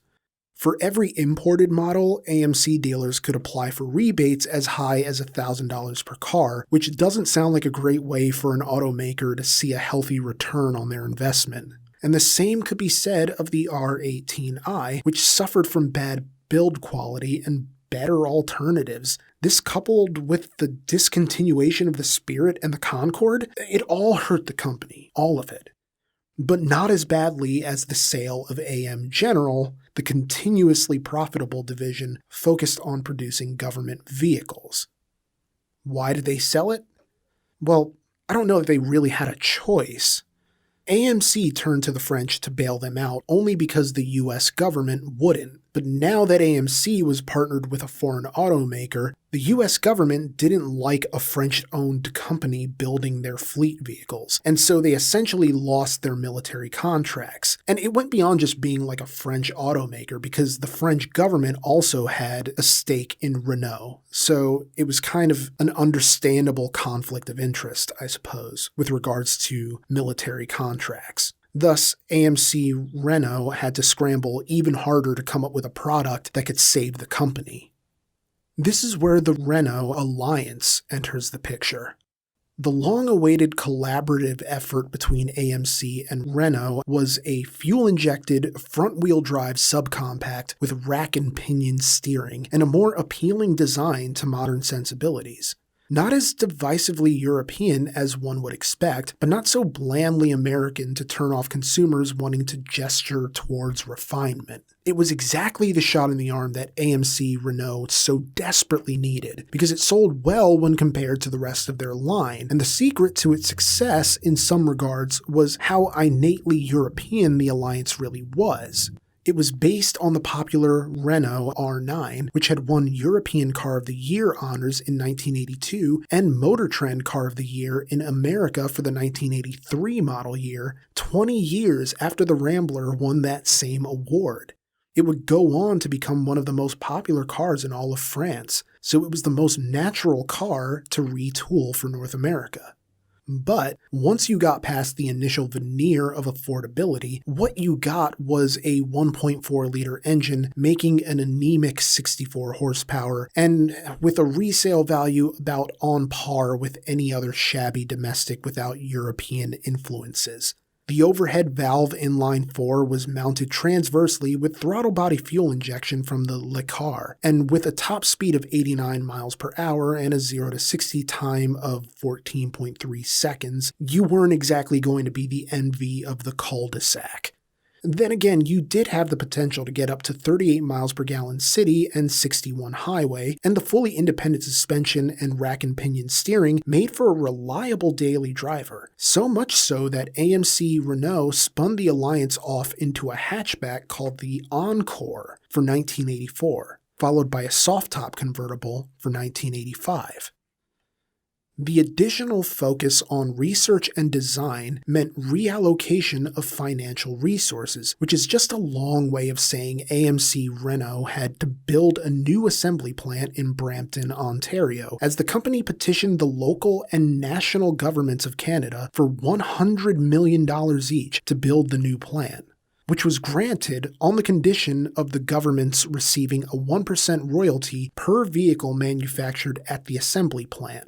For every imported model, AMC dealers could apply for rebates as high as $1,000 per car, which doesn't sound like a great way for an automaker to see a healthy return on their investment. And the same could be said of the R18i, which suffered from bad build quality and better alternatives. This, coupled with the discontinuation of the Spirit and the Concorde, it all hurt the company, all of it. But not as badly as the sale of AM General, the continuously profitable division focused on producing government vehicles. Why did they sell it? Well, I don't know if they really had a choice. AMC turned to the French to bail them out only because the US government wouldn't, But now that AMC was partnered with a foreign automaker, the US government didn't like a French-owned company building their fleet vehicles, and so they essentially lost their military contracts. And it went beyond just being like a French automaker, because the French government also had a stake in Renault. So it was kind of an understandable conflict of interest, I suppose, with regards to military contracts. Thus, AMC Renault had to scramble even harder to come up with a product that could save the company. This is where the Renault Alliance enters the picture. The long-awaited collaborative effort between AMC and Renault was a fuel-injected, front-wheel drive subcompact with rack and pinion steering and a more appealing design to modern sensibilities. Not as divisively European as one would expect, but not so blandly American to turn off consumers wanting to gesture towards refinement. It was exactly the shot in the arm that AMC Renault so desperately needed, because it sold well when compared to the rest of their line, and the secret to its success in some regards was how innately European the Alliance really was. It was based on the popular Renault R9, which had won European Car of the Year honors in 1982 and Motor Trend Car of the Year in America for the 1983 model year, 20 years after the Rambler won that same award. It would go on to become one of the most popular cars in all of France, so it was the most natural car to retool for North America. But once you got past the initial veneer of affordability, what you got was a 1.4-liter engine making an anemic 64 horsepower, and with a resale value about on par with any other shabby domestic without European influences. The overhead valve inline 4 was mounted transversely with throttle body fuel injection from the Le Car, and with a top speed of 89 miles per hour and a 0 to 60 time of 14.3 seconds, you weren't exactly going to be the envy of the cul-de-sac. Then again, you did have the potential to get up to 38 miles per gallon city and 61 highway, and the fully independent suspension and rack and pinion steering made for a reliable daily driver. So much so that AMC Renault spun the Alliance off into a hatchback called the Encore for 1984, followed by a soft-top convertible for 1985. The additional focus on research and design meant reallocation of financial resources, which is just a long way of saying AMC Renault had to build a new assembly plant in Brampton, Ontario, as the company petitioned the local and national governments of Canada for $100 million each to build the new plant, which was granted on the condition of the governments receiving a 1% royalty per vehicle manufactured at the assembly plant.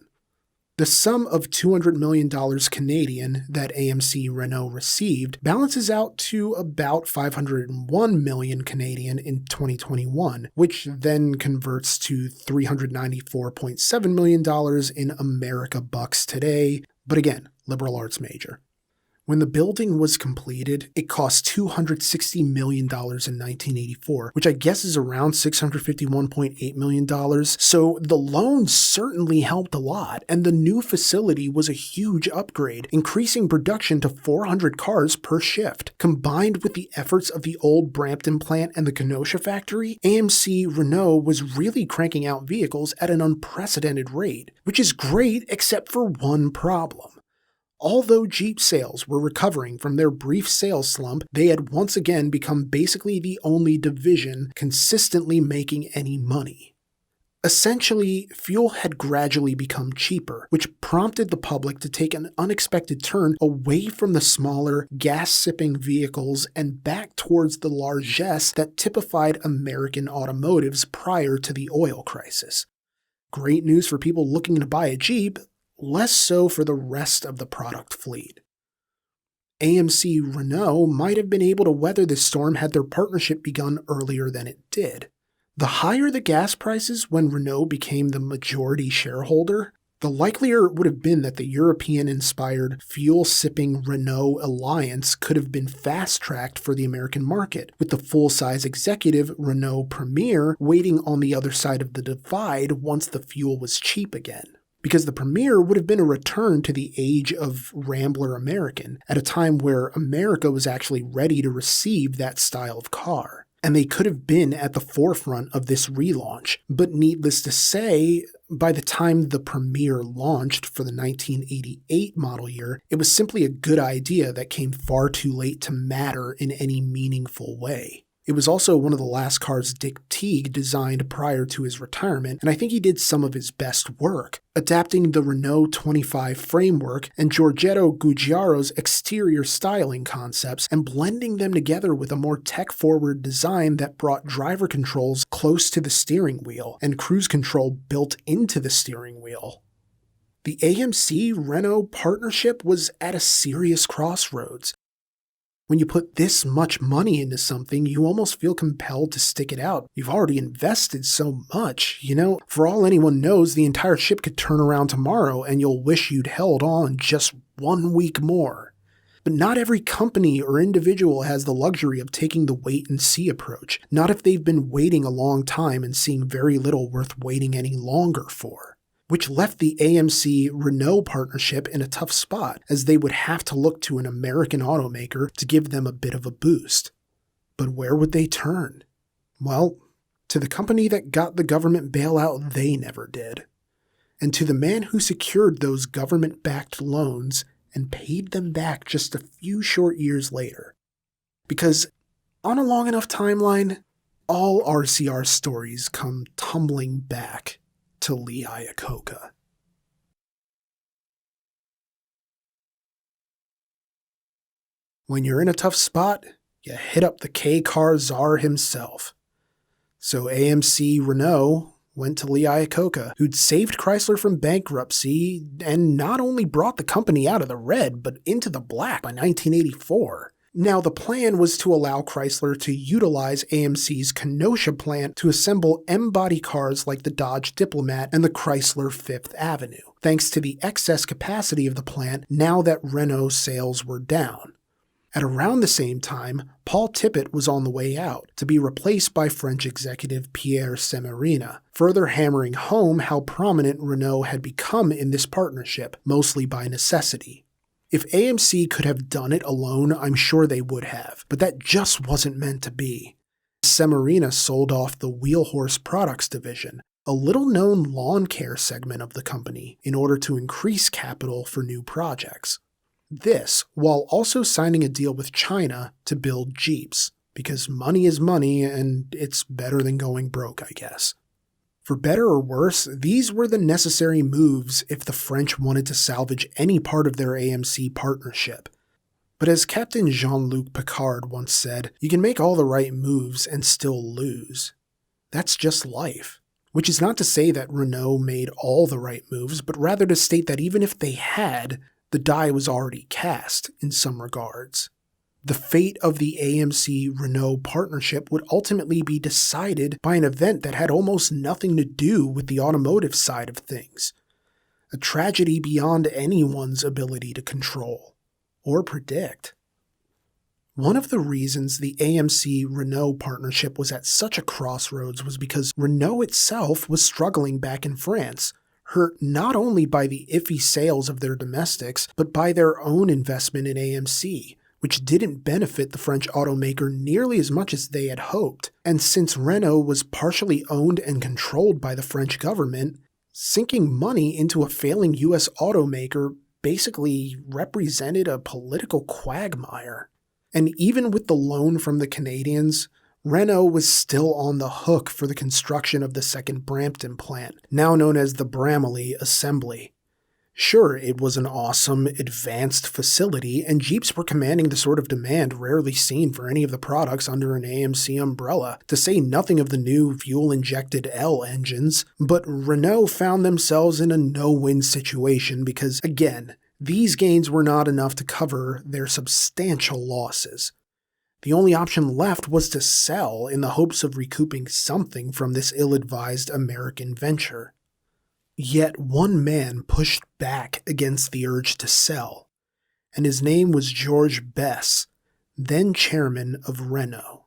The sum of $200 million Canadian that AMC Renault received balances out to about $501 million Canadian in 2021, which then converts to $394.7 million in America bucks today, but again, liberal arts major. When the building was completed, it cost $260 million in 1984, which I guess is around $651.8 million, so the loan certainly helped a lot, and the new facility was a huge upgrade, increasing production to 400 cars per shift. Combined with the efforts of the old Brampton plant and the Kenosha factory, AMC Renault was really cranking out vehicles at an unprecedented rate, which is great except for one problem. Although Jeep sales were recovering from their brief sales slump, they had once again become basically the only division consistently making any money. Essentially, fuel had gradually become cheaper, which prompted the public to take an unexpected turn away from the smaller, gas-sipping vehicles and back towards the largesse that typified American automotives prior to the oil crisis. Great news for people looking to buy a Jeep, less so for the rest of the product fleet. AMC Renault might have been able to weather this storm had their partnership begun earlier than it did. The higher the gas prices when Renault became the majority shareholder, the likelier it would have been that the European-inspired, fuel-sipping Renault Alliance could have been fast-tracked for the American market, with the full-size executive Renault Premier waiting on the other side of the divide once the fuel was cheap again. Because the Premier would have been a return to the age of Rambler American, at a time where America was actually ready to receive that style of car. and they could have been at the forefront of this relaunch. But needless to say, by the time the Premier launched for the 1988 model year, it was simply a good idea that came far too late to matter in any meaningful way. It was also one of the last cars Dick Teague designed prior to his retirement, and I think he did some of his best work, adapting the Renault 25 framework and Giorgetto Giugiaro's exterior styling concepts and blending them together with a more tech-forward design that brought driver controls close to the steering wheel and cruise control built into the steering wheel. The AMC Renault partnership was at a serious crossroads. When you put this much money into something, you almost feel compelled to stick it out. You've already invested so much, For all anyone knows, the entire ship could turn around tomorrow and you'll wish you'd held on just 1 week more. But not every company or individual has the luxury of taking the wait-and-see approach, not if they've been waiting a long time and seeing very little worth waiting any longer for. Which left the AMC Renault partnership in a tough spot, as they would have to look to an American automaker to give them a bit of a boost. But where would they turn? Well, to the company that got the government bailout they never did, and to the man who secured those government-backed loans and paid them back just a few short years later. Because on a long enough timeline, all RCR stories come tumbling back to Lee Iacocca. When you're in a tough spot, you hit up the K-car czar himself. So AMC Renault went to Lee Iacocca, who'd saved Chrysler from bankruptcy and not only brought the company out of the red, but into the black by 1984. Now, the plan was to allow Chrysler to utilize AMC's Kenosha plant to assemble M-body cars like the Dodge Diplomat and the Chrysler Fifth Avenue, thanks to the excess capacity of the plant now that Renault sales were down. At around the same time, Paul Tippett was on the way out, to be replaced by French executive Pierre Semerina, further hammering home how prominent Renault had become in this partnership, mostly by necessity. If AMC could have done it alone, I'm sure they would have, but that just wasn't meant to be. Semerina sold off the Wheelhorse Products division, a little-known lawn care segment of the company, in order to increase capital for new projects. This, while also signing a deal with China to build Jeeps, because money is money and it's better than going broke, I guess. For better or worse, these were the necessary moves if the French wanted to salvage any part of their AMC partnership. But as Captain Jean-Luc Picard once said, you can make all the right moves and still lose. That's just life. Which is not to say that Renault made all the right moves, but rather to state that even if they had, the die was already cast in some regards. The fate of the AMC Renault partnership would ultimately be decided by an event that had almost nothing to do with the automotive side of things. A tragedy beyond anyone's ability to control or predict. One of the reasons the AMC Renault partnership was at such a crossroads was because Renault itself was struggling back in France, hurt not only by the iffy sales of their domestics, but by their own investment in AMC, which didn't benefit the French automaker nearly as much as they had hoped. And since Renault was partially owned and controlled by the French government, sinking money into a failing US automaker basically represented a political quagmire. And even with the loan from the Canadians, Renault was still on the hook for the construction of the second Brampton plant, now known as the Bramalea Assembly. Sure, it was an awesome, advanced facility, and Jeeps were commanding the sort of demand rarely seen for any of the products under an AMC umbrella, to say nothing of the new fuel-injected L engines, but Renault found themselves in a no-win situation because, again, these gains were not enough to cover their substantial losses. The only option left was to sell in the hopes of recouping something from this ill-advised American venture. Yet one man pushed back against the urge to sell, and his name was George Bess, then chairman of Renault.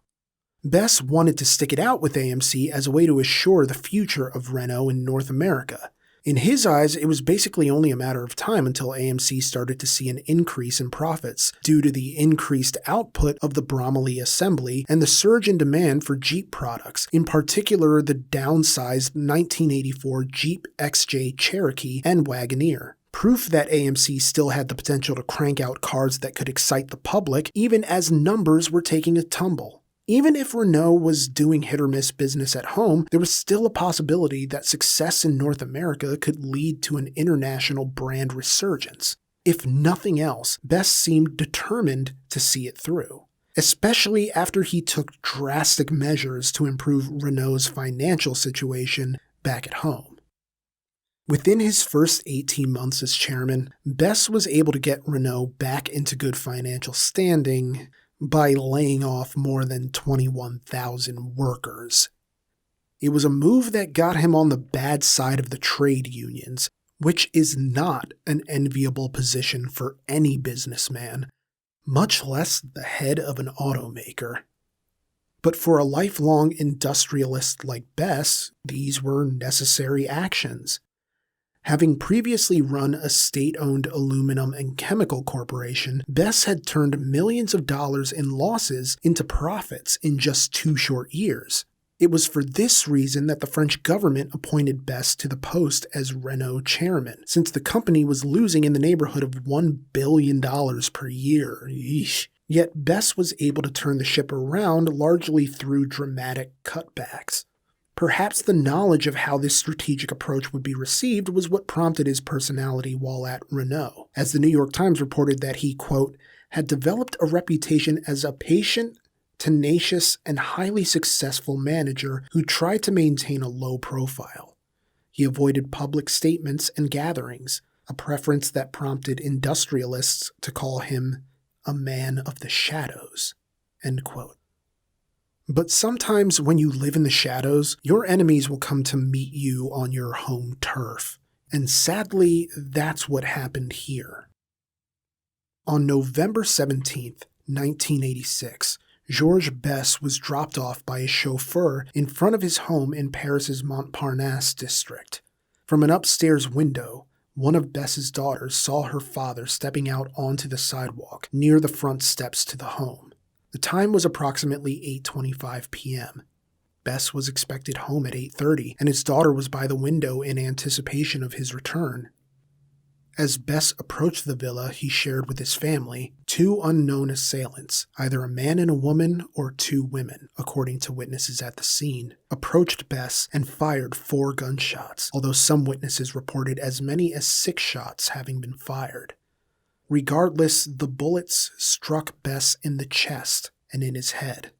Bess wanted to stick it out with AMC as a way to assure the future of Renault in North America, In his eyes, it was basically only a matter of time until AMC started to see an increase in profits due to the increased output of the Bromley assembly and the surge in demand for Jeep products, in particular the downsized 1984 Jeep XJ Cherokee and Wagoneer. Proof that AMC still had the potential to crank out cars that could excite the public, even as numbers were taking a tumble. Even if Renault was doing hit-or-miss business at home, there was still a possibility that success in North America could lead to an international brand resurgence. If nothing else, Bess seemed determined to see it through, especially after he took drastic measures to improve Renault's financial situation back at home. Within his first 18 months as chairman, Bess was able to get Renault back into good financial standing by laying off more than 21,000 workers. It was a move that got him on the bad side of the trade unions, which is not an enviable position for any businessman, much less the head of an automaker. But for a lifelong industrialist like Bess, these were necessary actions. Having previously run a state-owned aluminum and chemical corporation, Bess had turned millions of dollars in losses into profits in just 2 short years. It was for this reason that the French government appointed Bess to the post as Renault chairman, since the company was losing in the neighborhood of $1 billion per year. Yeesh. Yet Bess was able to turn the ship around largely through dramatic cutbacks. Perhaps the knowledge of how this strategic approach would be received was what prompted his personality while at Renault, as the New York Times reported that he, quote, had developed a reputation as a patient, tenacious, and highly successful manager who tried to maintain a low profile. He avoided public statements and gatherings, a preference that prompted industrialists to call him a man of the shadows, end quote. But sometimes when you live in the shadows, your enemies will come to meet you on your home turf. And sadly, that's what happened here. On November 17th, 1986, Georges Bess was dropped off by a chauffeur in front of his home in Paris's Montparnasse district. From an upstairs window, one of Bess's daughters saw her father stepping out onto the sidewalk near the front steps to the home. The time was approximately 8:25 p.m. Bess was expected home at 8:30, and his daughter was by the window in anticipation of his return. As Bess approached the villa he shared with his family, 2 unknown assailants, either a man and a woman or 2 women, according to witnesses at the scene, approached Bess and fired 4 gunshots, although some witnesses reported as many as 6 shots having been fired. Regardless, the bullets struck Bess in the chest and in his head.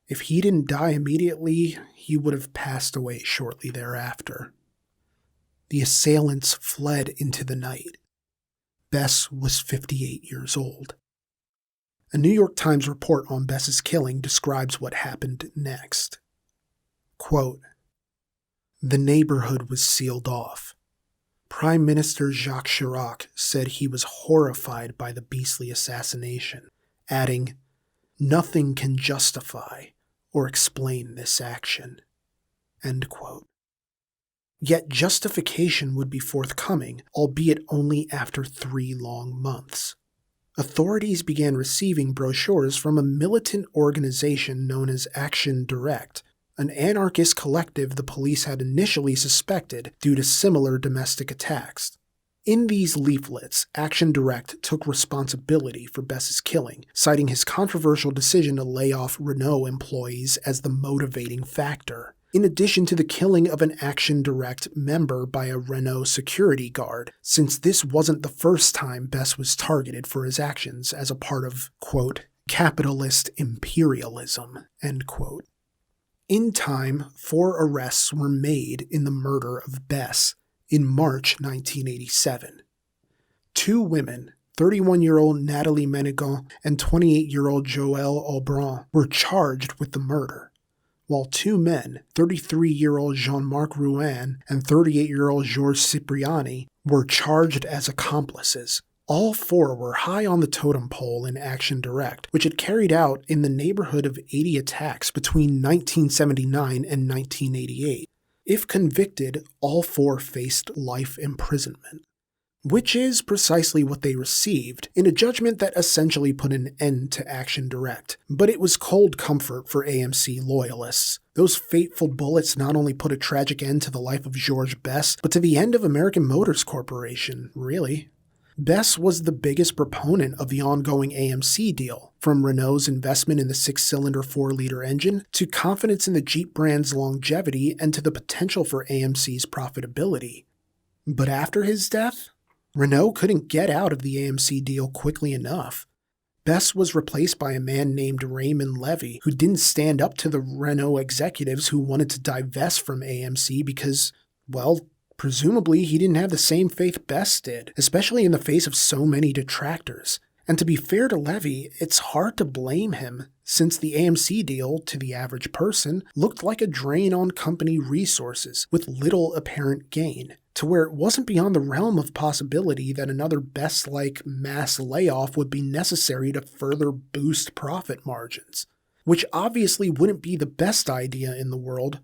If he didn't die immediately, he would have passed away shortly thereafter. The assailants fled into the night. Bess was 58 years old. A New York Times report on Bess's killing describes what happened next. Quote, "The neighborhood was sealed off. Prime Minister Jacques Chirac said he was horrified by the beastly assassination, adding, 'Nothing can justify or explain this action.'" End quote. Yet justification would be forthcoming, albeit only after 3 long months. Authorities began receiving brochures from a militant organization known as Action Direct, an anarchist collective the police had initially suspected due to similar domestic attacks. In these leaflets, Action Direct took responsibility for Bess's killing, citing his controversial decision to lay off Renault employees as the motivating factor, in addition to the killing of an Action Direct member by a Renault security guard, since this wasn't the first time Bess was targeted for his actions as a part of, quote, "capitalist imperialism," end quote. In time, 4 arrests were made in the murder of Bess in March 1987. 2 women, 31-year-old Nathalie Ménigon and 28-year-old Joël Aubran, were charged with the murder, while 2 men, 33-year-old Jean-Marc Rouen and 38-year-old Georges Cipriani, were charged as accomplices. All 4 were high on the totem pole in Action Direct, which had carried out in the neighborhood of 80 attacks between 1979 and 1988. If convicted, all four faced life imprisonment, which is precisely what they received, in a judgment that essentially put an end to Action Direct. But it was cold comfort for AMC loyalists. Those fateful bullets not only put a tragic end to the life of George Best, but to the end of American Motors Corporation, really. Best was the biggest proponent of the ongoing AMC deal, from Renault's investment in the 6-cylinder 4-liter engine, to confidence in the Jeep brand's longevity and to the potential for AMC's profitability. But after his death, Renault couldn't get out of the AMC deal quickly enough. Best was replaced by a man named Raymond Levy, who didn't stand up to the Renault executives who wanted to divest from AMC because, well, presumably he didn't have the same faith Best did, especially in the face of so many detractors. And to be fair to Levy, it's hard to blame him, since the AMC deal, to the average person, looked like a drain on company resources, with little apparent gain, to where it wasn't beyond the realm of possibility that another Best-like mass layoff would be necessary to further boost profit margins, which obviously wouldn't be the best idea in the world,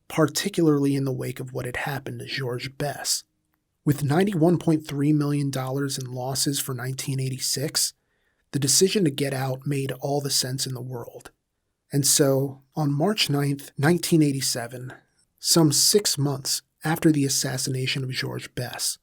particularly in the wake of what had happened to George Best. With $91.3 million in losses for 1986, the decision to get out made all the sense in the world. And so, on March 9th, 1987, some 6 months after the assassination of George Best,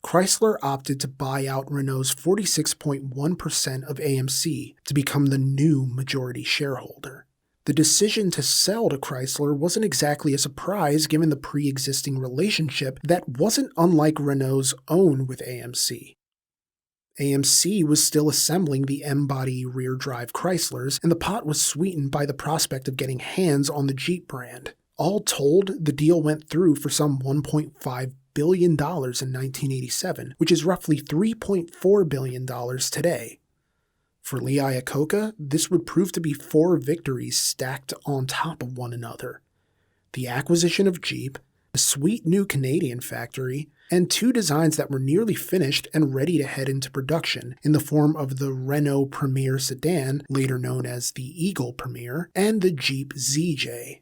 Chrysler opted to buy out Renault's 46.1% of AMC to become the new majority shareholder. The decision to sell to Chrysler wasn't exactly a surprise given the pre-existing relationship that wasn't unlike Renault's own with AMC. AMC was still assembling the M-body rear-drive Chryslers, and the pot was sweetened by the prospect of getting hands on the Jeep brand. All told, the deal went through for some $1.5 billion in 1987, which is roughly $3.4 billion today. For Lee Iacocca, this would prove to be 4 victories stacked on top of one another. The acquisition of Jeep, a sweet new Canadian factory, and 2 designs that were nearly finished and ready to head into production in the form of the Renault Premier sedan, later known as the Eagle Premier, and the Jeep ZJ.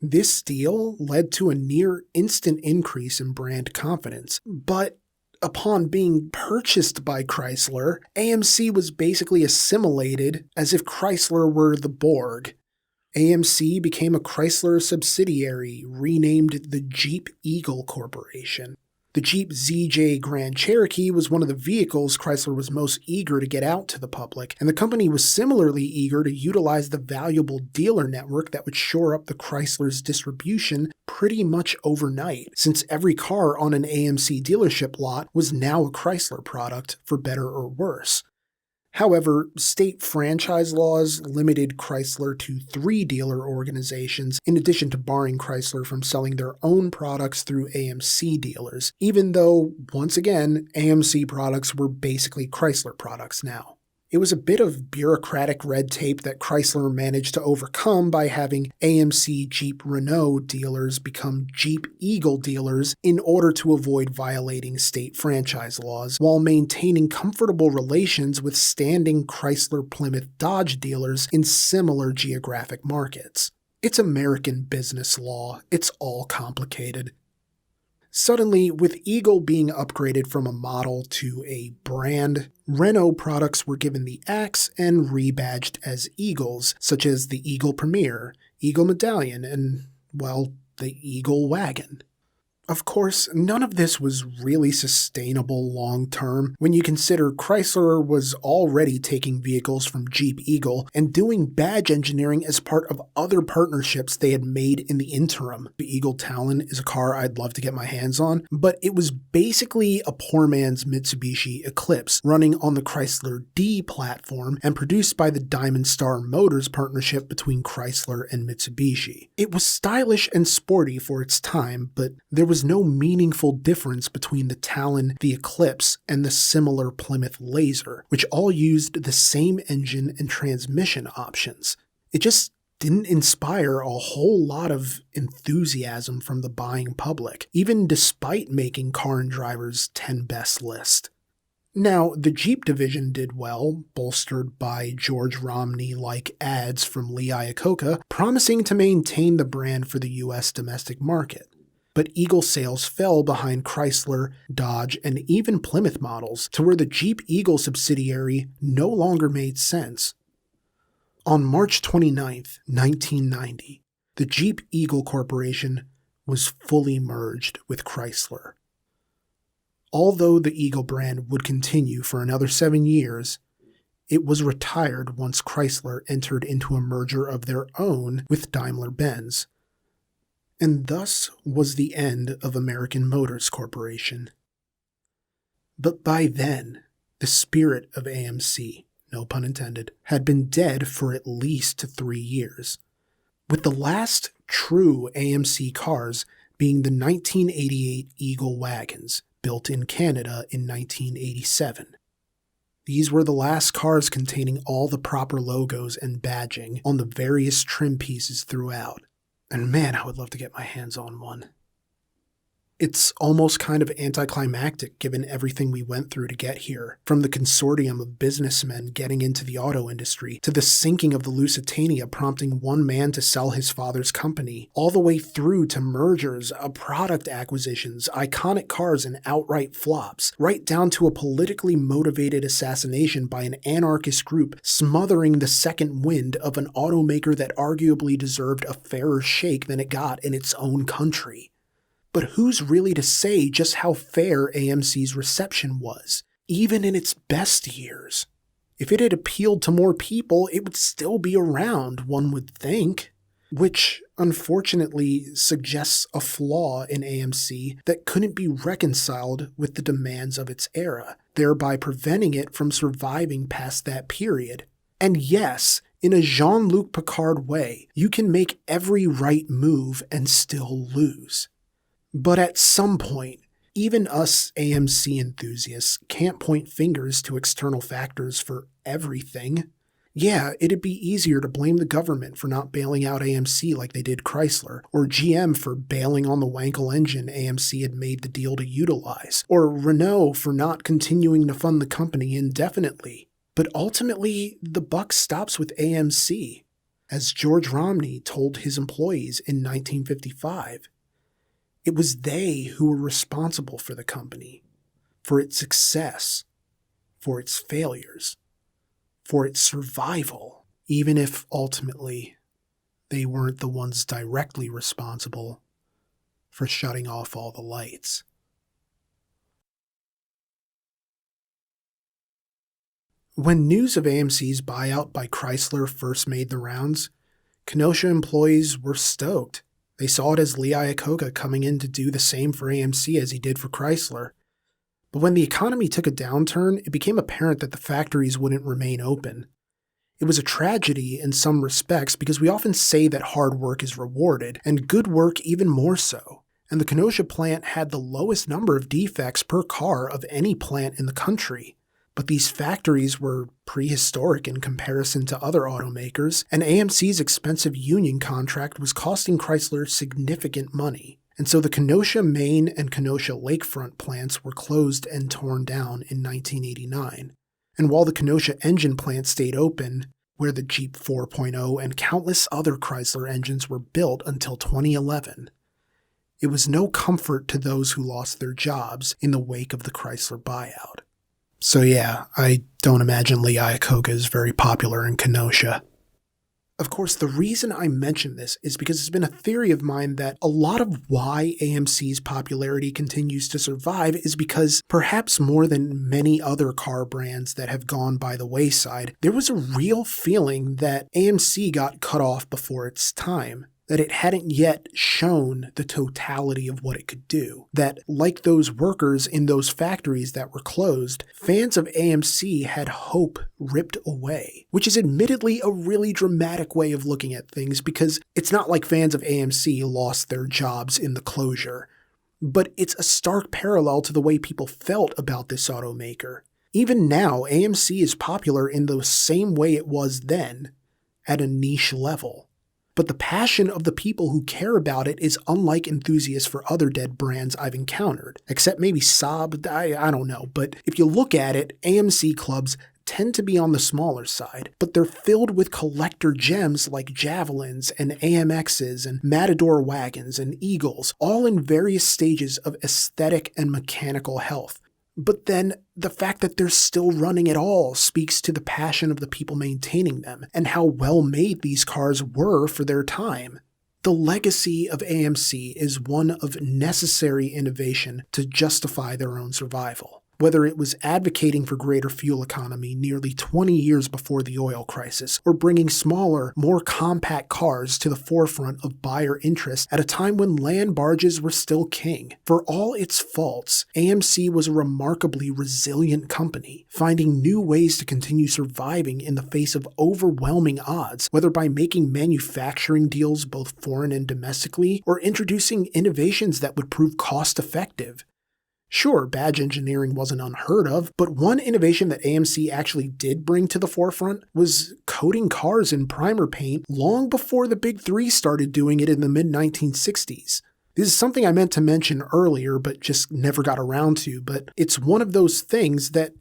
This deal led to a near-instant increase in brand confidence, but upon being purchased by Chrysler, AMC was basically assimilated as if Chrysler were the Borg. AMC became a Chrysler subsidiary, renamed the Jeep Eagle Corporation. The Jeep ZJ Grand Cherokee was one of the vehicles Chrysler was most eager to get out to the public, and the company was similarly eager to utilize the valuable dealer network that would shore up the Chrysler's distribution pretty much overnight, since every car on an AMC dealership lot was now a Chrysler product, for better or worse. However, state franchise laws limited Chrysler to 3 dealer organizations, in addition to barring Chrysler from selling their own products through AMC dealers, even though, once again, AMC products were basically Chrysler products now. It was a bit of bureaucratic red tape that Chrysler managed to overcome by having AMC Jeep Renault dealers become Jeep Eagle dealers in order to avoid violating state franchise laws, while maintaining comfortable relations with standing Chrysler Plymouth Dodge dealers in similar geographic markets. It's American business law. It's all complicated. Suddenly, with Eagle being upgraded from a model to a brand, Renault products were given the axe and rebadged as Eagles, such as the Eagle Premier, Eagle Medallion, and, well, the Eagle Wagon. Of course, none of this was really sustainable long-term when you consider Chrysler was already taking vehicles from Jeep Eagle and doing badge engineering as part of other partnerships they had made in the interim. The Eagle Talon is a car I'd love to get my hands on, but it was basically a poor man's Mitsubishi Eclipse running on the Chrysler D platform and produced by the Diamond Star Motors partnership between Chrysler and Mitsubishi. It was stylish and sporty for its time, but there was no meaningful difference between the Talon, the Eclipse, and the similar Plymouth Laser, which all used the same engine and transmission options. It just didn't inspire a whole lot of enthusiasm from the buying public, even despite making Car and Driver's 10 Best list. Now, the Jeep division did well, bolstered by George Romney-like ads from Lee Iacocca, promising to maintain the brand for the U.S. domestic market. But Eagle sales fell behind Chrysler, Dodge, and even Plymouth models to where the Jeep Eagle subsidiary no longer made sense. On March 29, 1990, the Jeep Eagle Corporation was fully merged with Chrysler. Although the Eagle brand would continue for another 7 years, it was retired once Chrysler entered into a merger of their own with Daimler-Benz, and thus was the end of American Motors Corporation. But by then, the spirit of AMC, no pun intended, had been dead for at least 3 years, with the last true AMC cars being the 1988 Eagle wagons, built in Canada in 1987. These were the last cars containing all the proper logos and badging on the various trim pieces throughout. And man, I would love to get my hands on one. It's almost kind of anticlimactic given everything we went through to get here, from the consortium of businessmen getting into the auto industry, to the sinking of the Lusitania prompting one man to sell his father's company, all the way through to mergers, product acquisitions, iconic cars and outright flops, right down to a politically motivated assassination by an anarchist group smothering the second wind of an automaker that arguably deserved a fairer shake than it got in its own country. But who's really to say just how fair AMC's reception was, even in its best years? If it had appealed to more people, it would still be around, one would think. Which, unfortunately, suggests a flaw in AMC that couldn't be reconciled with the demands of its era, thereby preventing it from surviving past that period. And yes, in a Jean-Luc Picard way, you can make every right move and still lose. But at some point, even us AMC enthusiasts can't point fingers to external factors for everything. Yeah, it'd be easier to blame the government for not bailing out AMC like they did Chrysler, or GM for bailing on the Wankel engine AMC had made the deal to utilize, or Renault for not continuing to fund the company indefinitely. But ultimately, the buck stops with AMC. As George Romney told his employees in 1955, it was they who were responsible for the company, for its success, for its failures, for its survival, even if ultimately they weren't the ones directly responsible for shutting off all the lights. When news of AMC's buyout by Chrysler first made the rounds, Kenosha employees were stoked. They saw it as Lee Iacocca coming in to do the same for AMC as he did for Chrysler. But when the economy took a downturn, it became apparent that the factories wouldn't remain open. It was a tragedy in some respects because we often say that hard work is rewarded, and good work even more so. And the Kenosha plant had the lowest number of defects per car of any plant in the country. But these factories were prehistoric in comparison to other automakers, and AMC's expensive union contract was costing Chrysler significant money. And so the Kenosha Main and Kenosha Lakefront plants were closed and torn down in 1989. And while the Kenosha engine plant stayed open, where the Jeep 4.0 and countless other Chrysler engines were built until 2011, it was no comfort to those who lost their jobs in the wake of the Chrysler buyout. So yeah, I don't imagine Lee Iacocca is very popular in Kenosha. Of course, the reason I mention this is because it's been a theory of mine that a lot of why AMC's popularity continues to survive is because, perhaps more than many other car brands that have gone by the wayside, there was a real feeling that AMC got cut off before its time. That it hadn't yet shown the totality of what it could do. That, like those workers in those factories that were closed, fans of AMC had hope ripped away. Which is admittedly a really dramatic way of looking at things because it's not like fans of AMC lost their jobs in the closure. But it's a stark parallel to the way people felt about this automaker. Even now, AMC is popular in the same way it was then, at a niche level. But the passion of the people who care about it is unlike enthusiasts for other dead brands I've encountered, except maybe Saab, I don't know. But if you look at it, AMC clubs tend to be on the smaller side, but they're filled with collector gems like Javelins and AMXs and Matador wagons and Eagles, all in various stages of aesthetic and mechanical health. But then the fact that they're still running at all speaks to the passion of the people maintaining them and how well made these cars were for their time. The legacy of AMC is one of necessary innovation to justify their own survival. Whether it was advocating for greater fuel economy nearly 20 years before the oil crisis, or bringing smaller, more compact cars to the forefront of buyer interest at a time when land barges were still king. For all its faults, AMC was a remarkably resilient company, finding new ways to continue surviving in the face of overwhelming odds, whether by making manufacturing deals both foreign and domestically, or introducing innovations that would prove cost-effective. Sure, badge engineering wasn't unheard of, but one innovation that AMC actually did bring to the forefront was coating cars in primer paint long before the big three started doing it in the mid-1960s. This is something I meant to mention earlier, but just never got around to, but it's one of those things that,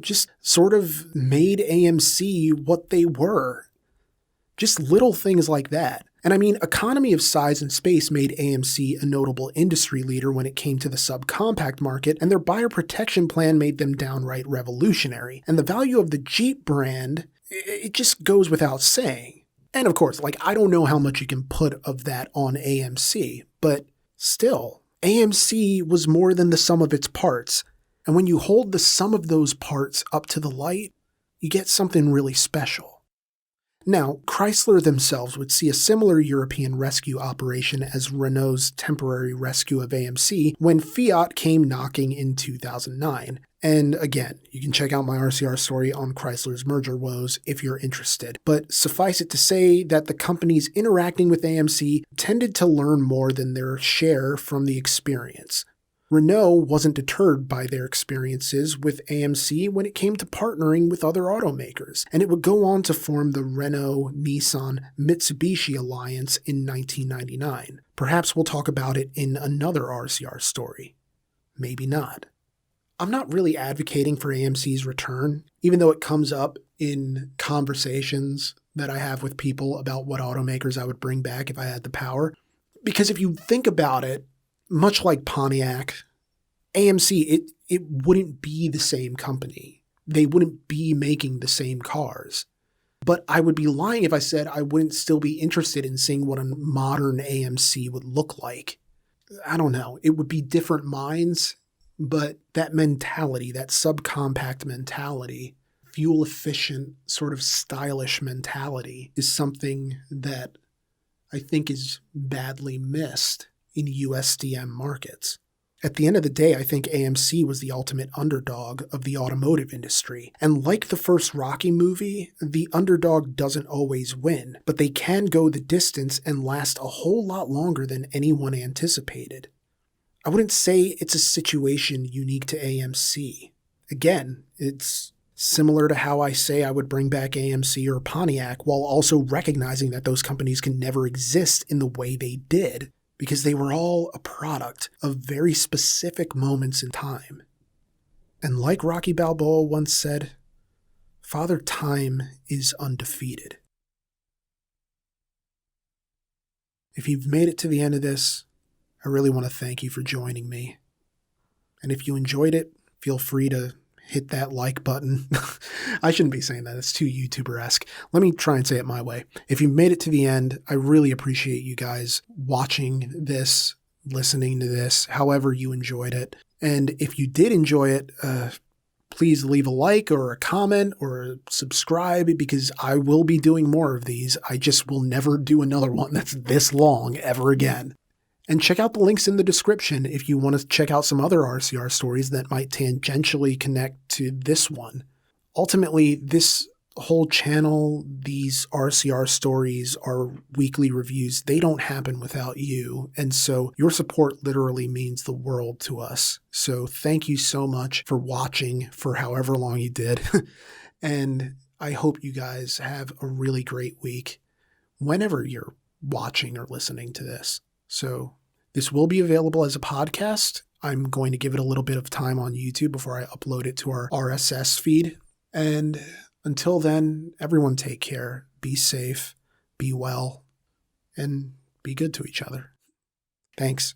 just sort of made AMC what they were. Just little things like that. And I mean, economy of size and space made AMC a notable industry leader when it came to the subcompact market, and their buyer protection plan made them downright revolutionary. And the value of the Jeep brand, it just goes without saying. And of course, I don't know how much you can put of that on AMC, but still, AMC was more than the sum of its parts. And when you hold the sum of those parts up to the light, you get something really special. Now, Chrysler themselves would see a similar European rescue operation as Renault's temporary rescue of AMC when Fiat came knocking in 2009. And again, you can check out my RCR story on Chrysler's merger woes if you're interested. But suffice it to say that the companies interacting with AMC tended to learn more than their share from the experience. Renault wasn't deterred by their experiences with AMC when it came to partnering with other automakers, and it would go on to form the Renault-Nissan-Mitsubishi alliance in 1999. Perhaps we'll talk about it in another RCR story. Maybe not. I'm not really advocating for AMC's return, even though it comes up in conversations that I have with people about what automakers I would bring back if I had the power. Because if you think about it, much like Pontiac, AMC, it wouldn't be the same company. They wouldn't be making the same cars. But I would be lying if I said I wouldn't still be interested in seeing what a modern AMC would look like. I don't know. It would be different minds, but that mentality, that subcompact mentality, fuel-efficient, sort of stylish mentality is something that I think is badly missed in USDM markets. At the end of the day, I think AMC was the ultimate underdog of the automotive industry. And like the first Rocky movie, the underdog doesn't always win, but they can go the distance and last a whole lot longer than anyone anticipated. I wouldn't say it's a situation unique to AMC. Again, it's similar to how I say I would bring back AMC or Pontiac while also recognizing that those companies can never exist in the way they did, because they were all a product of very specific moments in time. And like Rocky Balboa once said, Father Time is undefeated. If you've made it to the end of this, I really want to thank you for joining me. And if you enjoyed it, feel free to hit that like button. I shouldn't be saying that. It's too YouTuber-esque. Let me try and say it my way. If you made it to the end, I really appreciate you guys watching this, listening to this, however you enjoyed it. And if you did enjoy it, please leave a like or a comment or subscribe, because I will be doing more of these. I just will never do another one that's this long ever again. And check out the links in the description if you want to check out some other RCR stories that might tangentially connect to this one. Ultimately, this whole channel, these RCR stories, our weekly reviews, they don't happen without you. And so your support literally means the world to us. So thank you so much for watching for however long you did. And I hope you guys have a really great week whenever you're watching or listening to this. So this will be available as a podcast. I'm going to give it a little bit of time on YouTube before I upload it to our RSS feed. And until then, everyone take care, be safe, be well, and be good to each other. Thanks.